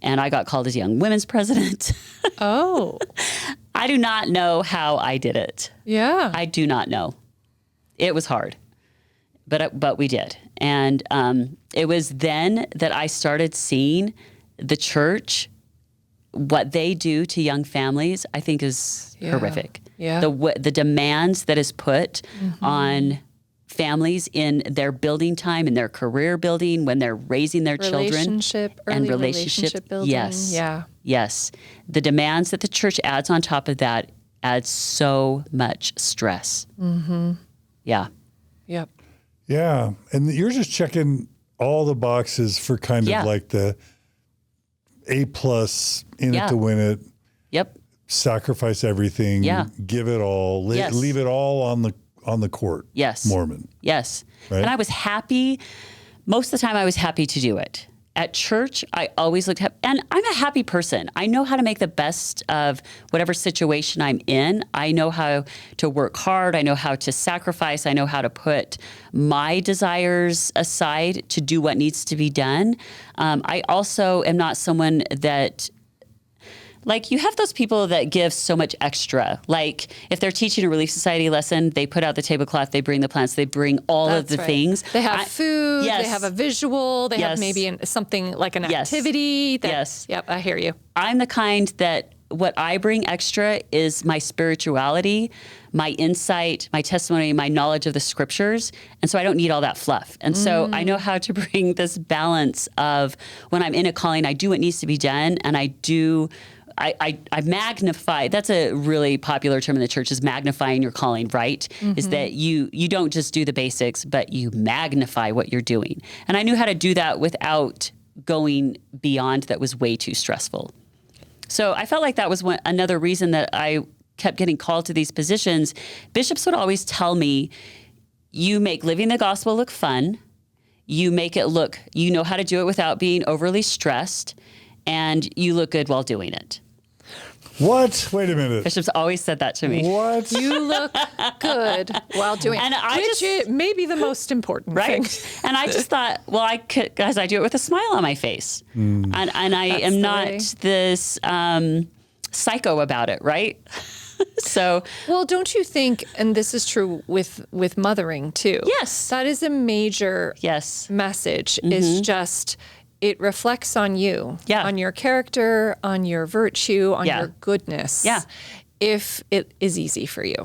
And I got called as young women's president. Oh. I do not know how I did it. Yeah. I do not know. It was hard. But we did. And it was then that I started seeing the church, what they do to young families, I think is horrific. Yeah. The demands that is put on families in their building time, in their career building, when they're raising their children. Early relationship building. Yes. Yeah. Yes. The demands that the church adds on top of that adds so much stress. Yeah. Yep. Yeah. And you're just checking all the boxes for kind of like the A+ in it to win it. Yep. sacrifice everything, give it all, leave it all on the court. Yes. Mormon. Yes. Right? And I was happy. Most of the time I was happy to do it. At church, I always looked happy. And I'm a happy person. I know how to make the best of whatever situation I'm in. I know how to work hard. I know how to sacrifice. I know how to put my desires aside to do what needs to be done. I also am not someone that... Like, you have those people that give so much extra. Like, if they're teaching a Relief Society lesson, they put out the tablecloth, they bring the plants, they bring all of the things. They have food, they have a visual, they have maybe something like an activity. Yep, I hear you. I'm the kind that what I bring extra is my spirituality, my insight, my testimony, my knowledge of the scriptures. And so I don't need all that fluff. And so I know how to bring this balance of when I'm in a calling, I do what needs to be done, and I magnify. That's a really popular term in the church, is magnifying your calling, right? Is that you don't just do the basics, but you magnify what you're doing. And I knew how to do that without going beyond that was way too stressful. So I felt like that was another reason that I kept getting called to these positions. Bishops would always tell me, you make living the gospel look fun. You make it look, you know how to do it without being overly stressed, and you look good while doing it. What? Wait a minute. Bishops always said that to me. What? You look good while doing it. And Which may be the most important right. thing. And I just thought, well, I could, guys, I do it with a smile on my face. And I am not this psycho about it, right? So, well, don't you think, and this is true with mothering too. Yes. That is a major message, is just, it reflects on you, on your character, on your virtue, on your goodness. If it is easy for you.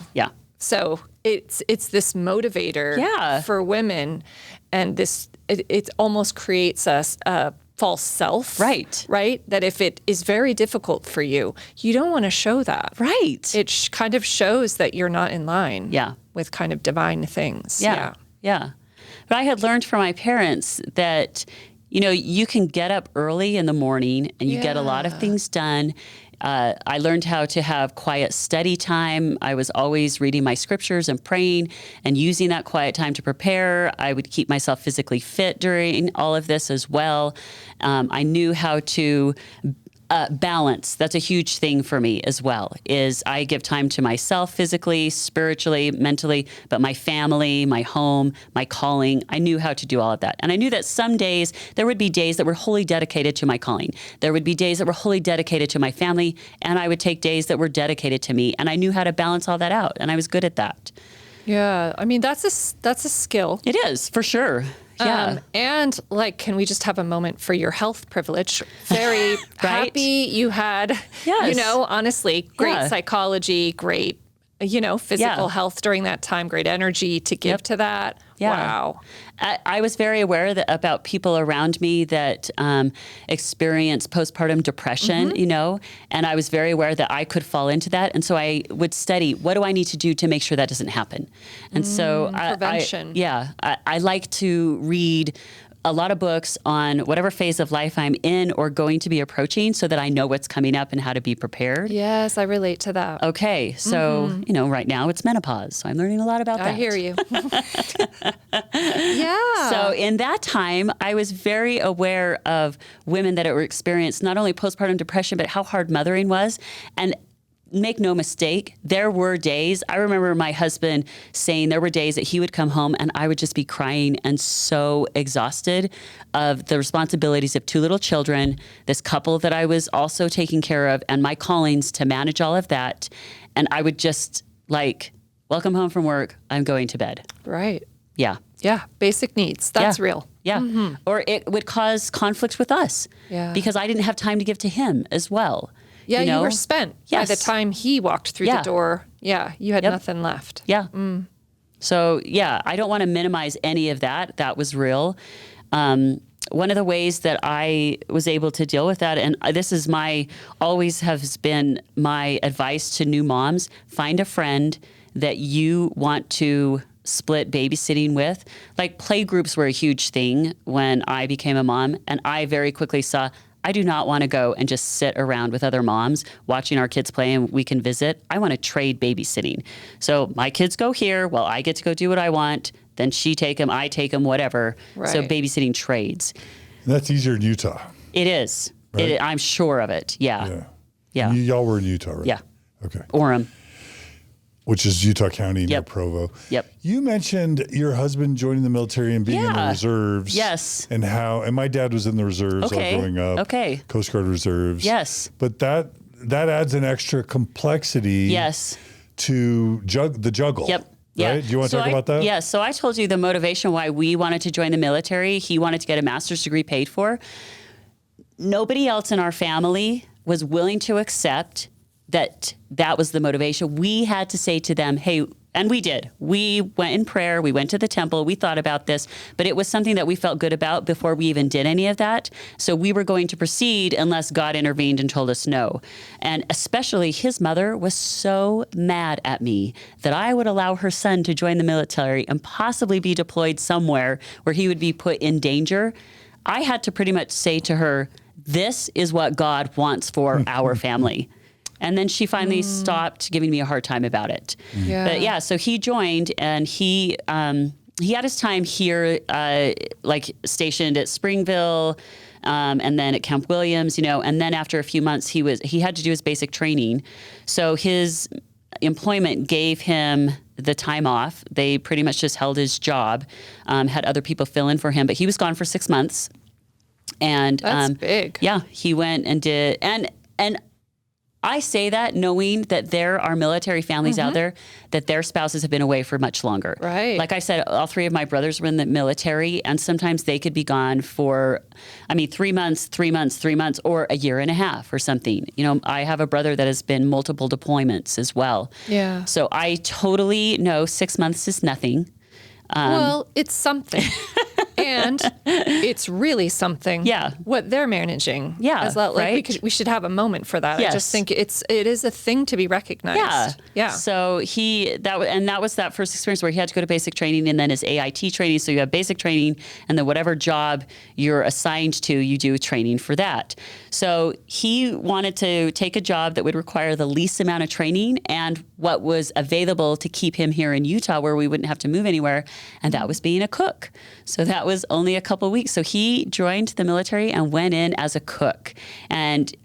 So it's this motivator for women, and it almost creates a false self. Right? That if it is very difficult for you, you don't want to show that. Right. It kind of shows that you're not in line with kind of divine things. Yeah. But I had learned from my parents that, you know, you can get up early in the morning and you get a lot of things done. I learned how to have quiet study time. I was always reading my scriptures and praying and using that quiet time to prepare. I would keep myself physically fit during all of this as well. I knew how to balance. That's a huge thing for me as well, is I give time to myself physically, spiritually, mentally, but my family, my home, my calling, I knew how to do all of that. And I knew that some days, there would be days that were wholly dedicated to my calling. There would be days that were wholly dedicated to my family, and I would take days that were dedicated to me. And I knew how to balance all that out, and I was good at that. Yeah, I mean, that's a skill. It is, for sure. Yeah. And like, can we just have a moment for your health privilege? Very happy you had, you know, honestly, great psychology, great, you know, physical health during that time, great energy to give to that. Wow. I was very aware about people around me that experience postpartum depression, you know, and I was very aware that I could fall into that. And so I would study, what do I need to do to make sure that doesn't happen? And so prevention. I like to read a lot of books on whatever phase of life I'm in or going to be approaching, so that I know what's coming up and how to be prepared. Yes, I relate to that. Okay. So, you know, right now it's menopause. So I'm learning a lot about that. I hear you. So in that time, I was very aware of women that were experiencing not only postpartum depression, but how hard mothering was. And make no mistake, there were days, I remember my husband saying there were days that he would come home and I would just be crying and so exhausted of the responsibilities of 2 little children, this couple that I was also taking care of, and my callings to manage all of that. And I would just like, welcome home from work, I'm going to bed. Right. Yeah. Yeah. Basic needs. That's real. Yeah. Or it would cause conflict with us because I didn't have time to give to him as well. Yeah, you were spent by the time he walked through the door. Yeah, you had nothing left. Yeah. So, I don't want to minimize any of that. That was real. One of the ways that I was able to deal with that, and this is always has been my advice to new moms, find a friend that you want to split babysitting with. Like, play groups were a huge thing when I became a mom, and I very quickly saw I do not want to go and just sit around with other moms watching our kids play and we can visit. I want to trade babysitting. So my kids go here, well, I get to go do what I want. Then she take them, I take them, whatever. Right. So babysitting trades. That's easier in Utah. It is. Right? I'm sure of it. Yeah. Yeah. Y'all were in Utah, right? Yeah. Okay. Orem. Which is Utah County near Provo. Yep. You mentioned your husband joining the military and being in the reserves. Yes. And my dad was in the reserves all growing up. Okay. Coast Guard reserves. Yes. But that adds an extra complexity. Yes. To the juggle. Yep. Yeah. Right? Do you want to talk about that? Yeah. So I told you the motivation why we wanted to join the military. He wanted to get a master's degree paid for. Nobody else in our family was willing to accept that was the motivation. We had to say to them, hey, and we did. We went in prayer. We went to the temple. We thought about this, but it was something that we felt good about before we even did any of that. So we were going to proceed unless God intervened and told us no. And especially his mother was so mad at me that I would allow her son to join the military and possibly be deployed somewhere where he would be put in danger. I had to pretty much say to her, this is what God wants for our family. And then she finally stopped giving me a hard time about it. Yeah. But yeah, so he joined and he had his time here, like stationed at Springville, and then at Camp Williams, and then after a few months he had to do his basic training. So his employment gave him the time off. They pretty much just held his job, had other people fill in for him, but he was gone for 6 months. And that's big. Yeah, he went and did, and I say that knowing that there are military families out there that their spouses have been away for much longer. Right. Like I said, all three of my brothers were in the military, and sometimes they could be gone for, 3 months, 3 months, 3 months, or a year and a half or something. I have a brother that has been multiple deployments as well. Yeah. So I totally know 6 months is nothing. Well, it's something. And it's really something. Yeah. What they're managing. Yeah. As well. Like right? we should have a moment for that. Yes. I just think it is a thing to be recognized. Yeah. Yeah. So that was that first experience where he had to go to basic training and then his AIT training. So you have basic training and then whatever job you're assigned to, you do training for that. So he wanted to take a job that would require the least amount of training and what was available to keep him here in Utah where we wouldn't have to move anywhere. And that was being a cook. So that was only a couple of weeks. So he joined the military and went in as a cook. And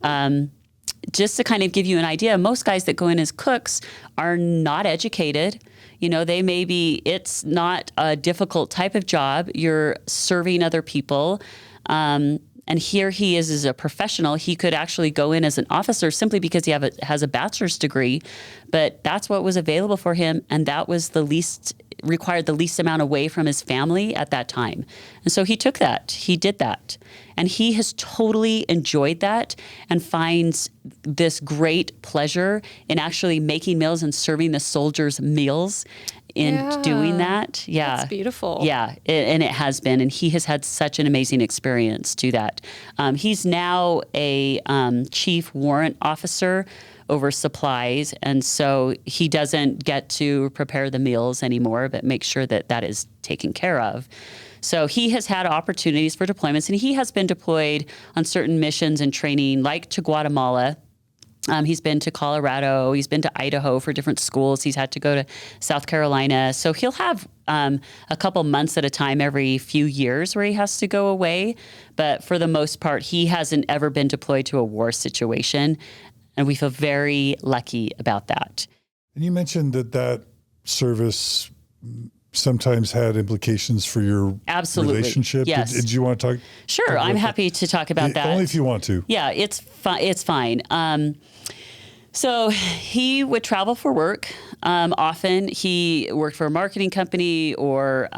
just to kind of give you an idea, most guys that go in as cooks are not educated. It's not a difficult type of job. You're serving other people. And here he is as a professional. He could actually go in as an officer simply because he has a bachelor's degree, but that's what was available for him. And that was required the least amount away from his family at that time. And so he took that. He did that. And he has totally enjoyed that and finds this great pleasure in actually making meals and serving the soldiers meals in doing that. Yeah. That's beautiful. Yeah. And it has been. And he has had such an amazing experience to that. He's now a chief warrant officer over supplies. And so he doesn't get to prepare the meals anymore, but make sure that that is taken care of. So he has had opportunities for deployments, and he has been deployed on certain missions and training, like to Guatemala. He's been to Colorado. He's been to Idaho for different schools. He's had to go to South Carolina. So he'll have a couple months at a time every few years where he has to go away. But for the most part, he hasn't ever been deployed to a war situation. And we feel very lucky about that. And you mentioned that service sometimes had implications for your relationship. Yes. Did you want to talk? Sure. I'm happy to talk about that. Only if you want to. Yeah, it's fine. So he would travel for work. Often he worked for a marketing company or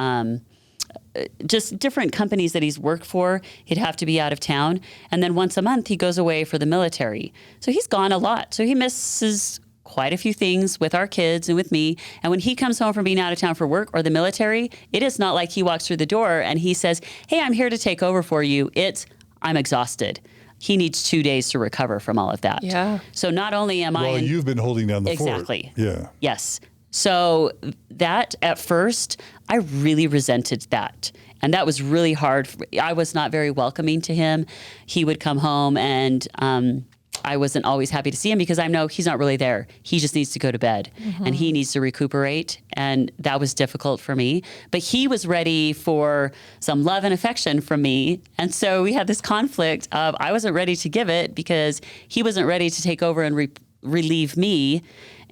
just different companies that he's worked for. He'd have to be out of town. And then once a month, he goes away for the military. So he's gone a lot. So he misses quite a few things with our kids and with me. And when he comes home from being out of town for work or the military, it is not like he walks through the door and he says, hey, I'm here to take over for you. It's, I'm exhausted. He needs 2 days to recover from all of that. Yeah. So not only am I... Well, you've been holding down the fort. Exactly. Yeah. Yes. So that at first, I really resented that. And that was really hard. I was not very welcoming to him. He would come home and I wasn't always happy to see him because I know he's not really there. He just needs to go to bed and he needs to recuperate. And that was difficult for me. But he was ready for some love and affection from me. And so we had this conflict of I wasn't ready to give it because he wasn't ready to take over and relieve me.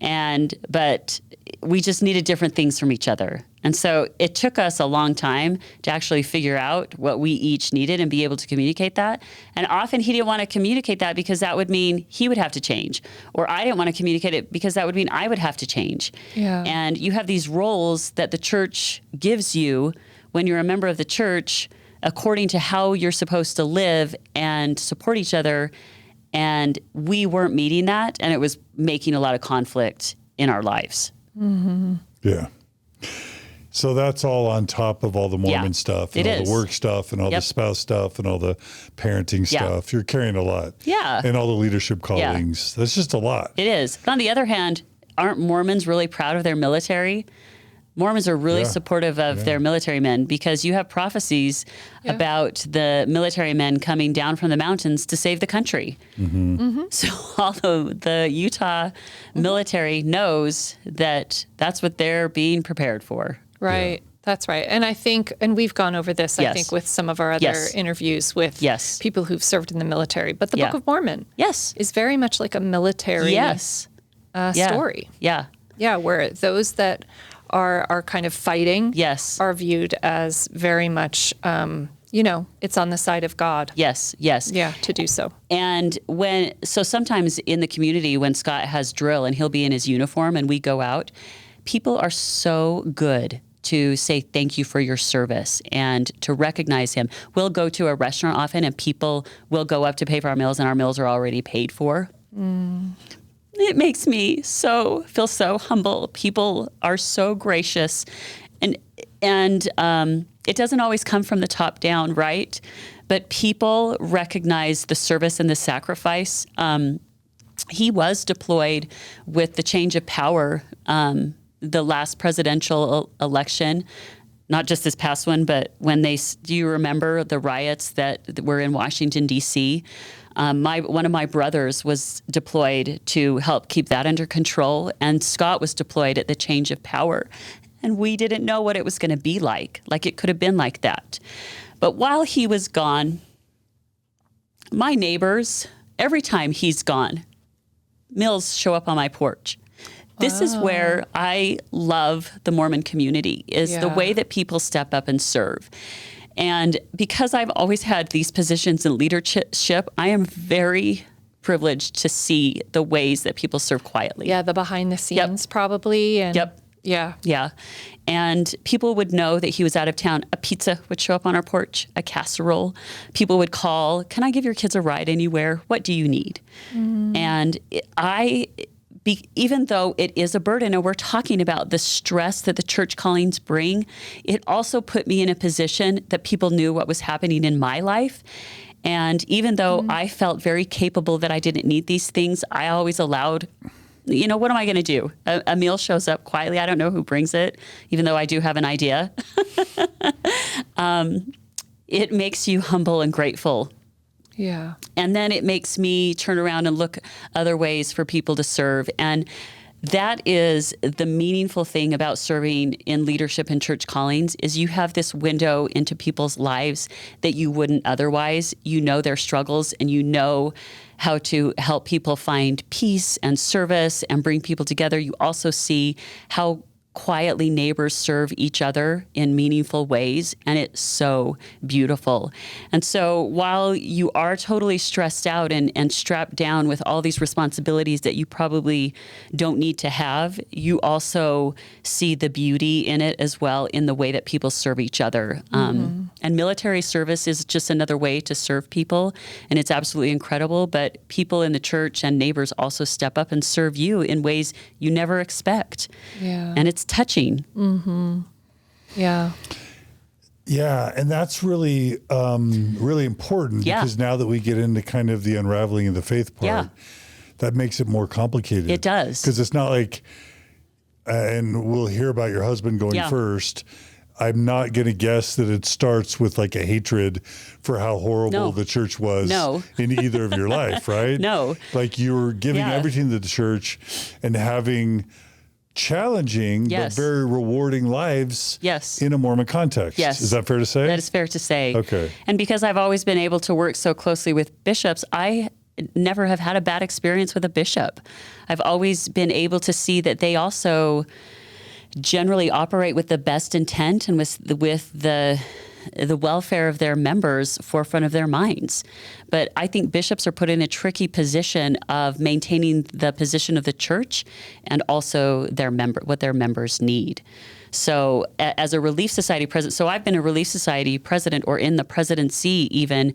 But we just needed different things from each other. And so it took us a long time to actually figure out what we each needed and be able to communicate that. And often he didn't want to communicate that because that would mean he would have to change. Or I didn't want to communicate it because that would mean I would have to change. Yeah. And you have these roles that the church gives you when you're a member of the church according to how you're supposed to live and support each other. And we weren't meeting that, and it was making a lot of conflict in our lives. Mm-hmm. Yeah. So that's all on top of all the Mormon stuff and all the work stuff and all the spouse stuff and all the parenting stuff. You're carrying a lot. Yeah. And all the leadership callings. That's just a lot. It is. But on the other hand, aren't Mormons really proud of their military? Mormons are really supportive of their military men because you have prophecies about the military men coming down from the mountains to save the country. Mm-hmm. Mm-hmm. So although the Utah military knows that that's what they're being prepared for. Right. Yeah. That's right. And I think, and we've gone over this, I think, with some of our other interviews with people who've served in the military. But the Book of Mormon is very much like a military story. Yeah. Yeah, where those that are kind of fighting are viewed as very much, it's on the side of God. Yes. Yeah, to do so. And so sometimes in the community when Scott has drill and he'll be in his uniform and we go out, people are so good to say thank you for your service and to recognize him. We'll go to a restaurant often and people will go up to pay for our meals and our meals are already paid for. It makes me feel so humble. People are so gracious, and it doesn't always come from the top down, right? But people recognize the service and the sacrifice. He was deployed with the change of power, the last presidential election, not just this past one, but do you remember the riots that were in Washington, D.C.? One of my brothers was deployed to help keep that under control, and Scott was deployed at the change of power. And we didn't know what it was going to be like it could have been like that. But while he was gone, my neighbors, every time he's gone, meals show up on my porch. This is where I love the Mormon community, is the way that people step up and serve. And because I've always had these positions in leadership, I am very privileged to see the ways that people serve quietly. Yeah, the behind the scenes probably. And Yeah. And people would know that he was out of town. A pizza would show up on our porch, a casserole. People would call, can I give your kids a ride anywhere? What do you need? And even though it is a burden and we're talking about the stress that the church callings bring, it also put me in a position that people knew what was happening in my life. And even though I felt very capable that I didn't need these things, I always allowed, what am I going to do? A meal shows up quietly. I don't know who brings it, even though I do have an idea. It makes you humble and grateful. Yeah. And then it makes me turn around and look other ways for people to serve. And that is the meaningful thing about serving in leadership and church callings is you have this window into people's lives that you wouldn't otherwise. You know their struggles and you know how to help people find peace and service and bring people together. You also see how quietly neighbors serve each other in meaningful ways, and it's so beautiful. And so while you are totally stressed out and strapped down with all these responsibilities that you probably don't need to have, you also see the beauty in it as well in the way that people serve each other. And military service is just another way to serve people, and it's absolutely incredible, but people in the church and neighbors also step up and serve you in ways you never expect. Yeah. And it's touching. Yeah. Yeah, and that's really, really important because now that we get into kind of the unraveling of the faith part, that makes it more complicated. It does. Because it's not like and we'll hear about your husband going first. I'm not going to guess that it starts with like a hatred for how horrible the church was in either of your life, right? No. Like you were giving everything to the church and having challenging but very rewarding lives in a Mormon context. Yes. Is that fair to say? That is fair to say. Okay. And because I've always been able to work so closely with bishops, I never have had a bad experience with a bishop. I've always been able to see that they also generally operate with the best intent and with the welfare of their members forefront of their minds. But I think bishops are put in a tricky position of maintaining the position of the church and also what their members need. So as a Relief Society president, so I've been a Relief Society president or in the presidency even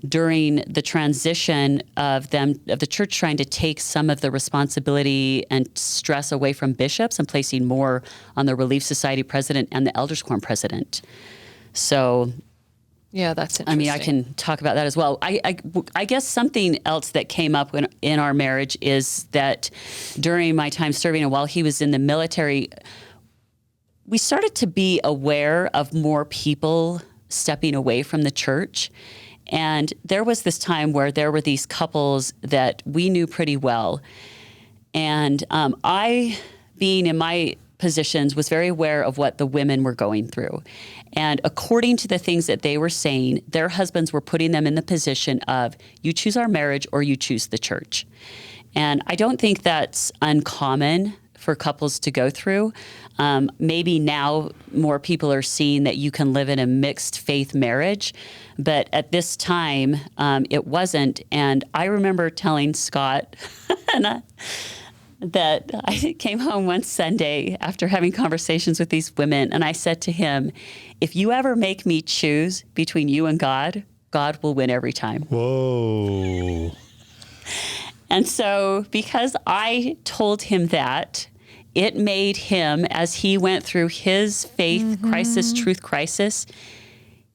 during the transition of the church trying to take some of the responsibility and stress away from bishops and placing more on the Relief Society president and the Elders Quorum president. So, yeah, that's interesting. I mean, I can talk about that as well. I guess something else that came up in our marriage is that during my time serving and while he was in the military, we started to be aware of more people stepping away from the church. And there was this time where there were these couples that we knew pretty well. And I, being in my positions, was very aware of what the women were going through. And according to the things that they were saying, their husbands were putting them in the position of, you choose our marriage or you choose the church. And I don't think that's uncommon for couples to go through. Maybe now more people are seeing that you can live in a mixed faith marriage, but at this time it wasn't. And I remember telling Scott that I came home one Sunday after having conversations with these women, and I said to him, if you ever make me choose between you and God, God will win every time. Whoa. And so because I told him that, it made him, as he went through his faith crisis, truth crisis,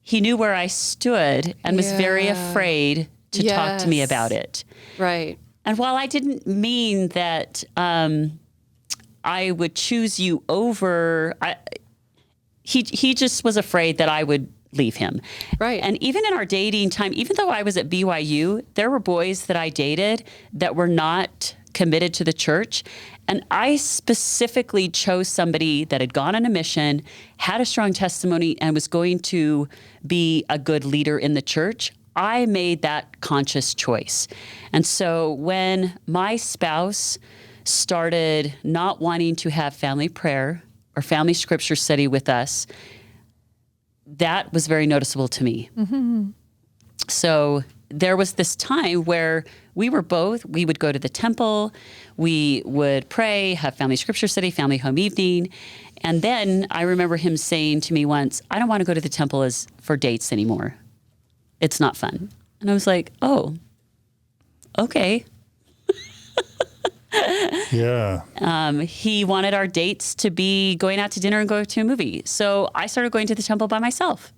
he knew where I stood and was very afraid to talk to me about it. Right. And while I didn't mean that I would choose you over, he just was afraid that I would leave him. Right. And even in our dating time, even though I was at BYU, there were boys that I dated that were not committed to the church. And I specifically chose somebody that had gone on a mission, had a strong testimony, and was going to be a good leader in the church. I made that conscious choice. And so when my spouse started not wanting to have family prayer or family scripture study with us, that was very noticeable to me. Mm-hmm. So there was this time where we would go to the temple, we would pray, have family scripture study, family home evening. And then I remember him saying to me once, I don't want to go to the temple for dates anymore. It's not fun. And I was like, oh, okay. Yeah. He wanted our dates to be going out to dinner and go to a movie. So I started going to the temple by myself.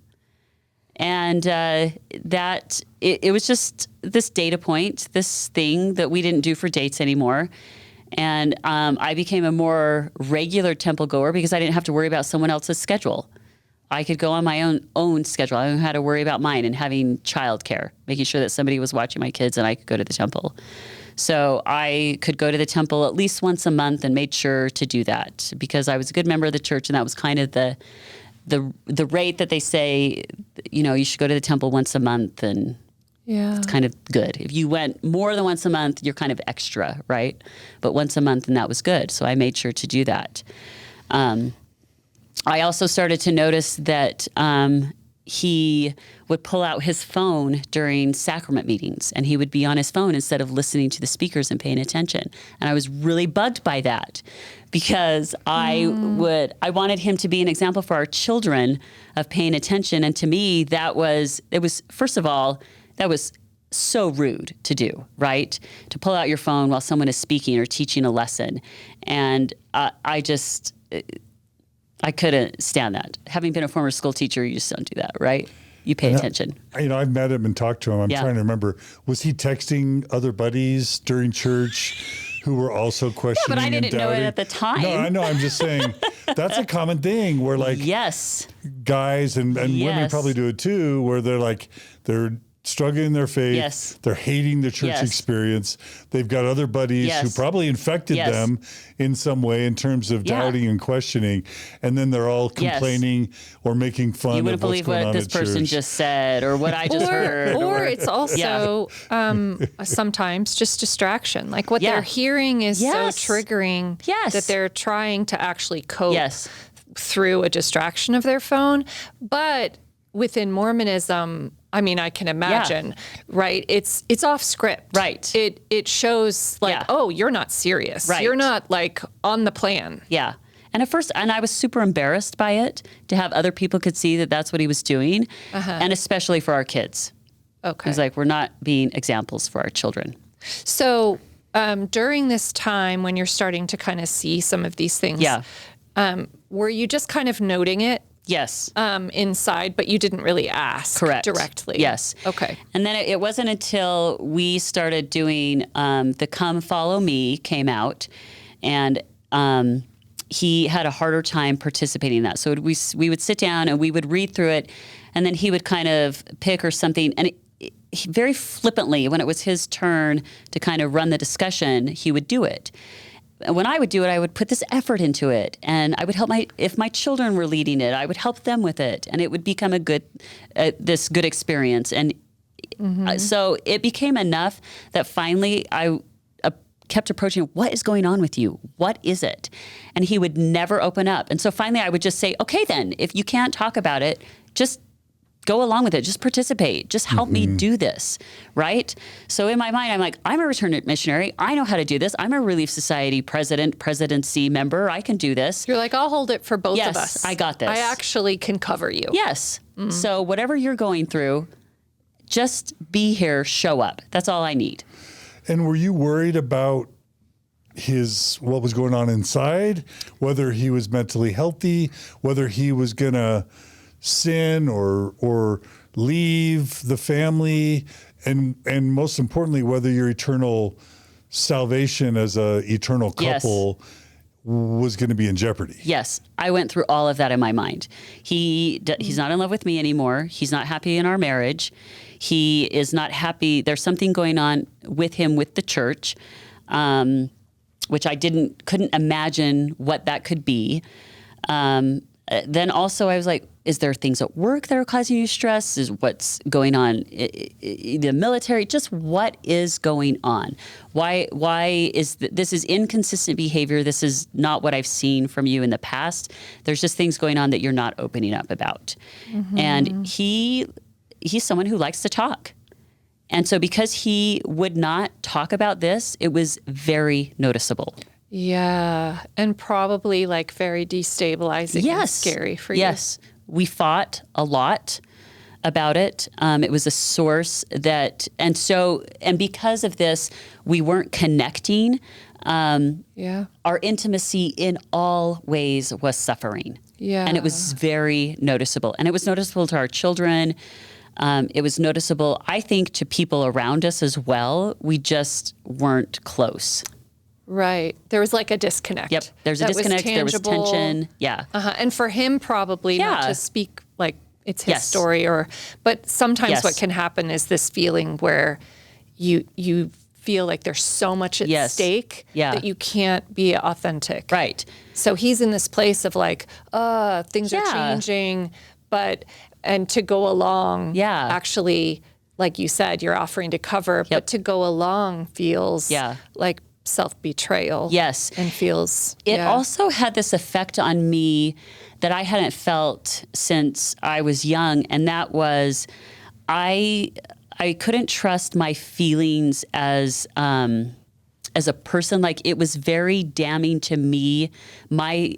And it was just this data point, this thing that we didn't do for dates anymore. And I became a more regular temple goer because I didn't have to worry about someone else's schedule. I could go on my own schedule. I didn't have to worry about mine and having childcare, making sure that somebody was watching my kids and I could go to the temple. So I could go to the temple at least once a month and made sure to do that because I was a good member of the church, and that was kind of the rate that they say, you should go to the temple once a month, and it's kind of good. If you went more than once a month, you're kind of extra, right? But once a month, and that was good. So I made sure to do that. I also started to notice that he would pull out his phone during sacrament meetings, and he would be on his phone instead of listening to the speakers and paying attention. And I was really bugged by that because I wanted him to be an example for our children of paying attention. And to me, first of all, that was so rude to do, right? To pull out your phone while someone is speaking or teaching a lesson. And I couldn't stand that. Having been a former school teacher, you just don't do that, right? You pay attention. I've met him and talked to him. I'm trying to remember, was he texting other buddies during church who were also questioning. But I didn't know it at the time. No, I know. I'm just saying that's a common thing where like yes, guys and women probably do it too, where they're struggling in their faith. Yes. They're hating the church experience. They've got other buddies who probably infected them in some way in terms of doubting and questioning. And then they're all complaining or making fun you of wouldn't what's believe going what on this at person church. just said or what I just heard. Or it's also sometimes just distraction. Like what they're hearing is so triggering that they're trying to actually cope through a distraction of their phone. But within Mormonism, I mean, I can imagine, right? It's off script. Right. It shows like, oh, you're not serious. Right. You're not like on the plan. Yeah. And at first, I was super embarrassed by it to have other people could see that that's what he was doing. And especially for our kids. Okay. It's like, we're not being examples for our children. So during this time when you're starting to kind of see some of these things, were you just kind of noting it? Yes. Inside, but you didn't really ask directly. Yes. Okay. And then it wasn't until we started doing the Come Follow Me came out, and he had a harder time participating in that. So we would sit down and we would read through it, and then he would kind of pick or something, and he, very flippantly, when it was his turn to kind of run the discussion, he would do it. When I would do it, I would put this effort into it, and I would help if my children were leading it, I would help them with it, and it would become this good experience. And so it became enough that finally I kept approaching, what is going on with you? What is it? And he would never open up. And so finally I would just say, okay, then, if you can't talk about it, just go along with it. Just participate. Just help me do this, right? So in my mind, I'm like, I'm a returned missionary. I know how to do this. I'm a Relief Society presidency member. I can do this. You're like, I'll hold it for both of us. Yes, I got this. I actually can cover you. Yes. So whatever you're going through, just be here, show up. That's all I need. And were you worried about what was going on inside, whether he was mentally healthy, whether he was going to sin or leave the family, and most importantly, whether your eternal salvation as a eternal couple was going to be in jeopardy? Yes, I went through all of that in my mind. He's not in love with me anymore. He's not happy in our marriage. He is not happy. There's something going on with him with the church, which I couldn't imagine what that could be. Then also I was like, is there things at work that are causing you stress? Is what's going on in the military? Just what is going on? Why is this is inconsistent behavior? This is not what I've seen from you in the past. There's just things going on that you're not opening up about. And he's someone who likes to talk. And so because he would not talk about this, it was very noticeable. Yeah. And probably like very destabilizing and scary for you. Yes. We fought a lot about it. It was a source that, and because of this, we weren't connecting. Our intimacy in all ways was suffering. Yeah. And it was very noticeable. And it was noticeable to our children. It was noticeable, I think, to people around us as well. We just weren't close. Right. There was like a disconnect. Yep. There's a disconnect. There was tension. Yeah. And for him, probably not to speak like it's his story but sometimes what can happen is this feeling where you feel like there's so much at stake that you can't be authentic. Right. So he's in this place of like, things are changing, and to go along, actually, like you said, you're offering to cover, but to go along feels like self-betrayal. Yes. And feels... It also had this effect on me that I hadn't felt since I was young, and that was I couldn't trust my feelings as a person. Like, it was very damning to me. My...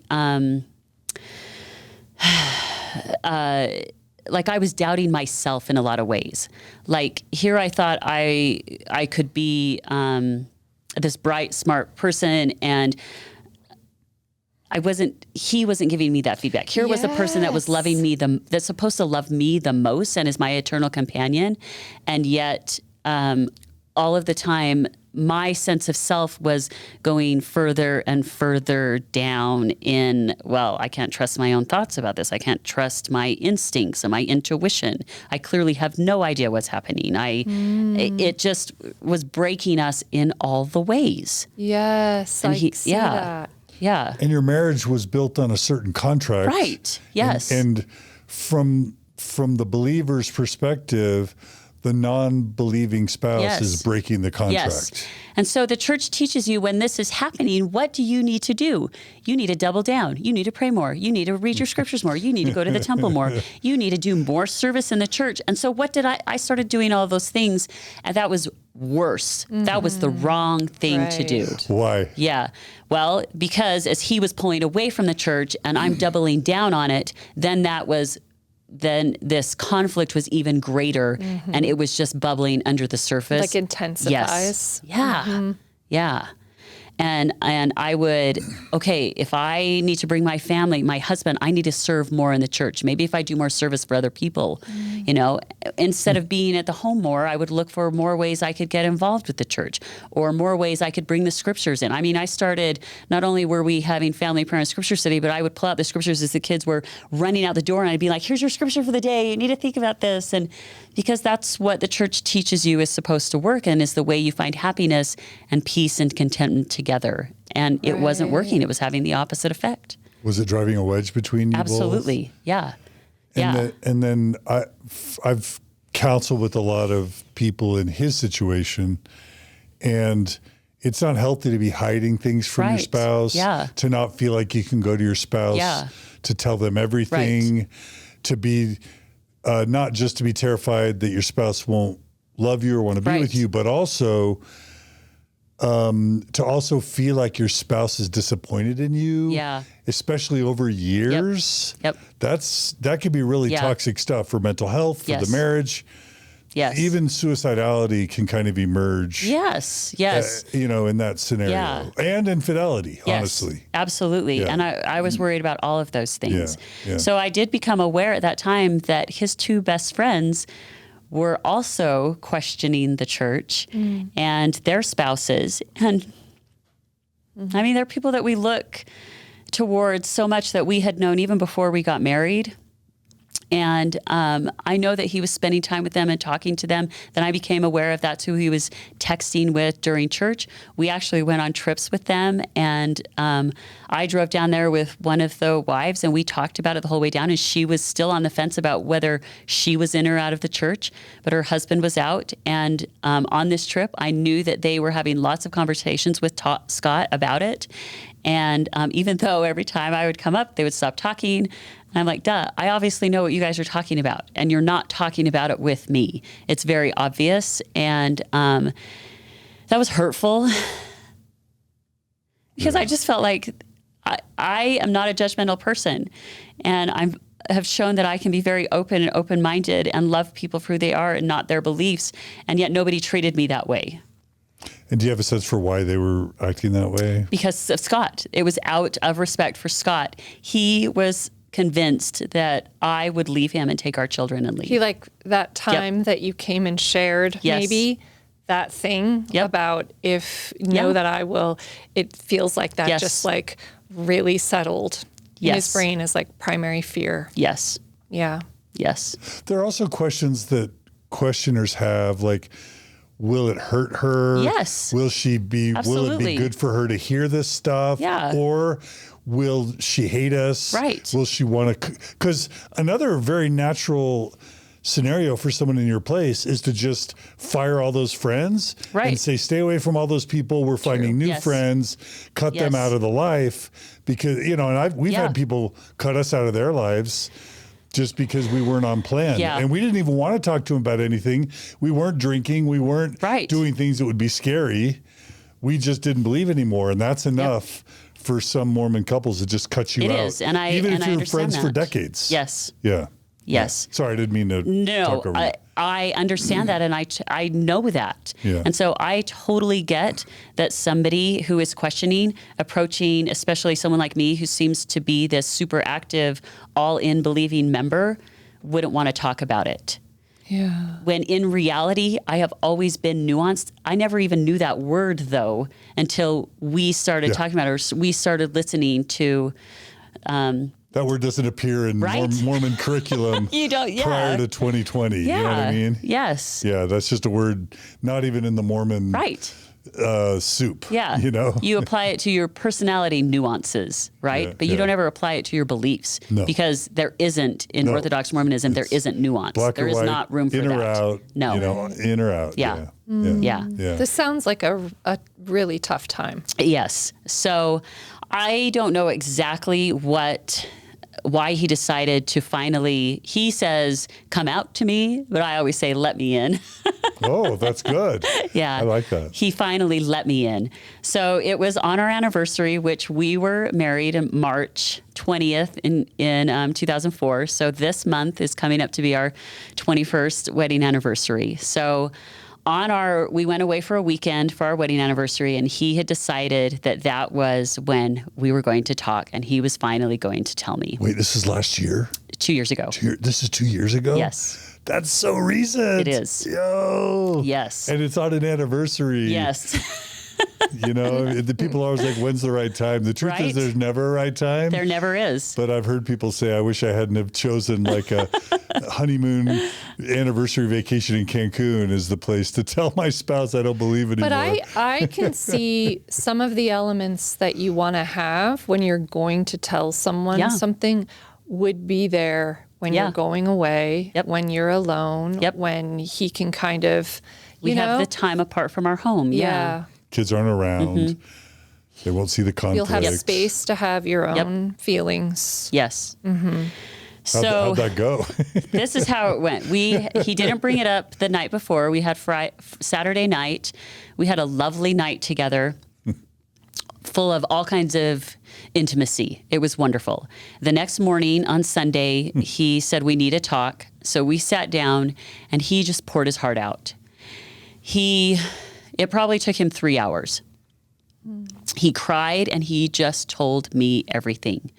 like I was doubting myself in a lot of ways. Like, here I thought I could be this bright, smart person, and he wasn't giving me that feedback. Here was a person that was loving me, that's supposed to love me the most and is my eternal companion. And yet, all of the time, my sense of self was going further and further down in, well, I can't trust my own thoughts about this. I can't trust my instincts and my intuition. I clearly have no idea what's happening. It just was breaking us in all the ways. Yes, I see that. Yeah. And your marriage was built on a certain contract. Right. Yes. And from the believer's perspective, the non-believing spouse is breaking the contract. Yes. And so the church teaches you when this is happening, what do you need to do? You need to double down. You need to pray more. You need to read your scriptures more. You need to go to the temple more. You need to do more service in the church. And so what did I started doing all those things, and that was worse. Mm-hmm. That was the wrong thing to do. Why? Yeah. Well, because as he was pulling away from the church and I'm doubling down on it, then this conflict was even greater, and it was just bubbling under the surface. Like intensifies. Yes. Yeah. Mm-hmm. Yeah. And I would, okay, if I need to bring my family, my husband, I need to serve more in the church. Maybe if I do more service for other people, instead of being at the home more, I would look for more ways I could get involved with the church or more ways I could bring the scriptures in. I mean, I started, not only were we having family prayer and scripture study, but I would pull out the scriptures as the kids were running out the door, and I'd be like, here's your scripture for the day. You need to think about this. And because that's what the church teaches you is supposed to work and is the way you find happiness and peace and contentment together. And it wasn't working. It was having the opposite effect. Was it driving a wedge between you Absolutely. both? Yeah. And then I've counseled with a lot of people in his situation, and it's not healthy to be hiding things from your spouse, to not feel like you can go to your spouse, to tell them everything, to be not just to be terrified that your spouse won't love you or want to be with you, but also to also feel like your spouse is disappointed in you, especially over years. Yep. That could be really toxic stuff for mental health, for the marriage. Yes. Even suicidality can kind of emerge. Yes. In that scenario. And infidelity, honestly. Absolutely. Yeah. And I was worried about all of those things. Yeah. So I did become aware at that time that his two best friends were also questioning the church and their spouses. And I mean, they're people that we look towards so much that we had known even before we got married. And I know that he was spending time with them and talking to them. Then I became aware of that's who he was texting with during church. We actually went on trips with them. And I drove down there with one of the wives, and we talked about it the whole way down. And she was still on the fence about whether she was in or out of the church, but her husband was out. And on this trip, I knew that they were having lots of conversations with Scott about it. And even though every time I would come up, they would stop talking. And I'm like, duh, I obviously know what you guys are talking about, and you're not talking about it with me. It's very obvious. And that was hurtful because I just felt like I am not a judgmental person, and I have shown that I can be very open and open-minded and love people for who they are and not their beliefs. And yet nobody treated me that way. And do you have a sense for why they were acting that way? Because of Scott. It was out of respect for Scott. He was convinced that I would leave him and take our children and leave. He that time that you came and shared maybe that thing about that I will, it feels like that just really settled in his brain as primary fear. Yes. Yeah. Yes. There are also questions that questioners have, will it hurt her? Yes. Will it be good for her to hear this stuff? Yeah. Or will she hate us? Right. Will she want to? Because another very natural scenario for someone in your place is to just fire all those friends and say, stay away from all those people. We're finding new friends, cut them out of the life. Because, and we've had people cut us out of their lives just because we weren't on plan. Yeah. And we didn't even want to talk to them about anything. We weren't drinking. We weren't doing things that would be scary. We just didn't believe anymore. And that's enough for some Mormon couples to just cut you out. It is. And even if you're friends that. For decades. Yes. Yeah. Yes. Yeah. Sorry, I didn't mean to talk over you. I understand that, and I know that. Yeah. And so I totally get that somebody who is questioning, approaching, especially someone like me who seems to be this super active, all-in believing member, wouldn't want to talk about it. Yeah. When in reality, I have always been nuanced. I never even knew that word, though, until we started talking about it. Or we started listening to. That word doesn't appear in Mormon curriculum prior to 2020. You know what I mean? Yes. Yeah, that's just a word not even in the Mormon soup. Yeah. You know? You apply it to your personality nuances, right? Yeah, but you don't ever apply it to your beliefs because there isn't, in Orthodox Mormonism, there isn't nuance. There is not room for that. In or out. No. You know, in or out. Yeah. Yeah. This sounds like a really tough time. Yes. So I don't know exactly why he decided to finally, he says, come out to me, but I always say, let me in. Oh, that's good. Yeah. I like that. He finally let me in. So it was on our anniversary, which we were married in March 20th in 2004. So this month is coming up to be our 21st wedding anniversary. So we went away for a weekend for our wedding anniversary, and he had decided that was when we were going to talk, and he was finally going to tell me. Wait, this is last year? 2 years ago. This is 2 years ago? Yes. That's so recent. It is. Yo. Yes. And it's on an anniversary. Yes. You know, the people are always like, when's the right time? The truth is there's never a right time. There never is. But I've heard people say, I wish I hadn't have chosen like a honeymoon anniversary vacation in Cancun as the place to tell my spouse I don't believe anymore. But I can see some of the elements that you want to have when you're going to tell someone something would be there when you're going away, when you're alone, when he can kind of, we have the time apart from our home. Yeah. Kids aren't around. Mm-hmm. They won't see the conflict. You'll have space to have your own feelings. Yes. Mm-hmm. So how'd that go? This is how it went. He didn't bring it up the night before. We had Saturday night. We had a lovely night together, full of all kinds of intimacy. It was wonderful. The next morning on Sunday, he said, we need to talk. So we sat down, and he just poured his heart out. It probably took him 3 hours. He cried, and he just told me everything.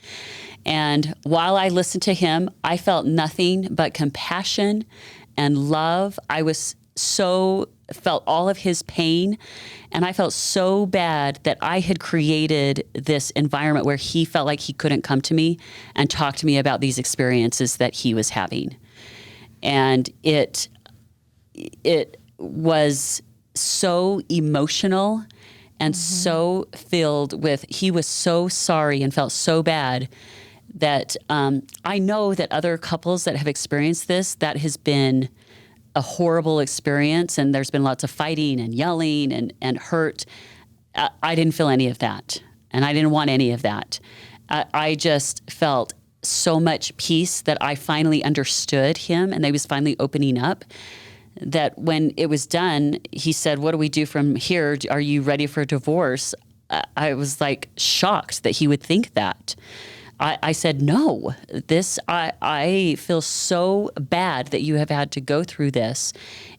And while I listened to him, I felt nothing but compassion and love. I felt all of his pain, and I felt so bad that I had created this environment where he felt like he couldn't come to me and talk to me about these experiences that he was having. And it was so emotional and so filled with, he was so sorry and felt so bad that I know that other couples that have experienced this, that has been a horrible experience, and there's been lots of fighting and yelling and hurt. I didn't feel any of that, and I didn't want any of that. I just felt so much peace that I finally understood him, and they was finally opening up. That when it was done, he said, what do we do from here? Are you ready for a divorce? I was like shocked that he would think that. I said, no, I feel so bad that you have had to go through this.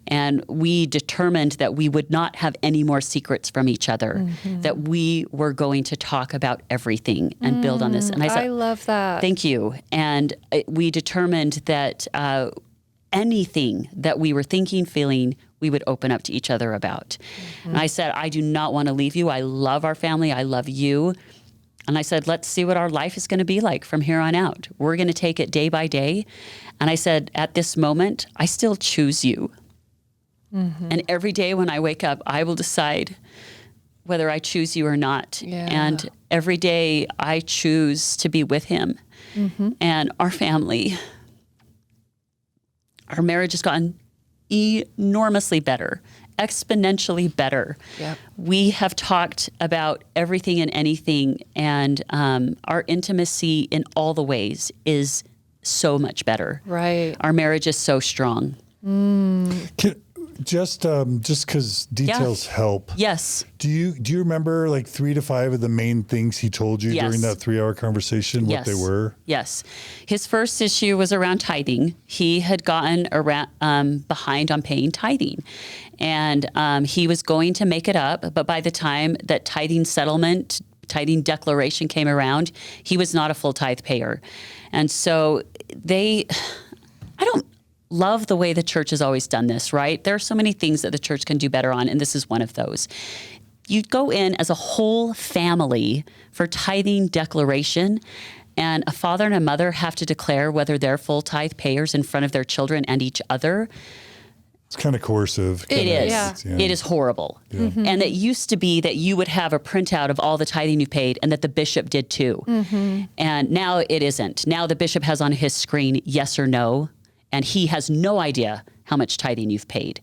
And we determined that we would not have any more secrets from each other, that we were going to talk about everything and build on this. And I said, I love that. Thank you. And we determined that anything that we were thinking, feeling, we would open up to each other about. And I said, I do not want to leave you. I love our family. I love you. And I said, let's see what our life is going to be like from here on out. We're going to take it day by day. And I said, at this moment, I still choose you. And every day when I wake up, I will decide whether I choose you or not. Yeah. And every day I choose to be with him. And our family, our marriage has gotten enormously better, exponentially better. Yep. We have talked about everything and anything, and our intimacy in all the ways is so much better. Right. Our marriage is so strong. Just because details help. Yes. Do you remember like 3 to 5 of the main things he told you during that 3-hour conversation? What they were? Yes. His first issue was around tithing. He had gotten around behind on paying tithing, and he was going to make it up. But by the time that tithing declaration came around, he was not a full tithe payer, and so I don't love the way the church has always done this, right? There are so many things that the church can do better on, and this is one of those. You go in as a whole family for tithing declaration, and a father and a mother have to declare whether they're full tithe payers in front of their children and each other. It's kind of coercive. It is. Yeah. It is horrible. Yeah. Mm-hmm. And it used to be that you would have a printout of all the tithing you paid and that the bishop did too. Mm-hmm. And now it isn't. Now the bishop has on his screen yes or no, and he has no idea how much tithing you've paid.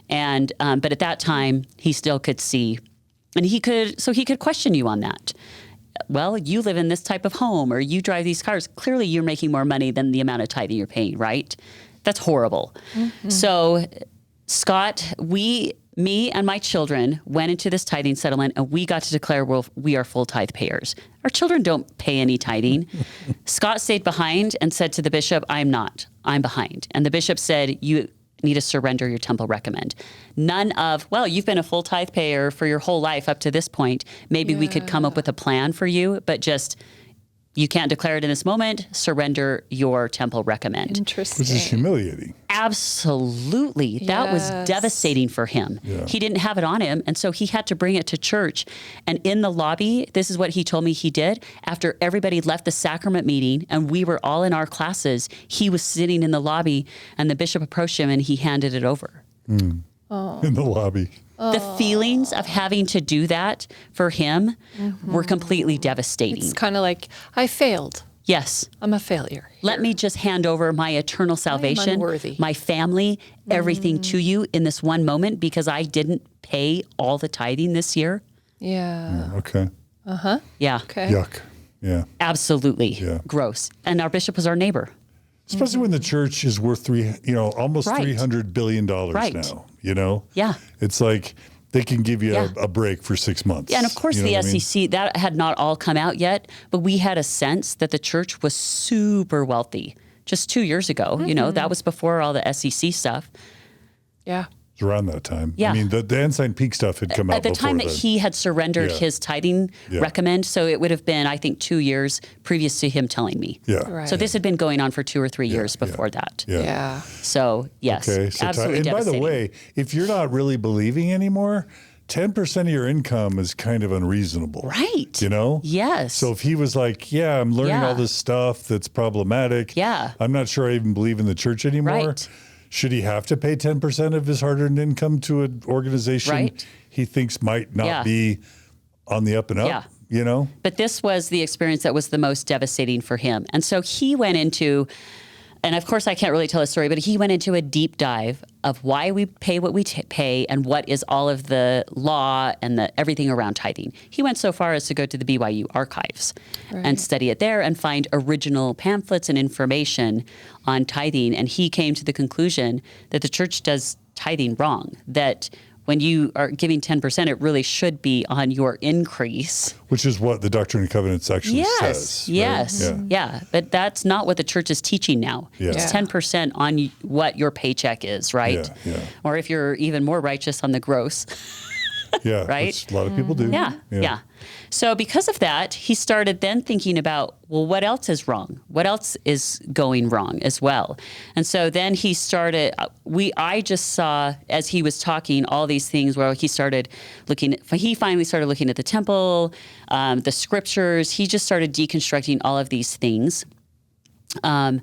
And but at that time, he still could see, and he could question you on that. Well, you live in this type of home, or you drive these cars. Clearly, you're making more money than the amount of tithing you're paying, right? That's horrible. Mm-hmm. So, Scott, me and my children went into this tithing settlement, and we got to declare we are full tithe payers. Our children don't pay any tithing. Scott stayed behind and said to the bishop, I'm not. I'm behind. And the bishop said, you need to surrender your temple recommend. None of, well, you've been a full tithe payer for your whole life up to this point. Maybe we could come up with a plan for you, but just, you can't declare it in this moment. Surrender your temple recommend. Interesting. Which is humiliating. Absolutely. That was devastating for him. Yeah. He didn't have it on him. And so he had to bring it to church. And in the lobby, this is what he told me he did. After everybody left the sacrament meeting and we were all in our classes, he was sitting in the lobby and the bishop approached him and he handed it over. In the lobby. The feelings of having to do that for him were completely devastating. It's kind of like, I failed. Yes. I'm a failure. Let me just hand over my eternal salvation, unworthy. my family, everything to you in this one moment because I didn't pay all the tithing this year. Yeah. Okay. Yeah. Okay. Yuck. Yeah. Absolutely. Yeah. Gross. And our bishop was our neighbor. Especially when the church is worth almost Right. $300 billion Right. now, you know? Yeah. It's like they can give you Yeah. a break for 6 months. Yeah, and of course You know the what I mean? SEC, that had not all come out yet, but we had a sense that the church was super wealthy just 2 years ago. You know, that was before all the SEC stuff. Yeah. It was around that time. Yeah. I mean, the Ensign Peak stuff had come out At the before time that then. he had surrendered Yeah. his tithing Yeah. recommend, so it would have been, I think, 2 years previous to him telling me. Yeah. Right. So this had been going on for 2 or 3 years before that. Yeah. Yeah. So yes, Okay. So absolutely and by the devastating. way, if you're not really believing anymore, 10% of your income is kind of unreasonable. Right. You know? Yes. So if he was like, yeah, I'm learning Yeah. all this stuff that's problematic. Yeah. I'm not sure I even believe in the church anymore. Right. Should he have to pay 10% of his hard-earned income to an organization Right. he thinks might not Yeah. be on the up and up? Yeah. You know? But this was the experience that was the most devastating for him. And so he went into, and of course I can't really tell a story, but he went into a deep dive of why we pay what we pay and what is all of the law and the everything around tithing. He went so far as to go to the BYU archives and study it there and find original pamphlets and information on tithing. And he came to the conclusion that the church does tithing wrong, that when you are giving 10%, it really should be on your increase. Which is what the Doctrine and Covenants actually says. Right? Yes. Yeah. Yeah. But that's not what the church is teaching now. Yeah. It's Yeah. 10% on what your paycheck is, right? Yeah, yeah. Or if you're even more righteous on the gross. Yeah. Right? Which a lot of people do. Yeah. So because of that, he started then thinking about, well, what else is wrong? What else is going wrong as well? And so then he started, I just saw as he was talking all these things where he finally started looking at the temple, the scriptures. He just started deconstructing all of these things. It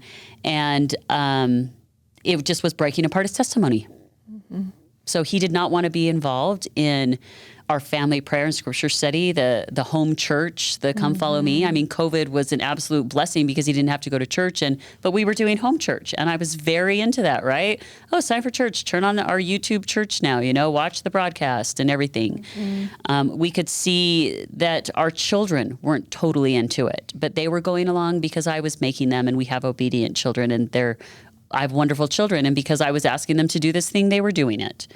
just was breaking apart his testimony. Mm-hmm. So he did not want to be involved in our family prayer and scripture study, the home church, the come follow me. I mean, COVID was an absolute blessing because he didn't have to go to church, but we were doing home church, and I was very into that, right? Oh, it's time for church. Turn on our YouTube church now, watch the broadcast and everything. We could see that our children weren't totally into it, but they were going along because I was making them, and we have obedient children, and I have wonderful children, and because I was asking them to do this thing, they were doing it.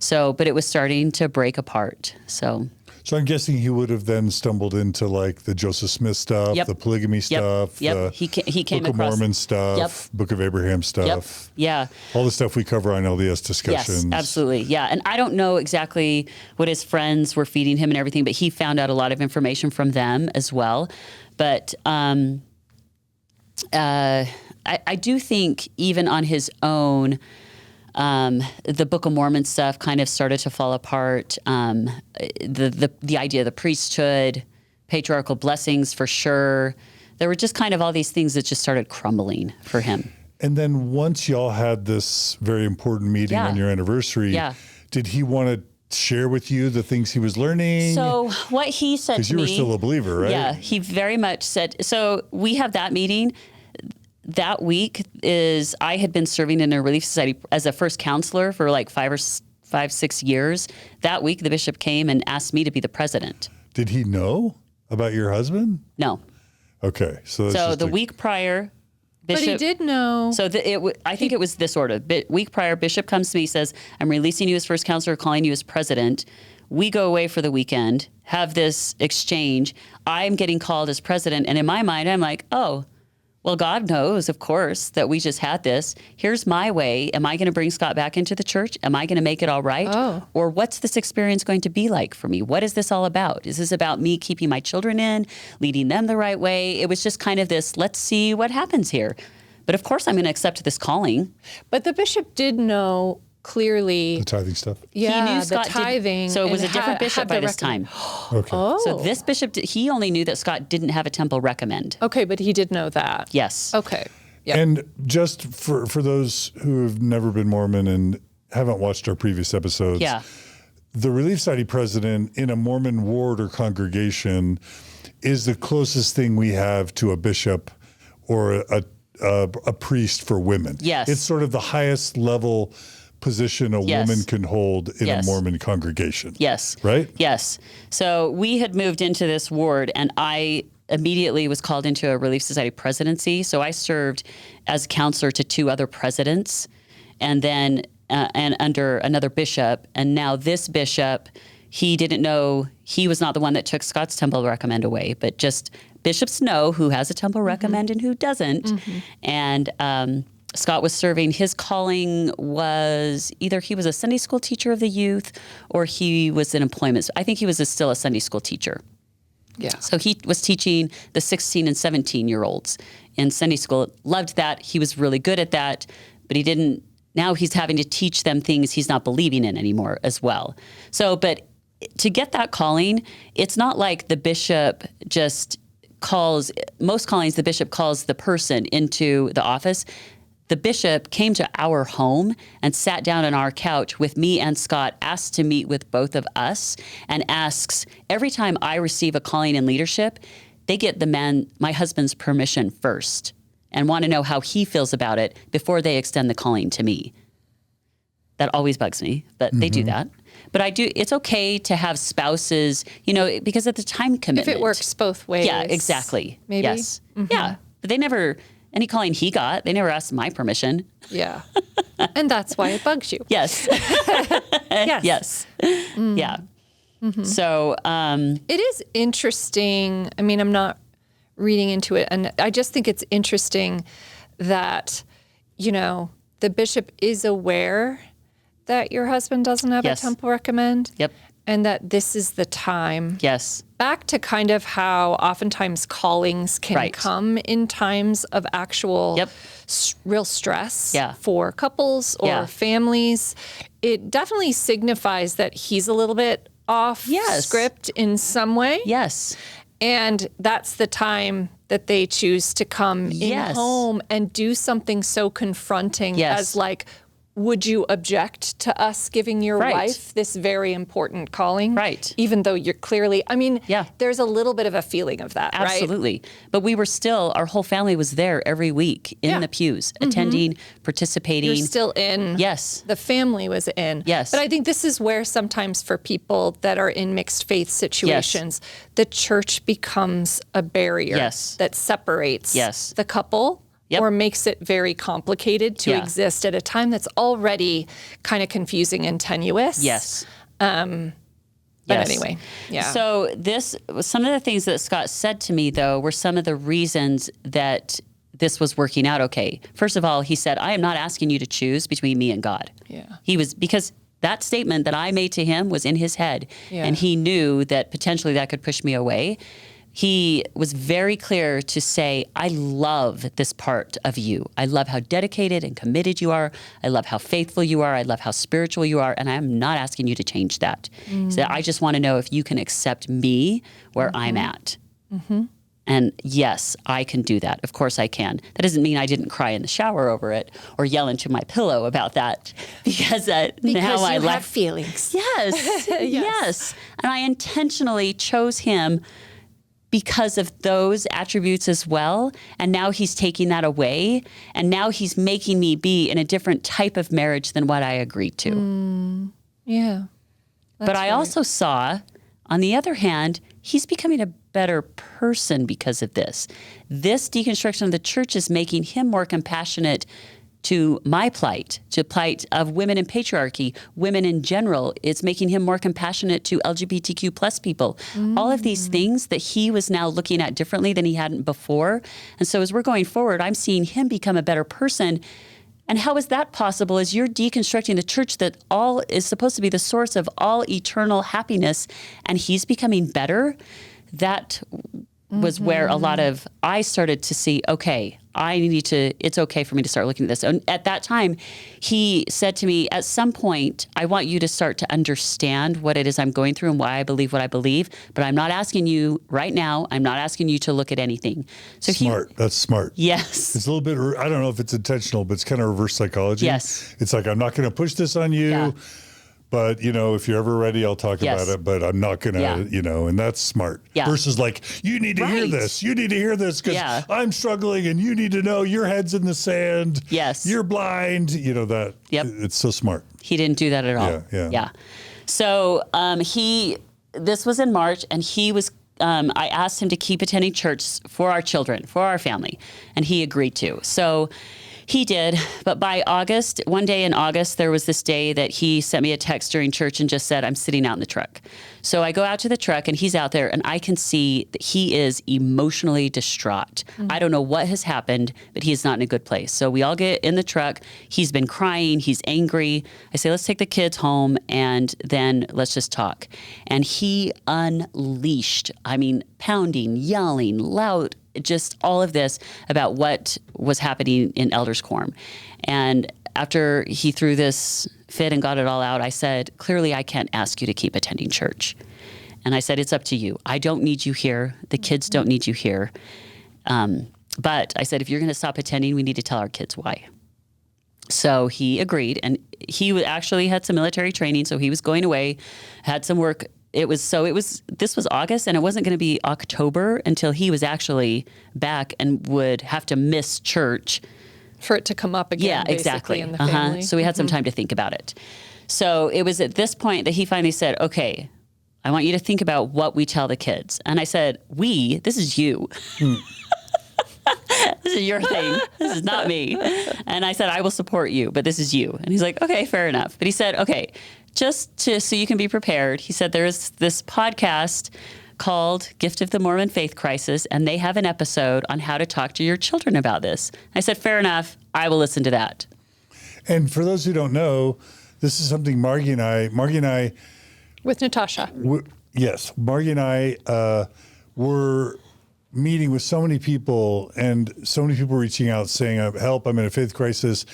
So, but it was starting to break apart. So I'm guessing he would have then stumbled into like the Joseph Smith stuff, Yep. the polygamy stuff, Yep. He came Book of across Mormon stuff, Yep. Book of Abraham stuff. Yeah. All the stuff we cover on LDS discussions. Yes, absolutely. Yeah. And I don't know exactly what his friends were feeding him and everything, but he found out a lot of information from them as well. But I do think even on his own, the Book of Mormon stuff kind of started to fall apart. The idea of the priesthood, patriarchal blessings for sure. There were just kind of all these things that just started crumbling for him. And then once y'all had this very important meeting on your anniversary, did he want to share with you the things he was learning? So what he said to me... Because you were still a believer, right? Yeah, he very much said... So we have that meeting. That week is... I had been serving in a Relief Society as a first counselor for like 6 years. That week, the bishop came and asked me to be the president. Did he know about your husband? No. Okay. So the week prior... Bishop, but he did know. So I think it was this order. Week prior, Bishop comes to me, says, I'm releasing you as first counselor, calling you as president. We go away for the weekend, have this exchange. I'm getting called as president. And in my mind, I'm like, oh, well, God knows, of course, that we just had this. Here's my way. Am I going to bring Scott back into the church? Am I going to make it all right? Oh. Or what's this experience going to be like for me? What is this all about? Is this about me keeping my children in, leading them the right way? It was just kind of this, let's see what happens here. But of course, I'm going to accept this calling. But the bishop did know clearly. The tithing stuff? Yeah, he knew the tithing. So it was a different bishop by this time. Okay. Oh. So this bishop, he only knew that Scott didn't have a temple recommend. Okay, but he did know that. Yes. Okay. Yep. And just for those who have never been Mormon and haven't watched our previous episodes, the Relief Society president in a Mormon ward or congregation is the closest thing we have to a bishop or a priest for women. Yes. It's sort of the highest level position a woman can hold in a Mormon congregation. Yes. Right? Yes. So we had moved into this ward, and I immediately was called into a Relief Society presidency. So I served as counselor to 2 other presidents, and then and under another bishop. And now this bishop, he didn't know, he was not the one that took Scott's temple recommend away, but just bishops know who has a temple recommend and who doesn't. And Scott was serving, his calling was either he was a Sunday school teacher of the youth or he was in employment. I think he was still a Sunday school teacher. Yeah. So he was teaching the 16 and 17-year-olds in Sunday school. Loved that. He was really good at that, but he didn't, now he's having to teach them things he's not believing in anymore as well. So, but to get that calling, it's not like the bishop just calls, most callings the bishop calls the person into the office. The bishop came to our home and sat down on our couch with me and Scott, asked to meet with both of us, and asks, every time I receive a calling in leadership, they get my husband's permission first and want to know how he feels about it before they extend the calling to me. That always bugs me, but they do that. But it's okay to have spouses, because of the time commitment. If it works both ways. Yeah, exactly. Maybe. Yes. Yeah. But they never, any calling he got, they never asked my permission. Yeah. And that's why it bugs you. Yes. Yes. Yeah. So it is interesting. I mean, I'm not reading into it, and I just think it's interesting that, the bishop is aware that your husband doesn't have a temple recommend. Yep. And that this is the time. Yes. Back to kind of how oftentimes callings can come in times of actual real stress for couples or families. It definitely signifies that he's a little bit off script in some way. Yes. And that's the time that they choose to come in home and do something so confronting as like, would you object to us giving your wife this very important calling? Right. Even though you're clearly, there's a little bit of a feeling of that, Absolutely. right? But we were still, our whole family was there every week in the pews, attending, participating. You're still in. Yes. The family was in. Yes. But I think this is where sometimes for people that are in mixed faith situations, the church becomes a barrier that separates the couple. Or makes it very complicated to exist at a time that's already kind of confusing and tenuous. Yes. But anyway, So some of the things that Scott said to me, though, were some of the reasons that this was working out okay. First of all, he said, I am not asking you to choose between me and God. Yeah. Because that statement that I made to him was in his head. Yeah. And he knew that potentially that could push me away. he was very clear to say, I love this part of you. I love how dedicated and committed you are. I love how faithful you are. I love how spiritual you are. And I'm not asking you to change that. He said, I just want to know if you can accept me where I'm at. And yes, I can do that. Of course I can. That doesn't mean I didn't cry in the shower over it or yell into my pillow about that because now I have feelings. Yes, yes. And I intentionally chose him because of those attributes as well. And now he's taking that away. And now he's making me be in a different type of marriage than what I agreed to. Yeah. But I also saw, on the other hand, he's becoming a better person because of this. This deconstruction of the church is making him more compassionate to my plight, to plight of women in patriarchy, women in general. It's making him more compassionate to LGBTQ plus people. All of these things that he was now looking at differently than he hadn't before. And so as we're going forward, I'm seeing him become a better person. And how is that possible as you're deconstructing the church that all is supposed to be the source of all eternal happiness, and he's becoming better? That was where a lot of, I started to see, okay, it's okay for me to start looking at this. And at that time, he said to me, at some point, I want you to start to understand what it is I'm going through and why I believe what I believe. But I'm not asking you right now, I'm not asking you to look at anything. So smart. That's smart. Yes. It's a little bit, I don't know if it's intentional, but it's kind of reverse psychology. Yes. It's like, I'm not going to push this on you. Yeah. But, if you're ever ready, I'll talk about it, but I'm not going to, and that's smart. Yeah. Versus like, you need to hear this. You need to hear this because I'm struggling and you need to know your head's in the sand. Yes. You're blind. That. Yep. It's so smart. He didn't do that at all. Yeah. So this was in March, and he was, I asked him to keep attending church for our children, for our family, and he agreed to. So he did, but by August, one day in August, there was this day that he sent me a text during church and just said, I'm sitting out in the truck. So I go out to the truck and he's out there and I can see that he is emotionally distraught. I don't know what has happened, but he is not in a good place. So we all get in the truck. He's been crying. He's angry. I say, let's take the kids home and then let's just talk. And he unleashed, pounding, yelling, loud, just all of this about what was happening in Elders Quorum. And after he threw this fit and got it all out, I said, clearly I can't ask you to keep attending church. And I said, it's up to you. I don't need you here. The kids don't need you here. But I said, if you're going to stop attending, we need to tell our kids why. So he agreed. And he actually had some military training. So he was going away, had some work. This was August, and it wasn't going to be October until he was actually back and would have to miss church. For it to come up again, yeah, exactly. In the family. So we had some time to think about it. So it was at this point that he finally said, okay, I want you to think about what we tell the kids. And I said, this is you. This is your thing. This is not me. And I said, I will support you, but this is you. And he's like, okay, fair enough. But he said, okay, so you can be prepared. He said, there's this podcast called Gift of the Mormon Faith Crisis, and they have an episode on how to talk to your children about this. I said, fair enough. I will listen to that. And for those who don't know, this is something Margie and I with Natasha. Yes. Margie and I were meeting with so many people and so many people reaching out saying, help, I'm in a faith crisis.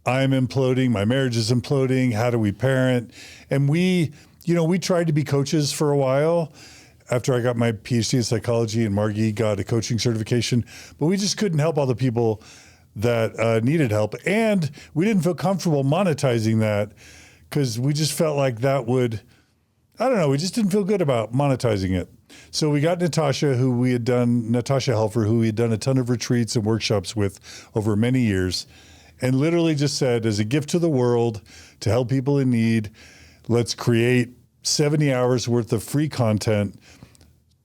I'm imploding. My marriage is imploding. How do we parent? And we tried to be coaches for a while after I got my PhD in psychology and Margie got a coaching certification, but we just couldn't help all the people that needed help. And we didn't feel comfortable monetizing that because we just felt like that would, we just didn't feel good about monetizing it. So we got Natasha Helfer, who we had done a ton of retreats and workshops with over many years, and literally just said, as a gift to the world to help people in need, let's create 70 hours worth of free content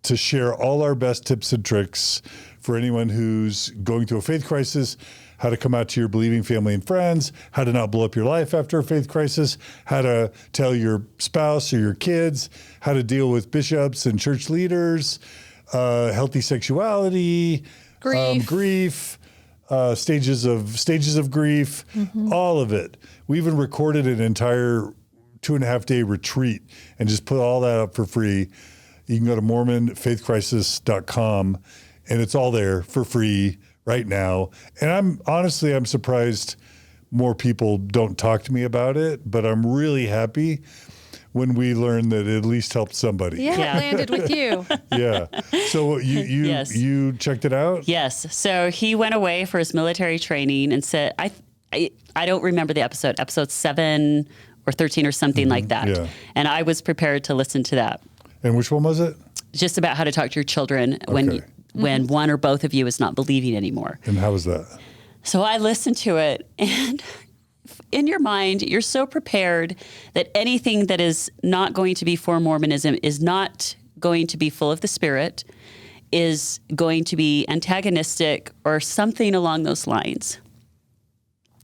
to share all our best tips and tricks for anyone who's going through a faith crisis, how to come out to your believing family and friends, how to not blow up your life after a faith crisis, how to tell your spouse or your kids, how to deal with bishops and church leaders, healthy sexuality, grief, stages of grief, all of it. We even recorded an entire 2.5-day retreat and just put all that up for free. You can go to MormonFaithCrisis.com, and it's all there for free right now. And I'm surprised more people don't talk to me about it, but I'm really happy when we learn that it at least helped somebody. Yeah, it landed with you. Yeah. So Yes. you checked it out? Yes. So he went away for his military training and said, I don't remember the episode 7 or 13 or something like that. Yeah. And I was prepared to listen to that. And which one was it? Just about how to talk to your children Okay. when one or both of you is not believing anymore. And how was that? So I listened to it, and in your mind, you're so prepared that anything that is not going to be for Mormonism is not going to be full of the Spirit, is going to be antagonistic or something along those lines.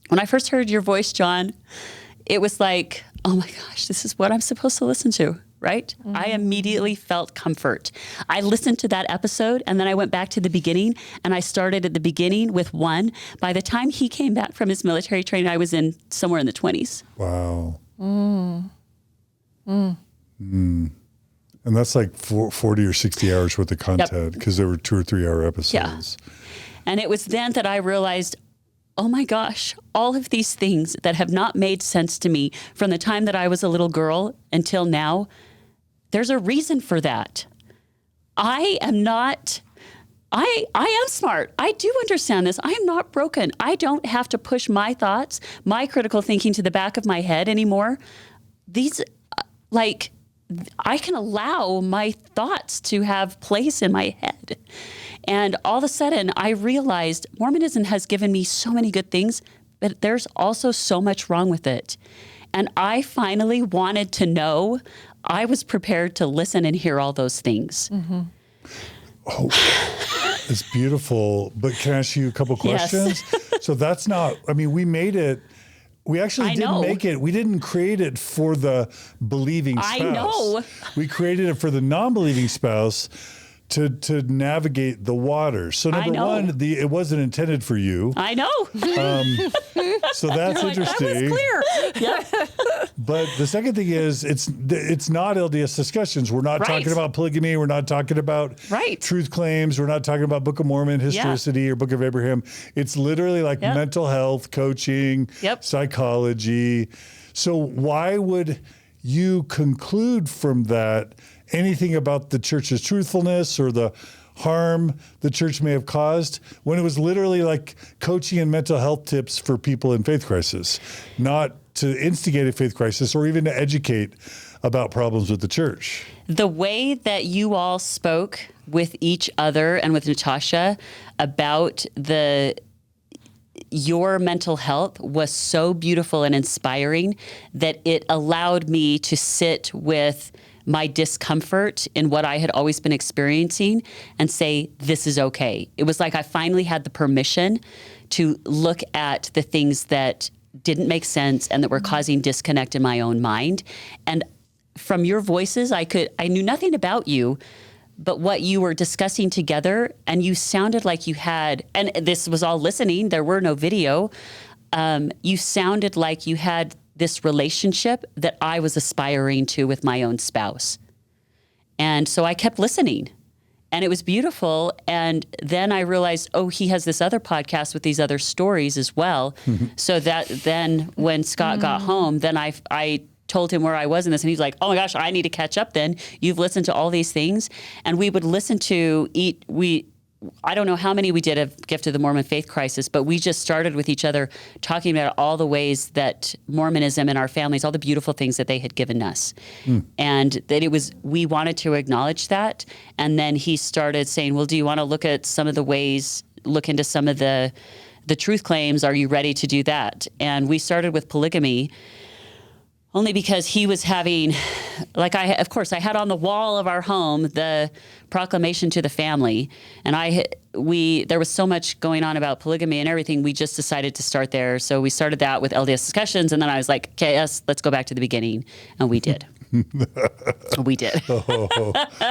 When I first heard your voice, John, it was like, oh my gosh, this is what I'm supposed to listen to, right? Mm-hmm. I immediately felt comfort. I listened to that episode, and then I went back to the beginning, and I started at the beginning with 1. By the time he came back from his military training, I was somewhere in the 20s. Wow. And that's like 40 or 60 hours worth of content, because there were 2 or 3 hour episodes. Yeah. And it was then that I realized, oh my gosh, all of these things that have not made sense to me from the time that I was a little girl until now, there's a reason for that. I am smart. I do understand this. I am not broken. I don't have to push my thoughts, my critical thinking to the back of my head anymore. I can allow my thoughts to have place in my head. And all of a sudden, I realized Mormonism has given me so many good things, but there's also so much wrong with it. And I finally wanted to know. I was prepared to listen and hear all those things. Mm-hmm. Oh, it's beautiful. But can I ask you a couple questions? Yes. So that's not, we made it. We actually didn't make it. We didn't create it for the believing spouse. I know. We created it for the non-believing spouse to navigate the water. So number one, it wasn't intended for you. I know. So that's interesting. That was clear. Yeah. But the second thing is, it's not LDS discussions. We're not talking about polygamy. We're not talking about truth claims. We're not talking about Book of Mormon historicity or Book of Abraham. It's literally like mental health, coaching, psychology. So why would you conclude from that anything about the church's truthfulness or the harm the church may have caused, when it was literally like coaching and mental health tips for people in faith crisis, not to instigate a faith crisis or even to educate about problems with the church? The way that you all spoke with each other and with Natasha about your mental health was so beautiful and inspiring that it allowed me to sit with my discomfort in what I had always been experiencing and say, this is okay. It was like I finally had the permission to look at the things that didn't make sense and that were causing disconnect in my own mind. And from your voices, I knew nothing about you, but what you were discussing together, and you sounded like you had, and this was all listening, there were no video, you sounded like you had this relationship that I was aspiring to with my own spouse. And so I kept listening, and it was beautiful. And then I realized, he has this other podcast with these other stories as well. So that then when Scott got home, then I told him where I was in this, and he's like, oh my gosh, I need to catch up then. You've listened to all these things. And we would listen to I don't know how many we did of Gift of the Mormon Faith Crisis, but we just started with each other talking about all the ways that Mormonism and our families, all the beautiful things that they had given us. And that we wanted to acknowledge that. And then he started saying, well, do you want to look at some of the ways, look into some of the truth claims? Are you ready to do that? And we started with polygamy, only because he was having, of course, I had on the wall of our home the proclamation to the family, and there was so much going on about polygamy and everything. We just decided to start there, so we started that with LDS discussions, and then I was like, okay, let's go back to the beginning, and we did. We did. Oh,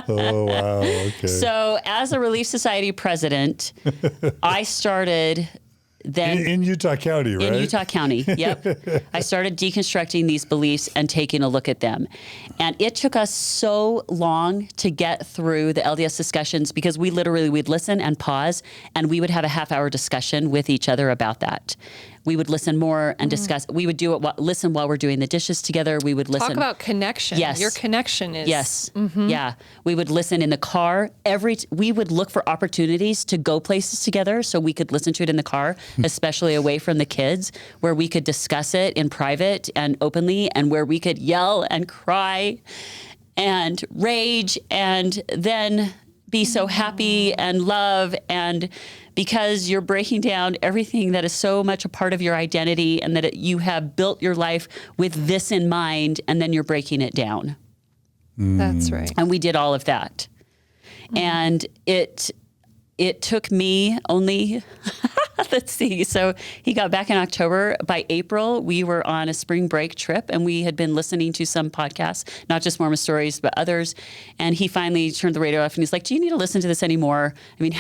wow, okay. So, as a Relief Society president, I started then in Utah County, right? In Utah County, yep. I started deconstructing these beliefs and taking a look at them. And it took us so long to get through the LDS discussions because we'd listen and pause, and we would have a half-hour discussion with each other about that. We would listen more and discuss. We would listen while we're doing the dishes together. We would listen. Talk about connection. Yes. Your connection is. Yes. Yeah. We would listen in the car. We would look for opportunities to go places together so we could listen to it in the car, especially away from the kids, where we could discuss it in private and openly, and where we could yell and cry and rage and then be so happy and love, and because you're breaking down everything that is so much a part of your identity, and that you have built your life with this in mind, and then you're breaking it down. That's right. And we did all of that. And it took me only, let's see, so he got back in October. By April, we were on a spring break trip, and we had been listening to some podcasts, not just Mormon Stories, but others. And he finally turned the radio off, and he's like, do you need to listen to this anymore? I mean,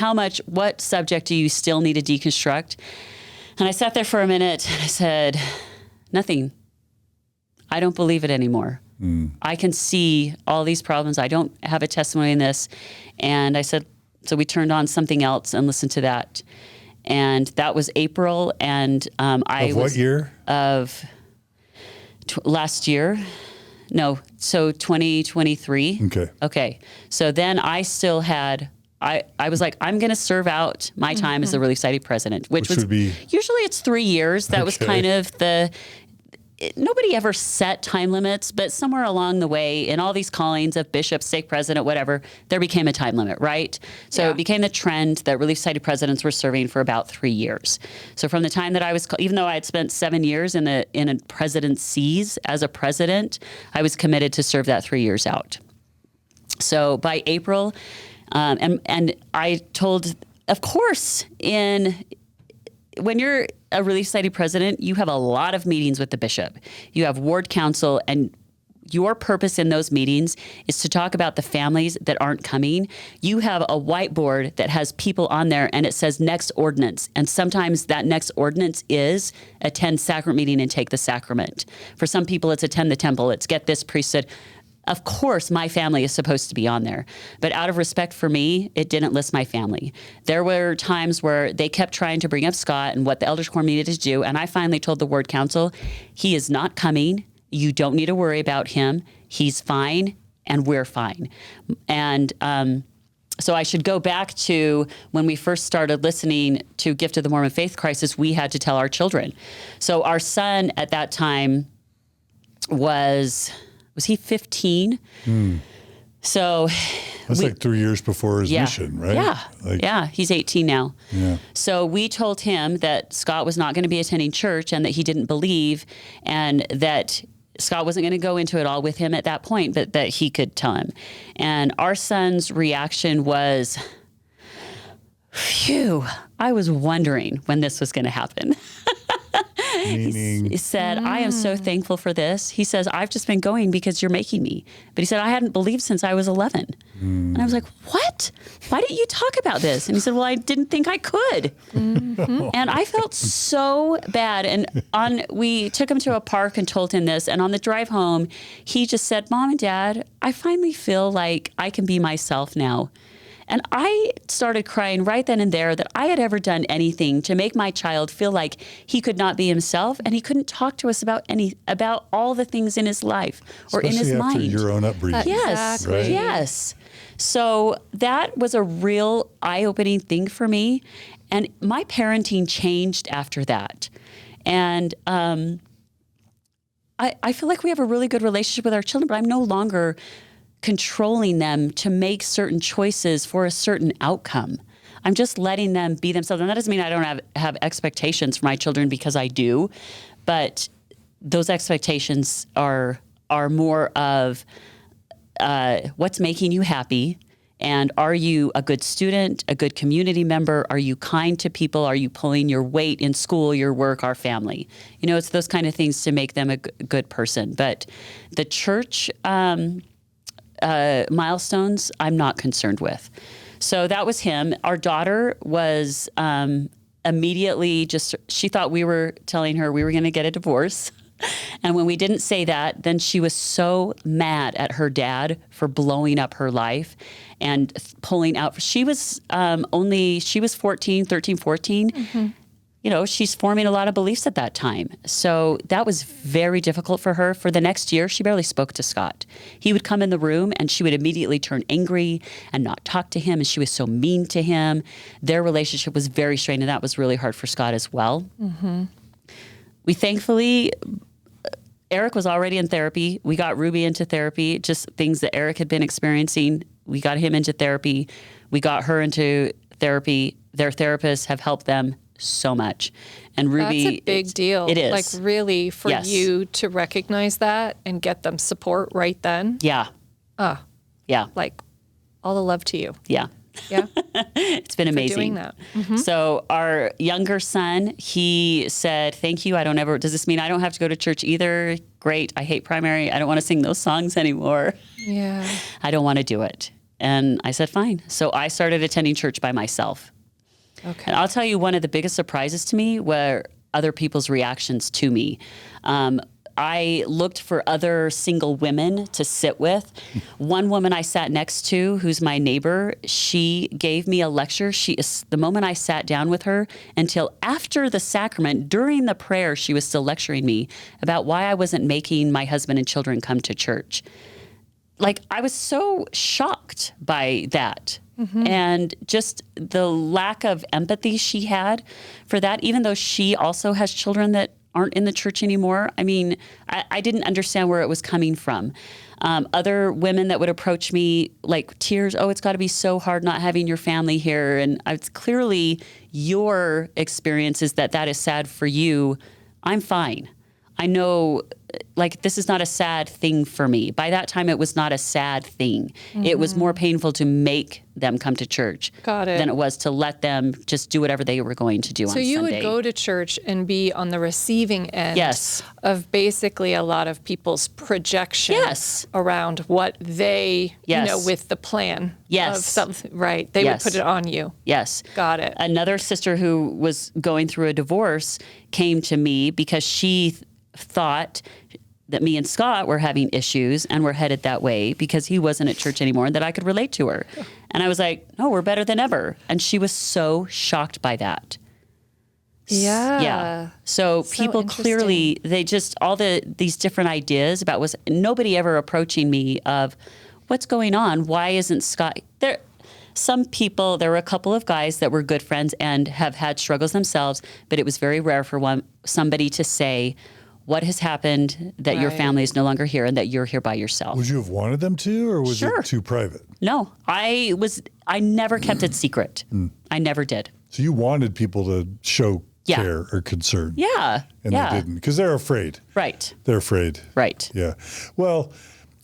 what subject do you still need to deconstruct? And I sat there for a minute, and I said, nothing. I don't believe it anymore. I can see all these problems. I don't have a testimony in this. And I said, so we turned on something else and listened to that. And that was April. And What year? Of last year. No, so 2023. Okay. So then I still had, I was like, I'm going to serve out my time as the Relief Society president, which would be, usually it's 3 years. That was kind of nobody ever set time limits, but somewhere along the way in all these callings of bishop, stake president, whatever, there became a time limit, right? So it became the trend that Relief Society presidents were serving for about 3 years. So from the time that I was, even though I had spent 7 years in a presidencies as a president, I was committed to serve that 3 years out. So by April, and I told, of course, when you're a Relief Society president, you have a lot of meetings with the bishop. You have ward council, and your purpose in those meetings is to talk about the families that aren't coming. You have a whiteboard that has people on there, and it says next ordinance. And sometimes that next ordinance is attend sacrament meeting and take the sacrament. For some people, it's attend the temple. It's get this priesthood. Of course, my family is supposed to be on there. But out of respect for me, it didn't list my family. There were times where they kept trying to bring up Scott and what the Elders Quorum needed to do. And I finally told the Ward Council, he is not coming. You don't need to worry about him. He's fine, and we're fine. And so I should go back to when we first started listening to Gift of the Mormon Faith Crisis, we had to tell our children. So our son at that time was he 15? So that's like 3 years before his mission, right? Yeah. He's 18 now. Yeah. So we told him that Scott was not going to be attending church and that he didn't believe, and that Scott wasn't going to go into it all with him at that point, but that he could tell him. And our son's reaction was, phew, I was wondering when this was going to happen. He said, I am so thankful for this. He says, I've just been going because you're making me. But he said, I hadn't believed since I was 11. And I was like, what? Why didn't you talk about this? And he said, well, I didn't think I could. And I felt so bad. And we took him to a park and told him this. And on the drive home, he just said, Mom and Dad, I finally feel like I can be myself now. And I started crying right then and there that I had ever done anything to make my child feel like he could not be himself, and he couldn't talk to us about all the things in his life or in his mind. Especially after your own upbringing. Yes, right? Yes. So that was a real eye-opening thing for me, and my parenting changed after that. And I feel like we have a really good relationship with our children, but I'm no longer controlling them to make certain choices for a certain outcome. I'm just letting them be themselves. And that doesn't mean I don't have expectations for my children, because I do, but those expectations are more of what's making you happy, and are you a good student, a good community member? Are you kind to people? Are you pulling your weight in school, your work, our family? You know, it's those kind of things to make them a good person. But the church milestones, I'm not concerned with. So that was him. Our daughter was immediately she thought we were telling her we were going to get a divorce. And when we didn't say that, then she was so mad at her dad for blowing up her life and pulling out. She was 14. Mm-hmm. You know, she's forming a lot of beliefs at that time. So that was very difficult for her. For the next year, she barely spoke to Scott. He would come in the room and she would immediately turn angry and not talk to him. And she was so mean to him. Their relationship was very strained, and that was really hard for Scott as well. Mm-hmm. We thankfully, Eric was already in therapy. We got Ruby into therapy, just things that Eric had been experiencing. We got him into therapy. We got her into therapy. Their therapists have helped them so much. And Ruby, that's a big deal. It is. Like really for you to recognize that and get them support right then. Yeah. Yeah. Like all the love to you. Yeah. Yeah. It's been amazing. For doing that. Mm-hmm. So our younger son, he said, thank you. Does this mean I don't have to go to church either? Great. I hate primary. I don't want to sing those songs anymore. Yeah. I don't want to do it. And I said, fine. So I started attending church by myself. Okay. And I'll tell you, one of the biggest surprises to me were other people's reactions to me. I looked for other single women to sit with. One woman I sat next to, who's my neighbor, she gave me a lecture. The moment I sat down with her until after the sacrament, during the prayer, she was still lecturing me about why I wasn't making my husband and children come to church. Like, I was so shocked by that. Mm-hmm. And just the lack of empathy she had for that, even though she also has children that aren't in the church anymore. I mean, I didn't understand where it was coming from. Other women that would approach me, like tears, oh, it's got to be so hard not having your family here. And it's clearly your experience is that is sad for you. I'm fine. I know, like, this is not a sad thing for me. By that time, it was not a sad thing. Mm-hmm. It was more painful to make them come to church than it was to let them just do whatever they were going to do on Sunday. So you would go to church and be on the receiving end of basically a lot of people's projection around what they, with the plan of something, right? They would put it on you. Yes. Got it. Another sister who was going through a divorce came to me because she thought that me and Scott were having issues and were headed that way because he wasn't at church anymore and that I could relate to her. And I was like, no, we're better than ever. And she was so shocked by that. Yeah. Yeah. So people clearly, they just, these different ideas about nobody ever approaching me of what's going on? Why isn't Scott there? Some people, there were a couple of guys that were good friends and have had struggles themselves, but it was very rare for somebody to say, what has happened that your family is no longer here and that you're here by yourself? Would you have wanted them to, or was it too private? No, I never kept it secret. I never did. So you wanted people to show care or concern. Yeah. And they didn't, because they're afraid. Right. They're afraid. Right. Yeah. Well,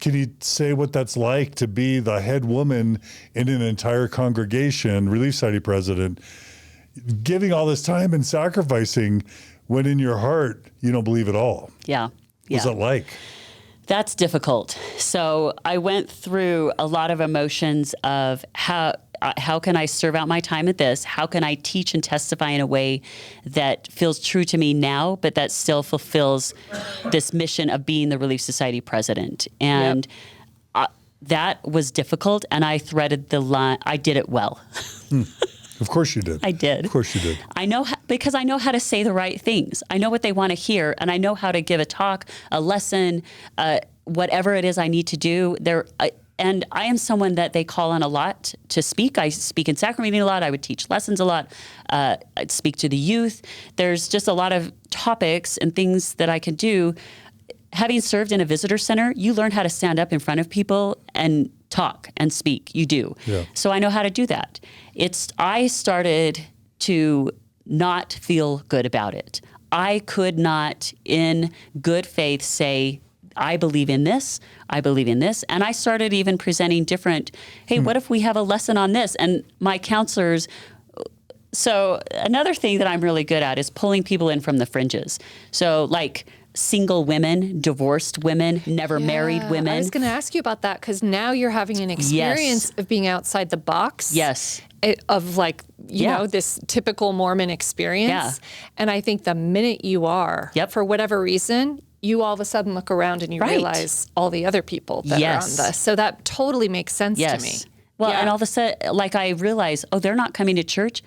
can you say what that's like to be the head woman in an entire congregation, Relief Society president, giving all this time and sacrificing when in your heart you don't believe at all? Yeah. What's that like? That's difficult. So I went through a lot of emotions of how can I serve out my time at this? How can I teach and testify in a way that feels true to me now, but that still fulfills this mission of being the Relief Society president? And that was difficult, and I threaded the line. I did it well. Of course you did. I did. Of course you did. I know because I know how to say the right things. I know what they want to hear, and I know how to give a talk, a lesson, whatever it is I need to do. And I am someone that they call on a lot to speak. I speak in sacrament meeting a lot. I would teach lessons a lot. I'd speak to the youth. There's just a lot of topics and things that I can do. Having served in a visitor center, you learn how to stand up in front of people and talk and speak. You do. Yeah. So I know how to do that. I started to not feel good about it. I could not, in good faith, say, I believe in this, I believe in this. And I started even presenting different, hey, what if we have a lesson on this? And my counselors, so another thing that I'm really good at is pulling people in from the fringes. So like single women, divorced women, never married women. I was going to ask you about that because now you're having an experience of being outside the box. Yes. Of like, you know, this typical Mormon experience. Yeah. And I think the minute you are, for whatever reason, you all of a sudden look around and you realize all the other people that are on this. So that totally makes sense to me. Well, and all of a sudden, like I realize, they're not coming to church.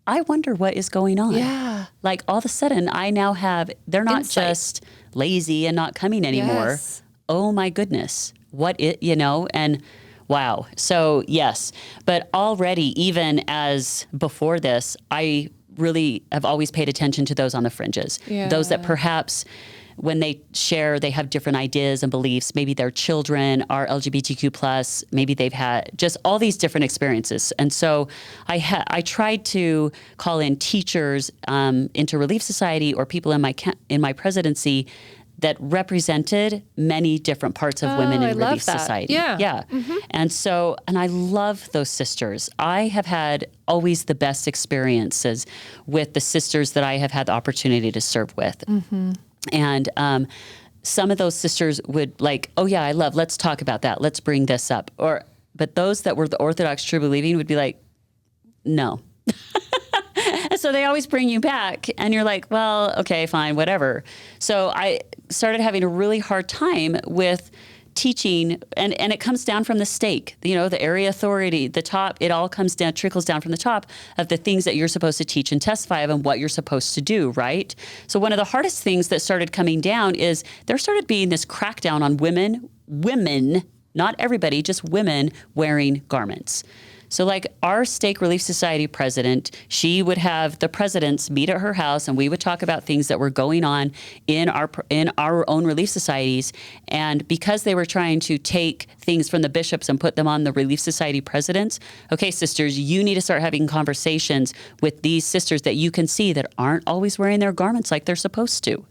I wonder what is going on. Yeah. Like all of a sudden I now have, they're not just lazy and not coming anymore. Yes. Oh my goodness. And wow. So yes, but already even as before this, I really have always paid attention to those on the fringes. Yeah. Those that perhaps when they share, they have different ideas and beliefs. Maybe their children are LGBTQ+, maybe they've had just all these different experiences. And so I tried to call in teachers into Relief Society or people in my presidency that represented many different parts of women in Relief Society. Yeah. Mm-hmm. And I love those sisters. I have had always the best experiences with the sisters that I have had the opportunity to serve with. Mm-hmm. And some of those sisters would like, let's talk about that. Let's bring this up. But those that were the Orthodox true believing would be like, no. And so they always bring you back and you're like, well, okay, fine, whatever. So I started having a really hard time with teaching, and it comes down from the stake, the area authority, the top, it all trickles down from the top of the things that you're supposed to teach and testify of and what you're supposed to do, right? So one of the hardest things that started coming down is there started being this crackdown on women, not everybody, just women wearing garments. So like our Stake Relief Society president, she would have the presidents meet at her house and we would talk about things that were going on in our own relief societies. And because they were trying to take things from the bishops and put them on the Relief Society presidents, okay, sisters, you need to start having conversations with these sisters that you can see that aren't always wearing their garments like they're supposed to.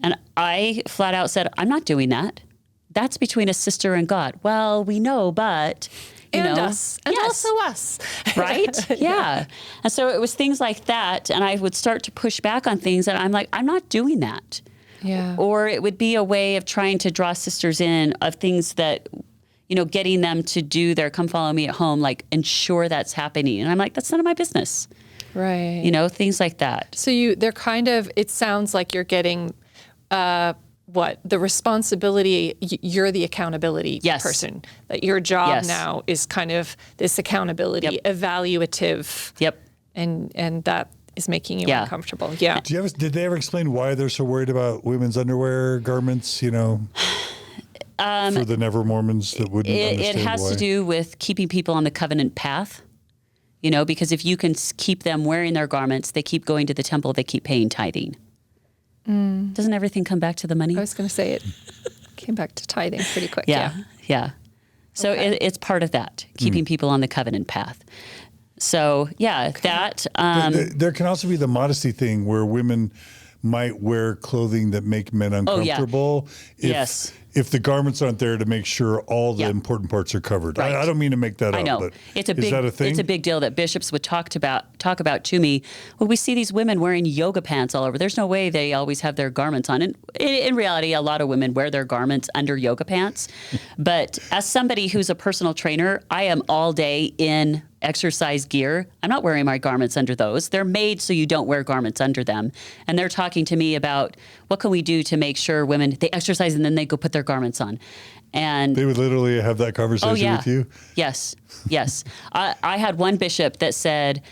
And I flat out said, I'm not doing that. That's between a sister and God. Well, we know, but... us. And also us. Right? Yeah. And so it was things like that. And I would start to push back on things. And I'm like, I'm not doing that. Yeah. Or it would be a way of trying to draw sisters in of things that, getting them to do their come follow me at home, like ensure that's happening. And I'm like, that's none of my business. Right. Things like that. So it sounds like you're getting, the responsibility, you're the accountability person. That your job now is kind of this accountability, evaluative. Yep. And that is making you uncomfortable. Yeah. Did they ever explain why they're so worried about women's underwear, garments, for the never Mormons that wouldn't understand it has why? to do with keeping people on the covenant path, because if you can keep them wearing their garments, they keep going to the temple, they keep paying tithing. Doesn't everything come back to the money? I was going to say it came back to tithing pretty quick. Yeah. So it's part of that, keeping people on the covenant path. So that. There can also be the modesty thing where women might wear clothing that make men uncomfortable. If the garments aren't there to make sure all the important parts are covered. Right. I don't mean to make that up. I know. But is that a thing? It's a big deal that bishops would talk about to me. Well, we see these women wearing yoga pants all over. There's no way they always have their garments on. And in reality, a lot of women wear their garments under yoga pants. But as somebody who's a personal trainer, I am all day in exercise gear. I'm not wearing my garments under those. They're made so you don't wear garments under them. And they're talking to me about what can we do to make sure women, they exercise and then they go put their garments on. And they would literally have that conversation with you? Yes. I had one bishop that said,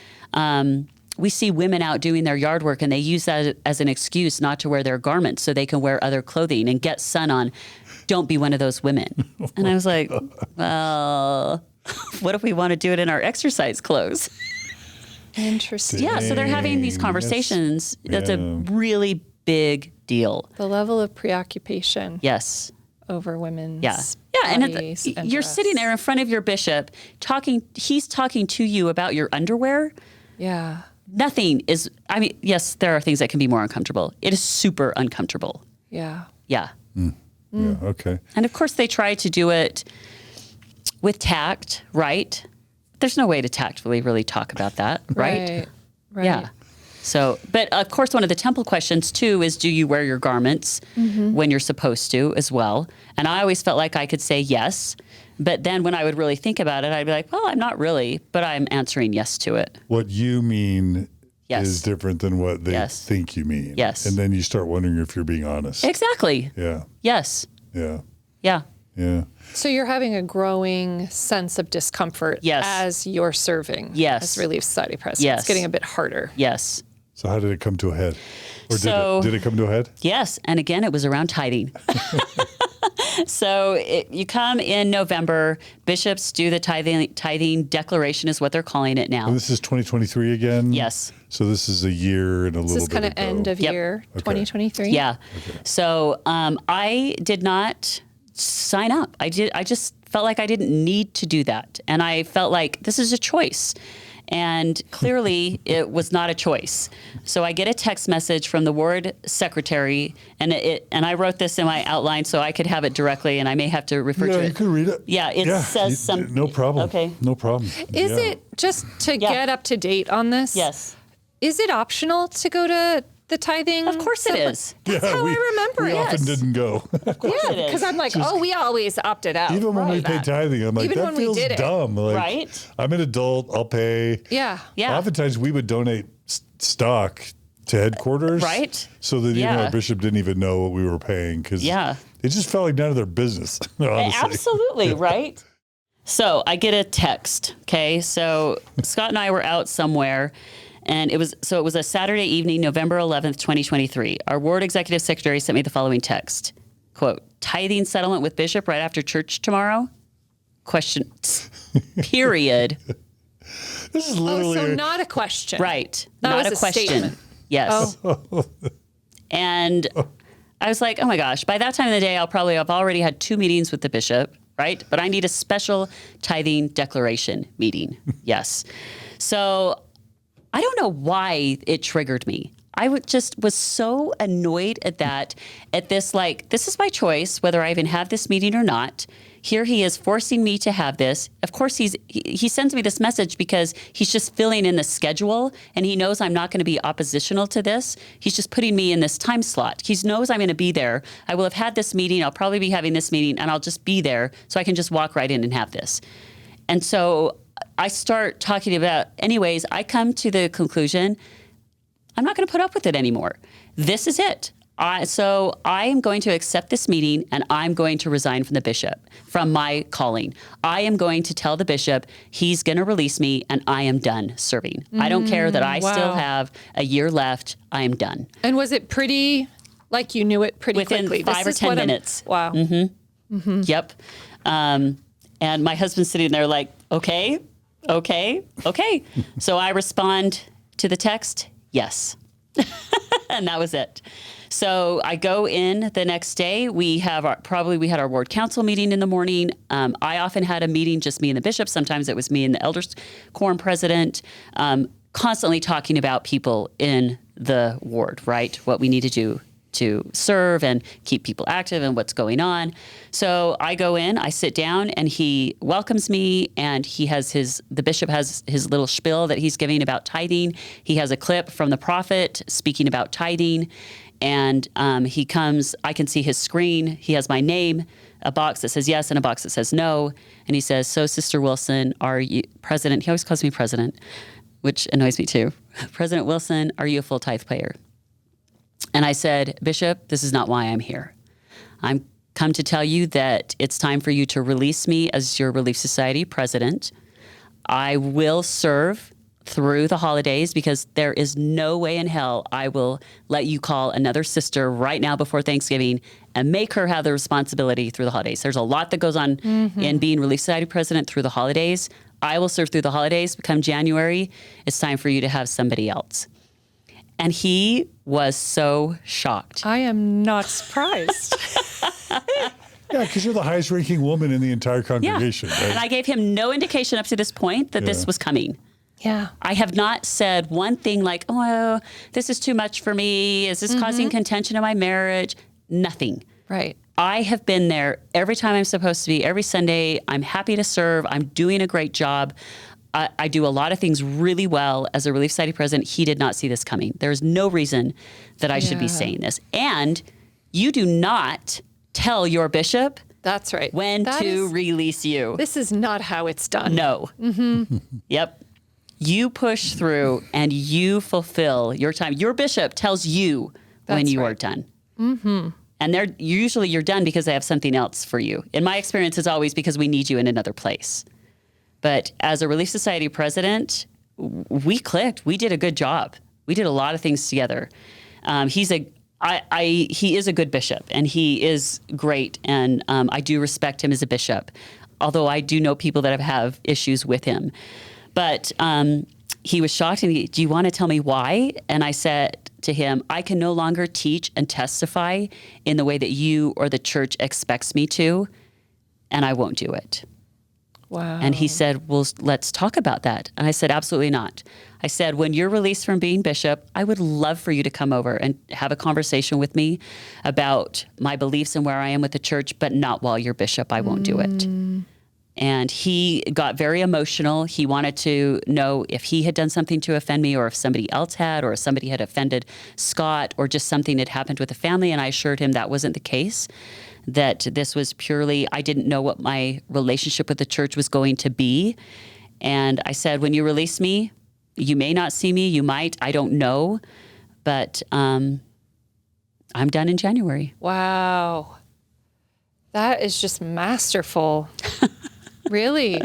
we see women out doing their yard work and they use that as an excuse not to wear their garments so they can wear other clothing and get sun on. Don't be one of those women. And I was like, well... what if we want to do it in our exercise clothes? Interesting. Yeah, so they're having these conversations. That's a really big deal. The level of preoccupation. Yes. Over women's bodies and you're dress. sitting there in front of your bishop talking. He's talking to you about your underwear. Yeah. Nothing is. Yes, there are things that can be more uncomfortable. It is super uncomfortable. Yeah. Yeah. Yeah. Okay. And of course, they try to do it with tact, right? There's no way to tactfully really talk about that, right? Right. Yeah. So, but of course, one of the temple questions too is, do you wear your garments when you're supposed to as well? And I always felt like I could say yes. But then when I would really think about it, I'd be like, well, I'm not really, but I'm answering yes to it. What you mean Yes. is different than what they Yes. think you mean. Yes. And then you start wondering if you're being honest. Exactly. Yeah. Yes. Yeah. Yeah. Yeah. So you're having a growing sense of discomfort Yes. as you're serving Yes. as Relief Society president. Yes. It's getting a bit harder. Yes. So how did it come to a head? Or So- did it come to a head? Yes. And again, it was around tithing. So you come in November, bishops do the tithing declaration is what they're calling it now. And this is 2023 again? Yes. So this is a year and a This little is bit kind of ago. end of Yep. year 2023. Yeah. So I did not sign up. I just felt like I didn't need to do that. And I felt like this is a choice. And clearly it was not a choice. So I get a text message from the ward secretary, and I wrote this in my outline so I could have it directly, and I may have to refer Yeah, to you it. could read it. Yeah, it says some. No problem. Okay. No problem. Is Yeah. it, just to get up to date on this? Yes. Is it optional to go to the tithing? Of course it is. That's how I remember we it. often didn't go. Of course it is. Because I'm like, we always opted out. Even when we paid tithing, I'm like, Even that when we feels did it. dumb. Like, Right? I'm an adult. I'll pay. Yeah. Yeah. Oftentimes we would donate stock to headquarters. Right. So that even Yeah. our bishop didn't even know what we were paying because Yeah. it just felt like none of their business, honestly. Absolutely, right? So I get a text. Okay. So Scott and I were out somewhere, and it was a Saturday evening, November 11th, 2023. Our ward executive secretary sent me the following text. Quote, tithing settlement with bishop right after church tomorrow? Question. Period. This is Oh, literally so not a question. Right. That Not was a a question. statement. Yes. And I was like, oh my gosh, by that time of the day, I've already had 2 meetings with the bishop, right? But I need a special tithing declaration meeting. Yes. So I don't know why it triggered me. I was so annoyed at this, like, this is my choice, whether I even have this meeting or not. Here he is forcing me to have this. Of course, he sends me this message because he's just filling in the schedule, and he knows I'm not going to be oppositional to this. He's just putting me in this time slot. He knows I'm going to be there. I will have had this meeting. I'll probably be having this meeting, and I'll just be there so I can just walk right in and have this. And so I start talking about, anyways, I come to the conclusion, I'm not going to put up with it anymore. This is it. So I am going to accept this meeting, and I'm going to resign from the bishop, from my calling. I am going to tell the bishop he's going to release me, and I am done serving. I don't care that I still have a year left. I am done. And was it pretty, like you knew it pretty Within quickly? 5 or 10 minutes. Wow. Yep. And my husband's sitting there like, okay. So I respond to the text, yes. And that was it. So I go in the next day. We had our ward council meeting in the morning. I often had a meeting, just me and the bishop. Sometimes it was me and the elders quorum president, constantly talking about people in the ward, right? What we need to do to serve and keep people active and what's going on. So I go in, I sit down, and he welcomes me, and the bishop has his little spiel that he's giving about tithing. He has a clip from the prophet speaking about tithing, and he comes, I can see his screen. He has my name, a box that says yes and a box that says no. And he says, so Sister Wilson, are you president? He always calls me president, which annoys me too. President Wilson, are you a full tithe payer? And I said, Bishop, this is not why I'm here. I'm come to tell you that it's time for you to release me as your Relief Society president. I will serve through the holidays because there is no way in hell I will let you call another sister right now before Thanksgiving and make her have the responsibility through the holidays. There's a lot that goes on in being Relief Society president through the holidays. I will serve through the holidays. Come January, it's time for you to have somebody else. And he was so shocked. I am not surprised. Yeah, because you're the highest ranking woman in the entire congregation. Yeah. Right? And I gave him no indication up to this point that this was coming. Yeah. I have not said one thing like, oh, this is too much for me. Is this causing contention in my marriage? Nothing. Right. I have been there every time I'm supposed to be, every Sunday. I'm happy to serve. I'm doing a great job. I do a lot of things really well as a Relief Society president. He did not see this coming. There's no reason that I should be saying this. And you do not tell your bishop That's right. when to release you. This is not how it's done. No. Yep. You push through and you fulfill your time. Your bishop tells you when you are done. And usually you're done because they have something else for you. In my experience, it's always because we need you in another place. But as a Relief Society president, we clicked. We did a good job. We did a lot of things together. He is a good bishop, and he is great, and I do respect him as a bishop, although I do know people that have issues with him. But he was shocked, and do you want to tell me why? And I said to him, I can no longer teach and testify in the way that you or the church expects me to, and I won't do it. Wow. And he said, well, let's talk about that. And I said, absolutely not. I said, when you're released from being bishop, I would love for you to come over and have a conversation with me about my beliefs and where I am with the church, but not while you're bishop. I won't do it. And he got very emotional. He wanted to know if he had done something to offend me, or if somebody else had, or if somebody had offended Scott, or just something had happened with the family. And I assured him that wasn't the case, that this was purely, I didn't know what my relationship with the church was going to be. And I said, when you release me, you may not see me, you might, I don't know, but I'm done in January. Wow. That is just masterful. Really?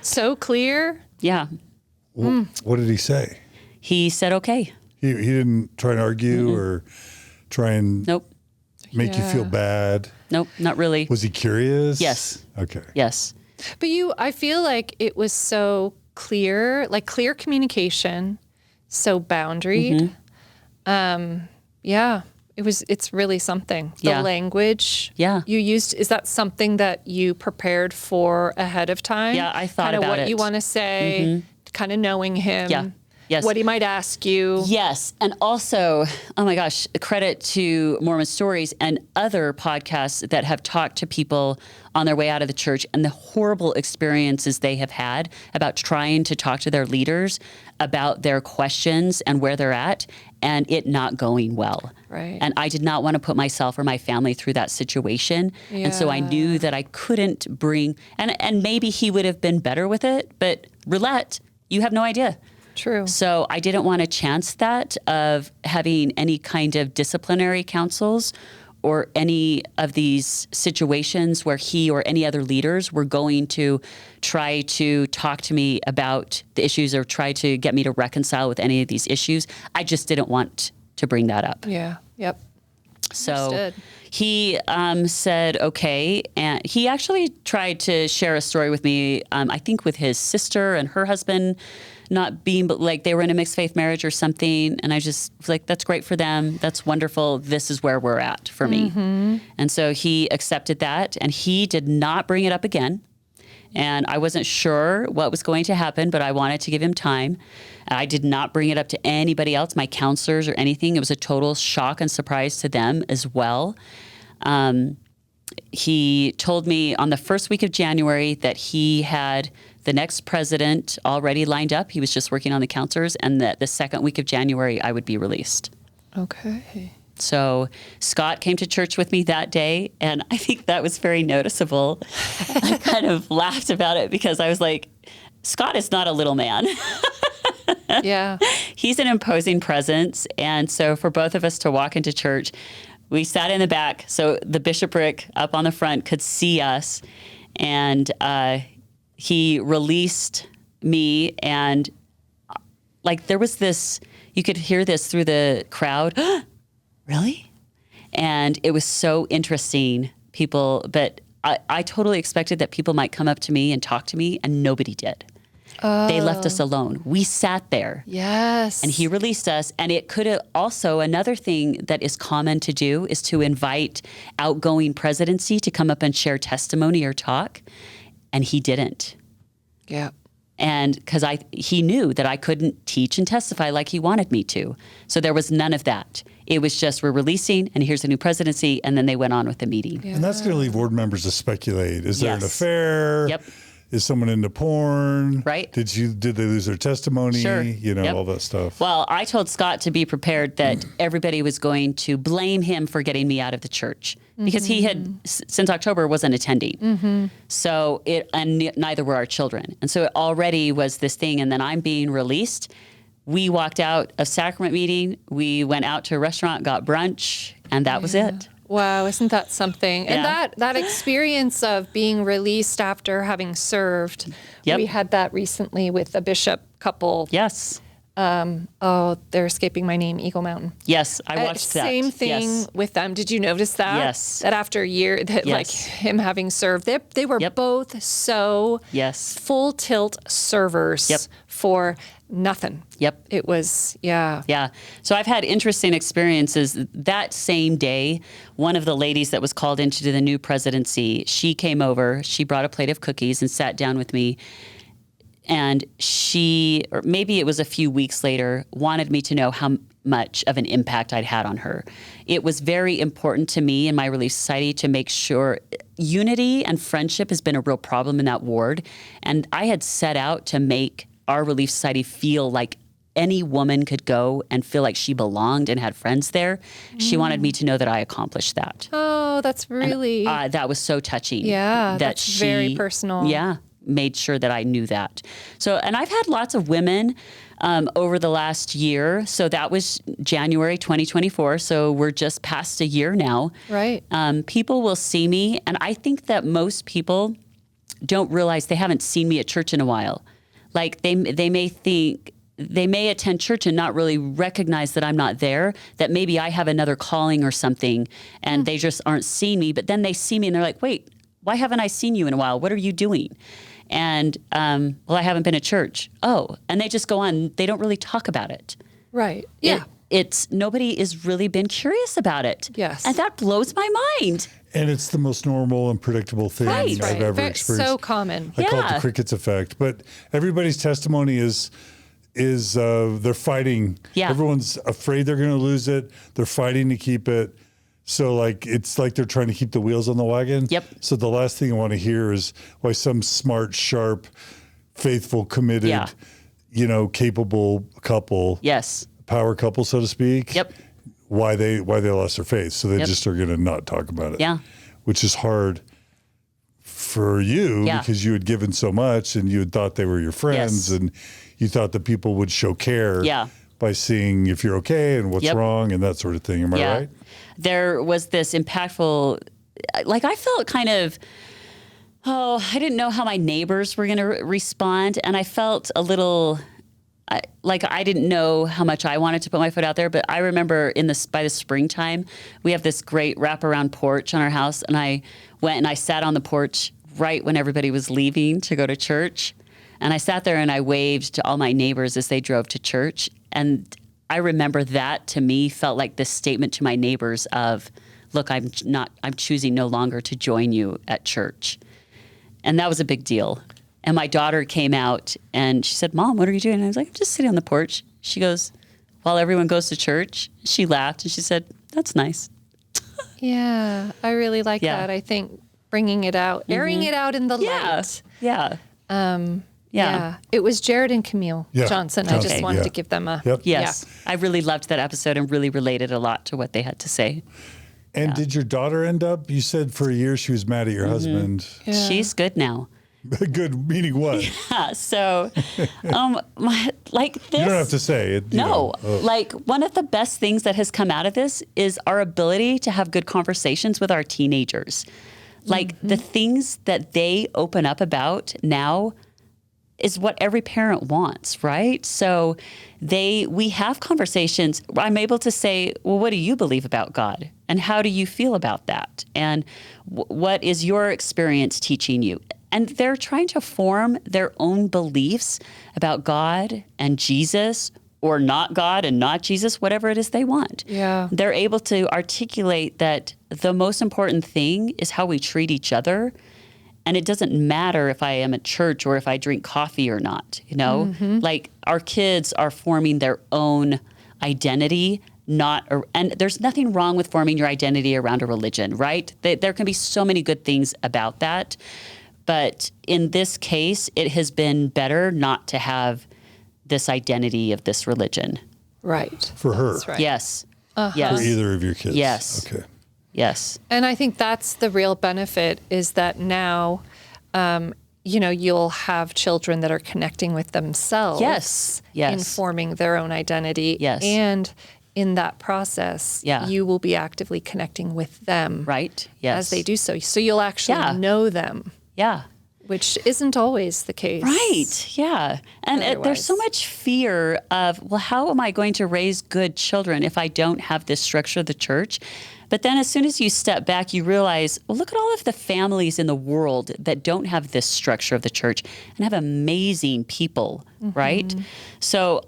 So clear? Yeah. What did he say? He said, okay. He didn't try and argue or try and Nope. make you feel bad? Nope, not really. Was he curious? Yes. Okay. Yes. But I feel like it was so clear, like clear communication, so boundaried. Yeah. It's really something. The language you used, is that something that you prepared for ahead of time? Yeah, I thought about what it. you want to say, kind of knowing him. Yeah. Yes. What he might ask you. Yes. And also, oh my gosh, credit to Mormon Stories and other podcasts that have talked to people on their way out of the church and the horrible experiences they have had about trying to talk to their leaders about their questions and where they're at, and it not going well. Right. And I did not want to put myself or my family through that situation. Yeah. And so I knew that I couldn't bring, and maybe he would have been better with it, but roulette, you have no idea. True. So I didn't want to chance that of having any kind of disciplinary councils or any of these situations where he or any other leaders were going to try to talk to me about the issues or try to get me to reconcile with any of these issues. I just didn't want to bring that up. Yeah. Yep. So Understood. he said, okay. And he actually tried to share a story with me, I think with his sister and her husband not being, but like they were in a mixed faith marriage or something. And I just was like, that's great for them. That's wonderful. This is where we're at for me. And so he accepted that, and he did not bring it up again. And I wasn't sure what was going to happen, but I wanted to give him time. I did not bring it up to anybody else, my counselors or anything. It was a total shock and surprise to them as well. He told me on the first week of January that he had the next president already lined up. He was just working on the counselors, and that the second week of January I would be released. Okay. So Scott came to church with me that day, and I think that was very noticeable. I kind of laughed about it because I was like, Scott is not a little man. Yeah. He's an imposing presence. And so for both of us to walk into church, we sat in the back so the bishopric up on the front could see us. And he released me, and like there was this, you could hear this through the crowd. Really? And it was so interesting, people, but I totally expected that people might come up to me and talk to me, and nobody did. They left us alone. We sat there. Yes. And he released us. And it could have also, another thing that is common to do is to invite outgoing presidency to come up and share testimony or talk. And he didn't. Yeah. And because he knew that I couldn't teach and testify like he wanted me to. So there was none of that. It was just, we're releasing, and here's a new presidency, and then they went on with the meeting. And that's going to leave board members to speculate. Is there an Yes. affair? Yep. Is someone into porn? Right. Did they lose their testimony? Sure. You know, Yep. all that stuff. Well, I told Scott to be prepared that everybody was going to blame him for getting me out of the church because he had, since October, wasn't attending. So neither were our children. And so it already was this thing. And then I'm being released. We walked out of sacrament meeting. We went out to a restaurant, got brunch, and that was it. Wow, isn't that something? And that experience of being released after having served, we had that recently with a bishop couple. Yes. They're escaping my name, Eagle Mountain. Yes, I watched that. Same thing with them. Did you notice that? Yes. That after a year, that like him having served, they were both so full tilt servers for nothing. Yep. It was, Yeah. So I've had interesting experiences. That same day, one of the ladies that was called into the new presidency, she came over, she brought a plate of cookies and sat down with me. And she, or maybe it was a few weeks later, wanted me to know how much of an impact I'd had on her. It was very important to me in my Relief Society to make sure unity and friendship has been a real problem in that ward. And I had set out to make our Relief Society feel like any woman could go and feel like she belonged and had friends there. She wanted me to know that I accomplished that. Oh, that's really... that was so touching. Yeah, that's very personal. Yeah, made sure that I knew that. So, and I've had lots of women over the last year. So that was January 2024. So we're just past a year now. Right. People will see me, and I think that most people don't realize they haven't seen me at church in a while. Like they may think, they may attend church and not really recognize that I'm not there, that maybe I have another calling or something, and they just aren't seeing me. But then they see me and they're like, wait, why haven't I seen you in a while? What are you doing? And, well, I haven't been at church. Oh, and they just go on. They don't really talk about it. Right. Yeah. Nobody has really been curious about it. Yes. And that blows my mind. And it's the most normal and predictable thing I've ever experienced. So common. I call it the crickets effect. But everybody's testimony is they're fighting. Yeah. Everyone's afraid they're going to lose it. They're fighting to keep it. So like it's like they're trying to keep the wheels on the wagon. Yep. So the last thing I want to hear is why some smart, sharp, faithful, committed, capable couple. Yes. Power couple, so to speak. Yep. Why they lost their faith. So they just are going to not talk about it. Yeah. Which is hard for you because you had given so much and you had thought they were your friends and you thought that people would show care by seeing if you're okay and what's wrong and that sort of thing. Am I right? There was this impactful, like I felt kind of, I didn't know how my neighbors were going to respond. And I felt a little... I didn't know how much I wanted to put my foot out there, but I remember by the springtime, we have this great wraparound porch on our house, and I went and I sat on the porch right when everybody was leaving to go to church, and I sat there and I waved to all my neighbors as they drove to church, and I remember that to me felt like this statement to my neighbors of, look, I'm choosing no longer to join you at church, and that was a big deal. And my daughter came out and she said, Mom, what are you doing? And I was like, I'm just sitting on the porch. She goes, while everyone goes to church. She laughed and she said, that's nice. Yeah, I really like that. I think bringing it out, airing it out in the light. Yeah. It was Jared and Camille Johnson. I just wanted to give them a... Yes. I really loved that episode and really related a lot to what they had to say. And did your daughter end up, you said for a year she was mad at your husband. Yeah. She's good now. Good, meaning what? Yeah, so, like this. You don't have to say it. Like one of the best things that has come out of this is our ability to have good conversations with our teenagers. Like the things that they open up about now is what every parent wants, right? So we have conversations. I'm able to say, well, what do you believe about God? And how do you feel about that? And what is your experience teaching you? And they're trying to form their own beliefs about God and Jesus, or not God and not Jesus, whatever it is they want. Yeah. They're able to articulate that the most important thing is how we treat each other. And it doesn't matter if I am at church or if I drink coffee or not, Like our kids are forming their own identity, and there's nothing wrong with forming your identity around a religion, right? There can be so many good things about that. But in this case, it has been better not to have this identity of this religion. Right. For her. That's right. Yes. For Yes. either of your kids. Yes. Okay. Yes. And I think that's the real benefit, is that now, you'll have children that are connecting with themselves. Yes. Yes. In forming their own identity. Yes. And in that process, you will be actively connecting with them. Right. Yes. As they do so. So you'll actually know them. Yeah. Which isn't always the case. Right. Yeah. And there's so much fear of, well, how am I going to raise good children if I don't have this structure of the church? But then as soon as you step back, you realize, well, look at all of the families in the world that don't have this structure of the church and have amazing people, right? So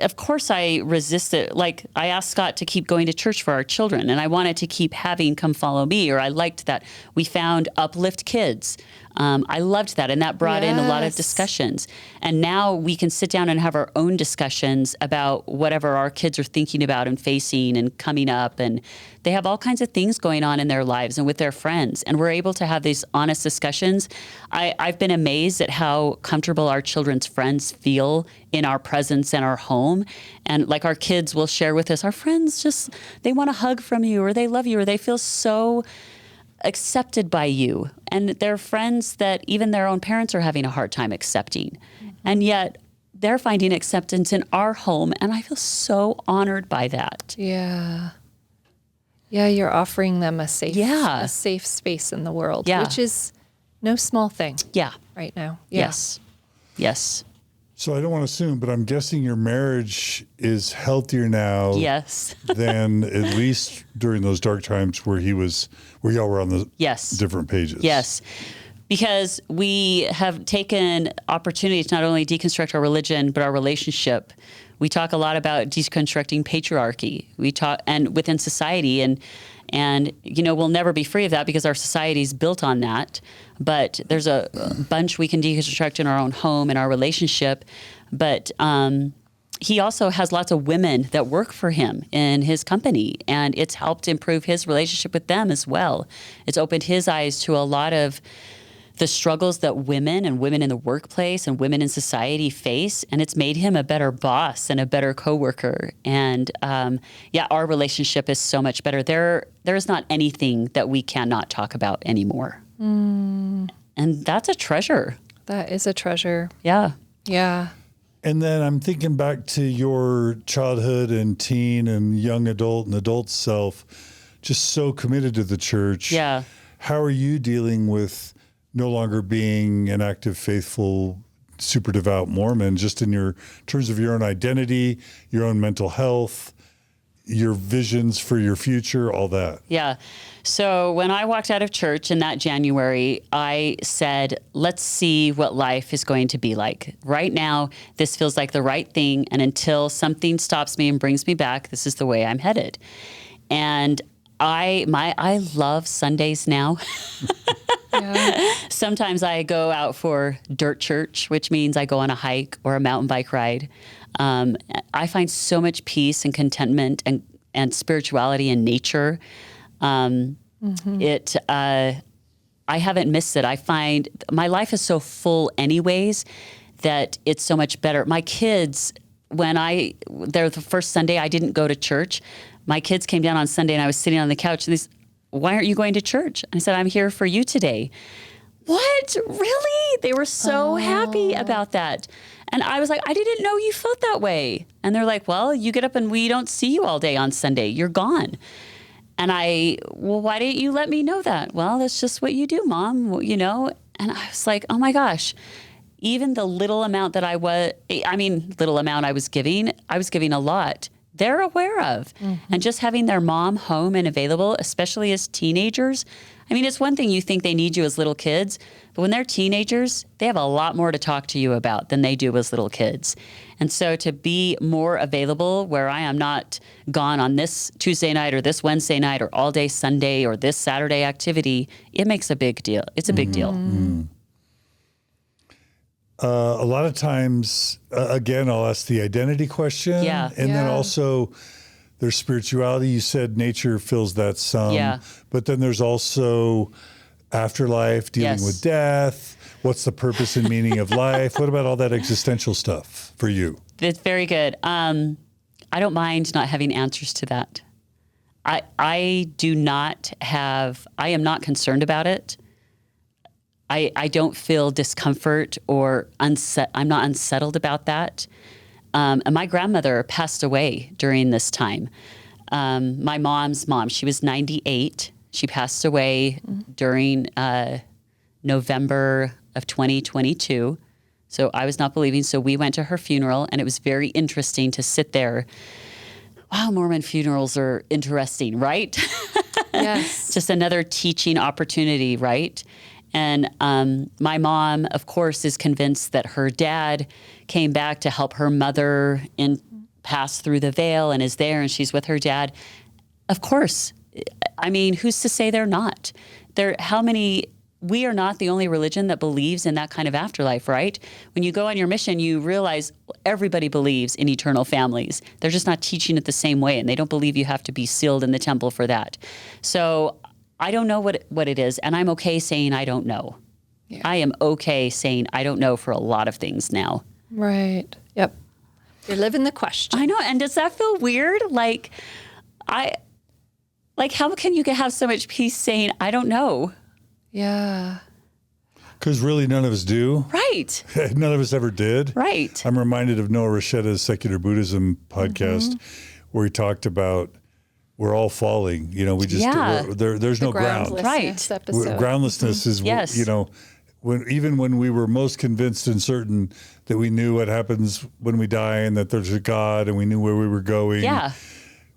of course, I resisted. Like, I asked Scott to keep going to church for our children, and I wanted to keep having Come Follow Me, or I liked that. We found Uplift Kids. I loved that, and that brought in a lot of discussions. And now we can sit down and have our own discussions about whatever our kids are thinking about and facing and coming up. And they have all kinds of things going on in their lives and with their friends. And we're able to have these honest discussions. I've been amazed at how comfortable our children's friends feel in our presence and our home. And like, our kids will share with us, our friends just, they want a hug from you, or they love you, or they feel so accepted by you. And they're friends that even their own parents are having a hard time accepting. And yet they're finding acceptance in our home. And I feel so honored by that. Yeah. Yeah, you're offering them a safe space in the world, which is no small thing. Yeah. Right now. Yeah. Yes. Yes. So I don't want to assume, but I'm guessing your marriage is healthier now. Yes. Than at least during those dark times where y'all were on the different pages. Yes. Because we have taken opportunities to not only deconstruct our religion, but our relationship. We talk a lot about deconstructing patriarchy. We talk, and within society, and we'll never be free of that because our society is built on that. But there's a bunch we can deconstruct in our own home and our relationship. But he also has lots of women that work for him in his company, and it's helped improve his relationship with them as well. It's opened his eyes to a lot of the struggles that women and women in the workplace and women in society face, and it's made him a better boss and a better coworker. And our relationship is so much better. There is not anything that we cannot talk about anymore. And that's a treasure. That is a treasure. Yeah. Yeah. And then I'm thinking back to your childhood and teen and young adult and adult self, just so committed to the church. Yeah. How are you dealing with no longer being an active, faithful, super devout Mormon, just in terms of your own identity, your own mental health, your visions for your future, all that? Yeah. So when I walked out of church in that January, I said, let's see what life is going to be like. Right now, this feels like the right thing. And until something stops me and brings me back, this is the way I'm headed. And I love Sundays now. Yeah. Sometimes I go out for dirt church, which means I go on a hike or a mountain bike ride. I find so much peace and contentment and spirituality in nature. I haven't missed it. I find my life is so full anyways that it's so much better. My kids, the first Sunday I didn't go to church, my kids came down on Sunday and I was sitting on the couch and they said, why aren't you going to church? I said, I'm here for you today. What? Really? They were so happy about that. And I was like, I didn't know you felt that way. And they're like, well, you get up and we don't see you all day on Sunday. You're gone. And why didn't you let me know that? Well, that's just what you do, Mom, And I was like, oh my gosh, even the little amount that I was giving a lot. They're aware of. And just having their mom home and available, especially as teenagers. I mean, it's one thing you think they need you as little kids, but when they're teenagers, they have a lot more to talk to you about than they do as little kids. And so to be more available where I am not gone on this Tuesday night or this Wednesday night or all day Sunday or this Saturday activity, it makes a big deal. It's a big deal. A lot of times, again, I'll ask the identity question. Yeah. And then also there's spirituality. You said nature fills that some. Yeah. But then there's also afterlife, dealing with death. What's the purpose and meaning of life? What about all that existential stuff for you? It's very good. I don't mind not having answers to that. I am not concerned about it. I don't feel discomfort or I'm not unsettled about that. And my grandmother passed away during this time. My mom's mom, she was 98. She passed away during November of 2022. So I was not believing. So we went to her funeral, and it was very interesting to sit there. Wow, Mormon funerals are interesting, right? Yes. Just another teaching opportunity, right? And my mom, of course, is convinced that her dad came back to help her mother pass through the veil and is there, and she's with her dad. Of course. I mean, who's to say they're not? We are not the only religion that believes in that kind of afterlife, right? When you go on your mission, you realize everybody believes in eternal families. They're just not teaching it the same way, and they don't believe you have to be sealed in the temple for that. So I don't know what it is, and I'm okay saying I don't know. Yeah. I am okay saying I don't know for a lot of things now. Right. Yep. You're living the question. I know, and does that feel weird? Like, how can you have so much peace saying I don't know? Yeah. Because really none of us do. Right. None of us ever did. Right. I'm reminded of Noah Roshetta's Secular Buddhism podcast where he talked about we're all falling. You know, we just, there's no ground. Right. Groundlessness is, you know, even when we were most convinced and certain that we knew what happens when we die and that there's a God and we knew where we were going. Yeah.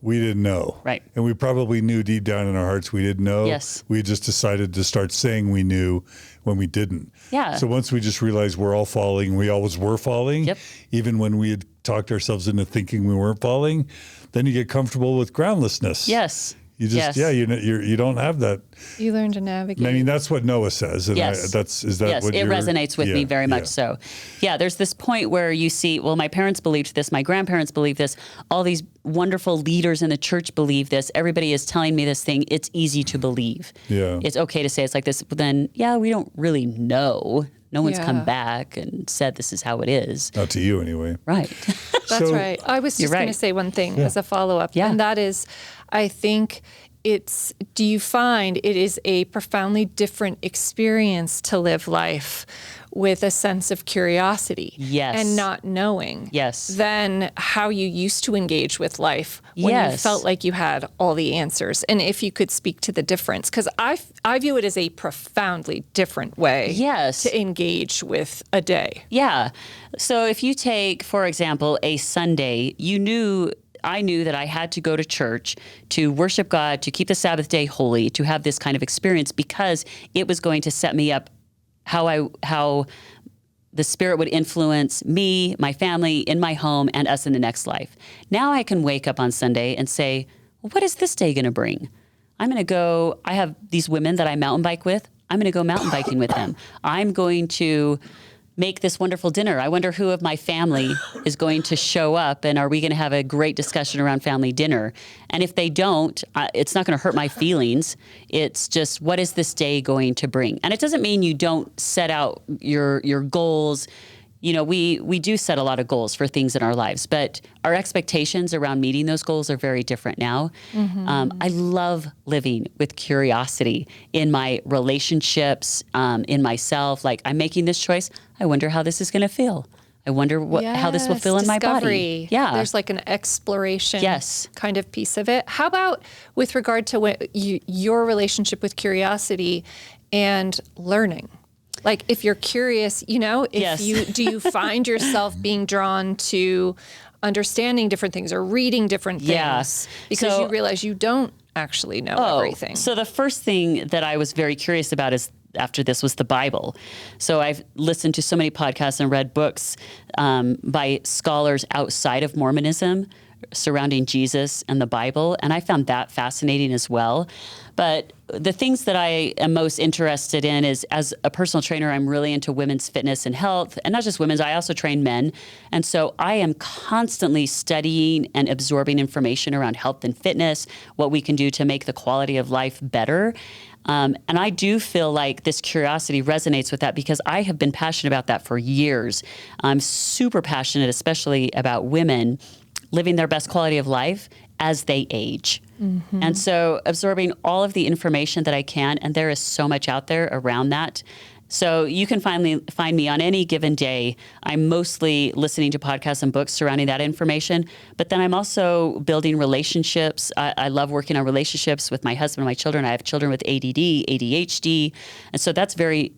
We didn't know. Right. And we probably knew deep down in our hearts we didn't know. Yes. We just decided to start saying we knew when we didn't. Yeah. So once we just realized we're all falling, we always were falling, even when we had talked ourselves into thinking we weren't falling, then you get comfortable with groundlessness. Yes. You just, you don't have that. You learn to navigate. I mean, that's what Noah says. And yes. What it resonates with me very much so. Yeah, there's this point where you see, well, my parents believed this, my grandparents believed this, all these wonderful leaders in the church believe this, everybody is telling me this thing, it's easy to believe. Yeah. It's okay to say it's like this, but then, we don't really know. No one's come back and said this is how it is. Not to you anyway. Right. That's right. I was just going to say one thing as a follow-up, and that is, I think do you find it is a profoundly different experience to live life with a sense of curiosity and not knowing than how you used to engage with life when you felt like you had all the answers? And if you could speak to the difference, because I view it as a profoundly different way to engage with a day. Yeah. So if you take, for example, a Sunday, I knew that I had to go to church to worship God, to keep the Sabbath day holy, to have this kind of experience because it was going to set me up how the Spirit would influence me, my family, in my home, and us in the next life. Now I can wake up on Sunday and say, well, what is this day going to bring? I'm going to go, I have these women that I mountain bike with. I'm going to go mountain biking with them. I'm going to make this wonderful dinner. I wonder who of my family is going to show up, and are we going to have a great discussion around family dinner? And if they don't, it's not going to hurt my feelings. It's just, what is this day going to bring? And it doesn't mean you don't set out your goals. You know, we do set a lot of goals for things in our lives, but our expectations around meeting those goals are very different now. I love living with curiosity in my relationships, in myself. Like, I'm making this choice. I wonder how this is going to feel. I wonder how this will feel in my body. Yeah. There's like an exploration kind of piece of it. How about with regard to your relationship with curiosity and learning? Like, if you're curious, do you find yourself being drawn to understanding different things or reading different things because you realize you don't actually know everything? So the first thing that I was very curious about after this was the Bible. So I've listened to so many podcasts and read books by scholars outside of Mormonism surrounding Jesus and the Bible. And I found that fascinating as well. But the things that I am most interested in is, as a personal trainer, I'm really into women's fitness and health, and not just women's, I also train men. And so I am constantly studying and absorbing information around health and fitness, what we can do to make the quality of life better. And I do feel like this curiosity resonates with that because I have been passionate about that for years. I'm super passionate, especially about women living their best quality of life as they age. Mm-hmm. And so absorbing all of the information that I can, and there is so much out there around that. So you can find me on any given day. I'm mostly listening to podcasts and books surrounding that information, but then I'm also building relationships. I love working on relationships with my husband and my children. I have children with ADD, ADHD, and so that's very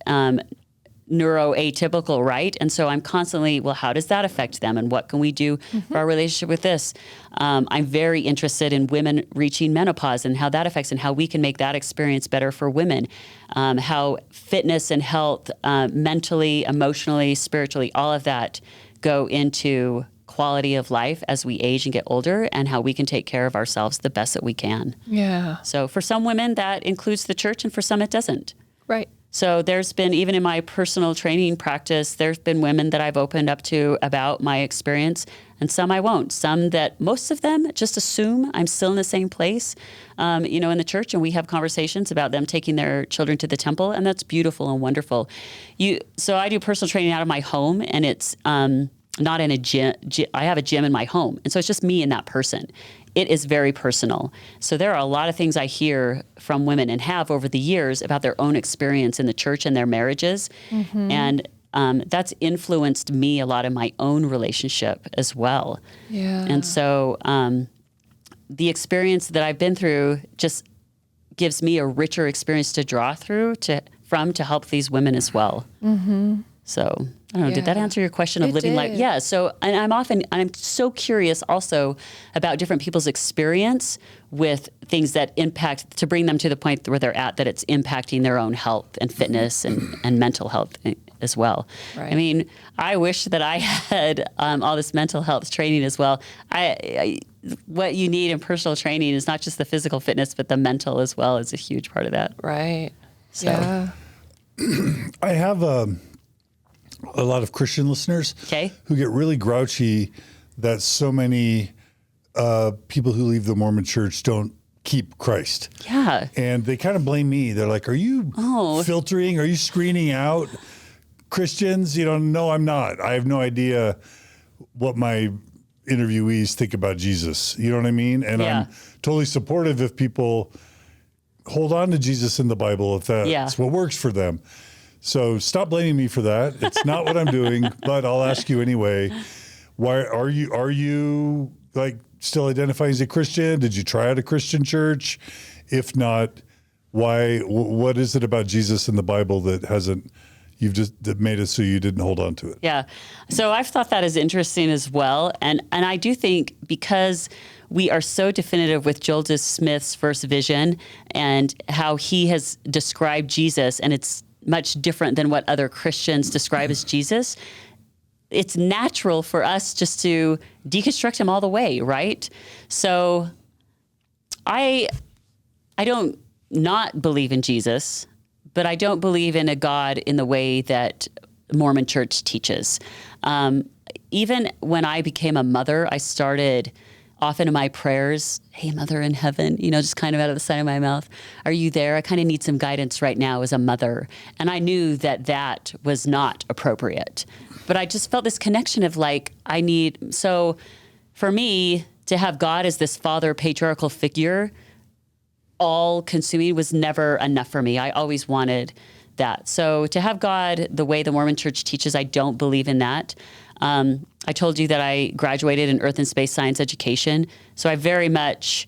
neuroatypical, right? And so I'm constantly, well, how does that affect them? And what can we do for our relationship with this? I'm very interested in women reaching menopause and how that affects and how we can make that experience better for women. How fitness and health, mentally, emotionally, spiritually, all of that go into quality of life as we age and get older, and how we can take care of ourselves the best that we can. Yeah. So for some women, that includes the church, and for some, it doesn't. Right. So there's been, even in my personal training practice, there's been women that I've opened up to about my experience, and some I won't. Some that, most of them just assume I'm still in the same place, in the church, and we have conversations about them taking their children to the temple, and that's beautiful and wonderful. So I do personal training out of my home, and it's not in a gym. I have a gym in my home, and so it's just me and that person. It is very personal. So there are a lot of things I hear from women and have over the years about their own experience in the church and their marriages. Mm-hmm. And that's influenced me a lot in my own relationship as well. Yeah. And so the experience that I've been through just gives me a richer experience to draw from to help these women as well. Mm-hmm. So I don't know, did that answer your question of living life? Yeah. So, and I'm so curious also about different people's experience with things that impact, to bring them to the point where they're at, that it's impacting their own health and fitness and mental health as well. Right. I mean, I wish that I had all this mental health training as well. What you need in personal training is not just the physical fitness, but the mental as well is a huge part of that. Right. So. Yeah. I have a lot of Christian listeners who get really grouchy that so many people who leave the Mormon church don't keep Christ. Yeah. And they kind of blame me. They're like, are you filtering? Are you screening out Christians? No, I'm not. I have no idea what my interviewees think about Jesus. You know what I mean? And I'm totally supportive if people hold on to Jesus in the Bible, if that's what works for them. So stop blaming me for that. It's not what I'm doing, but I'll ask you anyway. Why are you like still identifying as a Christian? Did you try out a Christian church? If not, why? What is it about Jesus in the Bible that that made it so you didn't hold on to it? Yeah. So I've thought that is interesting as well. And I do think because we are so definitive with Joseph Smith's first vision and how he has described Jesus, and it's much different than what other Christians describe as Jesus, it's natural for us just to deconstruct him all the way, right? So I don't not believe in Jesus, but I don't believe in a God in the way that Mormon church teaches. Even when I became a mother, I started often in my prayers, hey, Mother in heaven, just kind of out of the side of my mouth, are you there? I kind of need some guidance right now as a mother. And I knew that was not appropriate. But I just felt this connection of so for me to have God as this father patriarchal figure, all consuming, was never enough for me. I always wanted that. So to have God the way the Mormon church teaches, I don't believe in that. I told you that I graduated in earth and space science education. So I very much,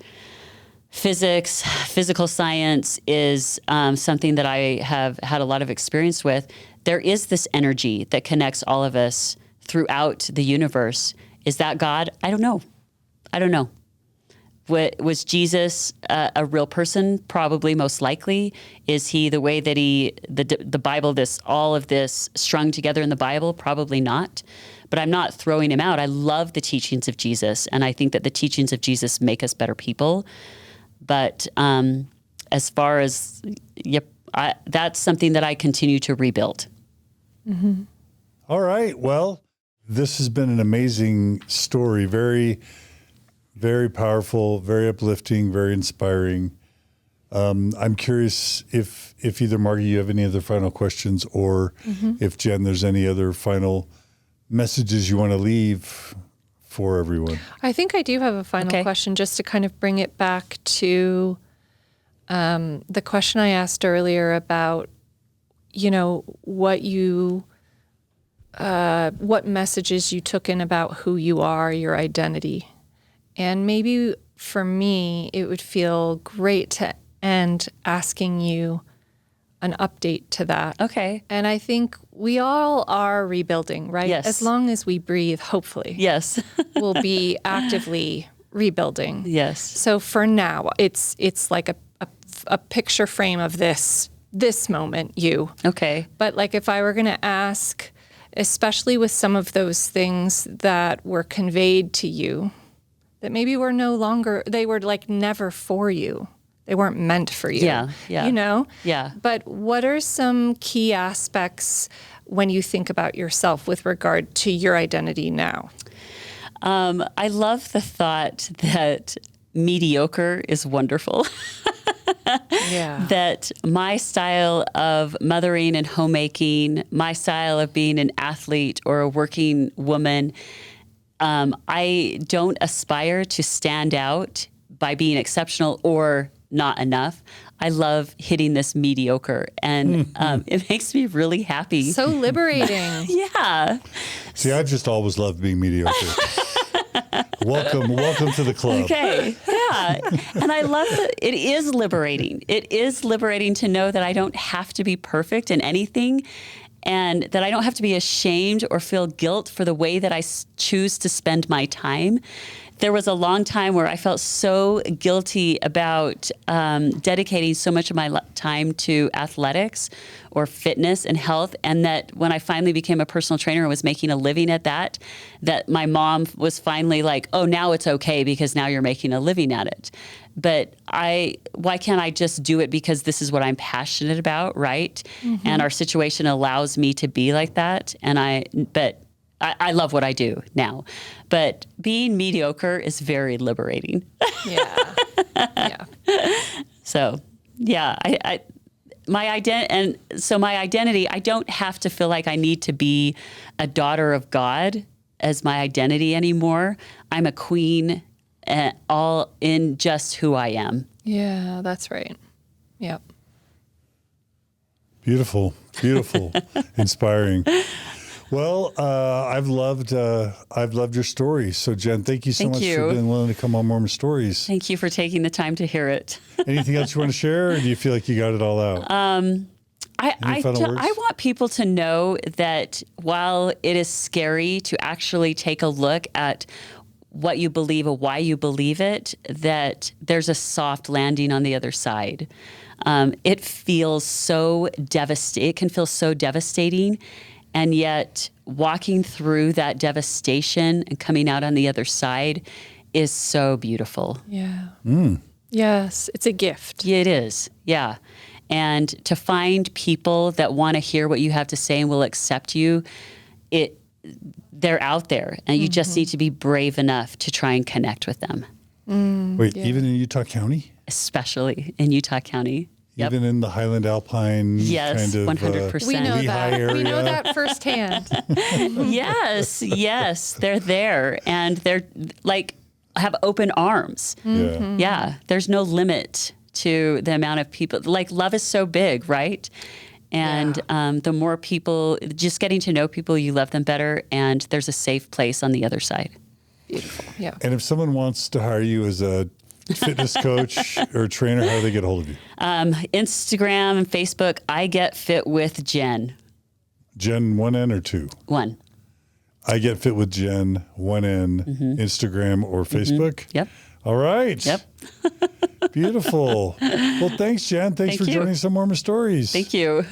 physical science is something that I have had a lot of experience with. There is this energy that connects all of us throughout the universe. Is that God? I don't know. Was Jesus a real person? Probably, most likely. Is he the way that the Bible, all of this strung together in the Bible? Probably not. but I'm not throwing him out. I love the teachings of Jesus, and I think that the teachings of Jesus make us better people. But as far as, that's something that I continue to rebuild. Mm-hmm. All right. Well, this has been an amazing story. Very, very powerful, very uplifting, very inspiring. I'm curious if either Margie, you have any other final questions, or if Jen, there's any other final messages you want to leave for everyone. I think I do have a final question, just to kind of bring it back to the question I asked earlier about, what messages you took in about who you are, your identity. And maybe for me, it would feel great to end asking you an update to that. Okay. And I think we all are rebuilding, right? Yes. As long as we breathe, hopefully. Yes. We'll be actively rebuilding. Yes. So for now, it's like a picture frame of this moment, you. Okay. But like if I were going to ask, especially with some of those things that were conveyed to you, that maybe were no longer, they were like never for you. They weren't meant for you. Yeah. Yeah. But what are some key aspects when you think about yourself with regard to your identity now? I love the thought that mediocre is wonderful. Yeah. That my style of mothering and homemaking, my style of being an athlete or a working woman, I don't aspire to stand out by being exceptional or not enough. I love hitting this mediocre, and it makes me really happy. So liberating. Yeah. See, I just always loved being mediocre. Welcome to the club. Okay. Yeah. And I love that it is liberating. It is liberating to know that I don't have to be perfect in anything, and that I don't have to be ashamed or feel guilt for the way that I choose to spend my time. There was a long time where I felt so guilty about dedicating so much of my time to athletics or fitness and health, and that when I finally became a personal trainer and was making a living at that my mom was finally like, oh, now it's okay because now you're making a living at it. But why can't I just do it because this is what I'm passionate about, right? Mm-hmm. And our situation allows me to be like that. But I love what I do now, but being mediocre is very liberating. Yeah. Yeah. So, yeah, my identity, I don't have to feel like I need to be a daughter of God as my identity anymore. I'm a queen, all in just who I am. Yeah, that's right. Yep. Beautiful, inspiring. Well, I've loved your story. So, Jen, thank you so much for being willing to come on Mormon Stories. Thank you for taking the time to hear it. Anything else you want to share, or do you feel like you got it all out? I want people to know that while it is scary to actually take a look at what you believe or why you believe it, that there's a soft landing on the other side. It feels so devastating. It can feel so devastating. And yet walking through that devastation and coming out on the other side is so beautiful. Yeah. Yes, it's a gift. Yeah, it is. Yeah. And to find people that want to hear what you have to say and will accept you, they're out there. And you just need to be brave enough to try and connect with them. Wait, even in Utah County? Especially in Utah County. Yep. Even in the Highland Alpine yes, kind of 100%. We know Lehigh that. area. We know that firsthand. Yes, they're there, and they're like have open arms. Yeah, there's no limit to the amount of people. Like love is so big, right? And the more people, just getting to know people, you love them better, and there's a safe place on the other side. Beautiful. Yeah. And if someone wants to hire you as a fitness coach or trainer, how do they get a hold of you? Instagram and Facebook, I Get Fit with Jen. Jen, one N or two? One. I Get Fit with Jen, one N, Instagram or Facebook? Yep. All right. Yep. Beautiful. Well, thanks, Jen. Thanks for joining us on Mormon Stories. Thank you.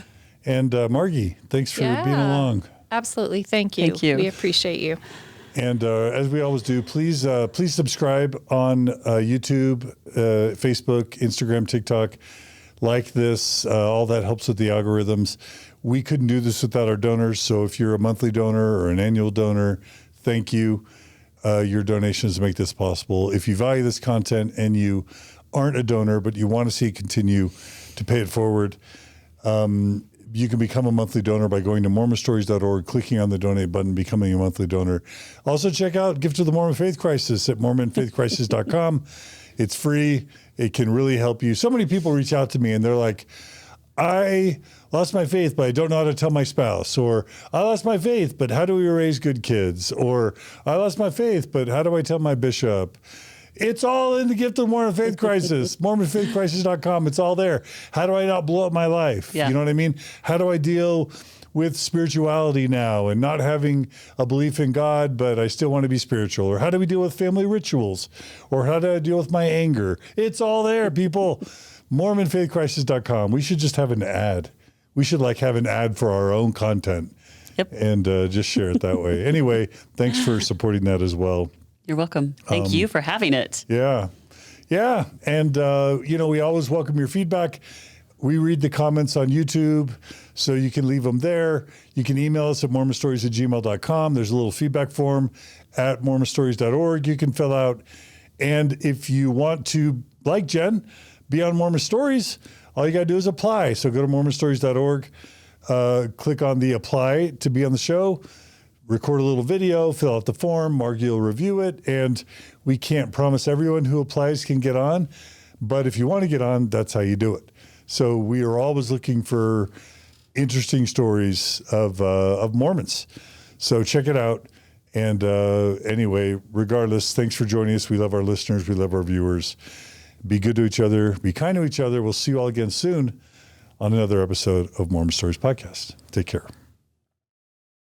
And Margie, thanks for being along. Absolutely. Thank you. Thank you. We appreciate you. And as we always do, please subscribe on YouTube, Facebook, Instagram, TikTok. Like this. All that helps with the algorithms. We couldn't do this without our donors. So if you're a monthly donor or an annual donor, thank you. Your donations make this possible. If you value this content and you aren't a donor, but you want to see it continue to pay it forward, you can become a monthly donor by going to mormonstories.org, clicking on the donate button, becoming a monthly donor. Also check out Gift of the Mormon Faith Crisis at mormonfaithcrisis.com. It's free. It can really help you. So many people reach out to me and they're like, I lost my faith, but I don't know how to tell my spouse. Or I lost my faith, but how do we raise good kids? Or I lost my faith, but how do I tell my bishop? It's all in the Gift of the Mormon Faith Crisis, mormonfaithcrisis.com. It's all there. How do I not blow up my life? Yeah. You know what I mean? How do I deal with spirituality now and not having a belief in God, but I still want to be spiritual? Or how do we deal with family rituals? Or how do I deal with my anger? It's all there, people. mormonfaithcrisis.com. We should just have an ad. We should have an ad for our own content. Yep. And just share it that way. Anyway, thanks for supporting that as well. You're welcome. Thank you for having it. Yeah. Yeah. And, we always welcome your feedback. We read the comments on YouTube, so you can leave them there. You can email us at mormonstories@gmail.com. There's a little feedback form at mormonstories.org you can fill out. And if you want to, like Jen, be on Mormon Stories, all you got to do is apply. So go to mormonstories.org, click on the apply to be on the show, record a little video, fill out the form, Margie will review it. And we can't promise everyone who applies can get on, but if you want to get on, that's how you do it. So we are always looking for interesting stories of Mormons. So check it out. And anyway, regardless, thanks for joining us. We love our listeners. We love our viewers. Be good to each other. Be kind to each other. We'll see you all again soon on another episode of Mormon Stories Podcast. Take care.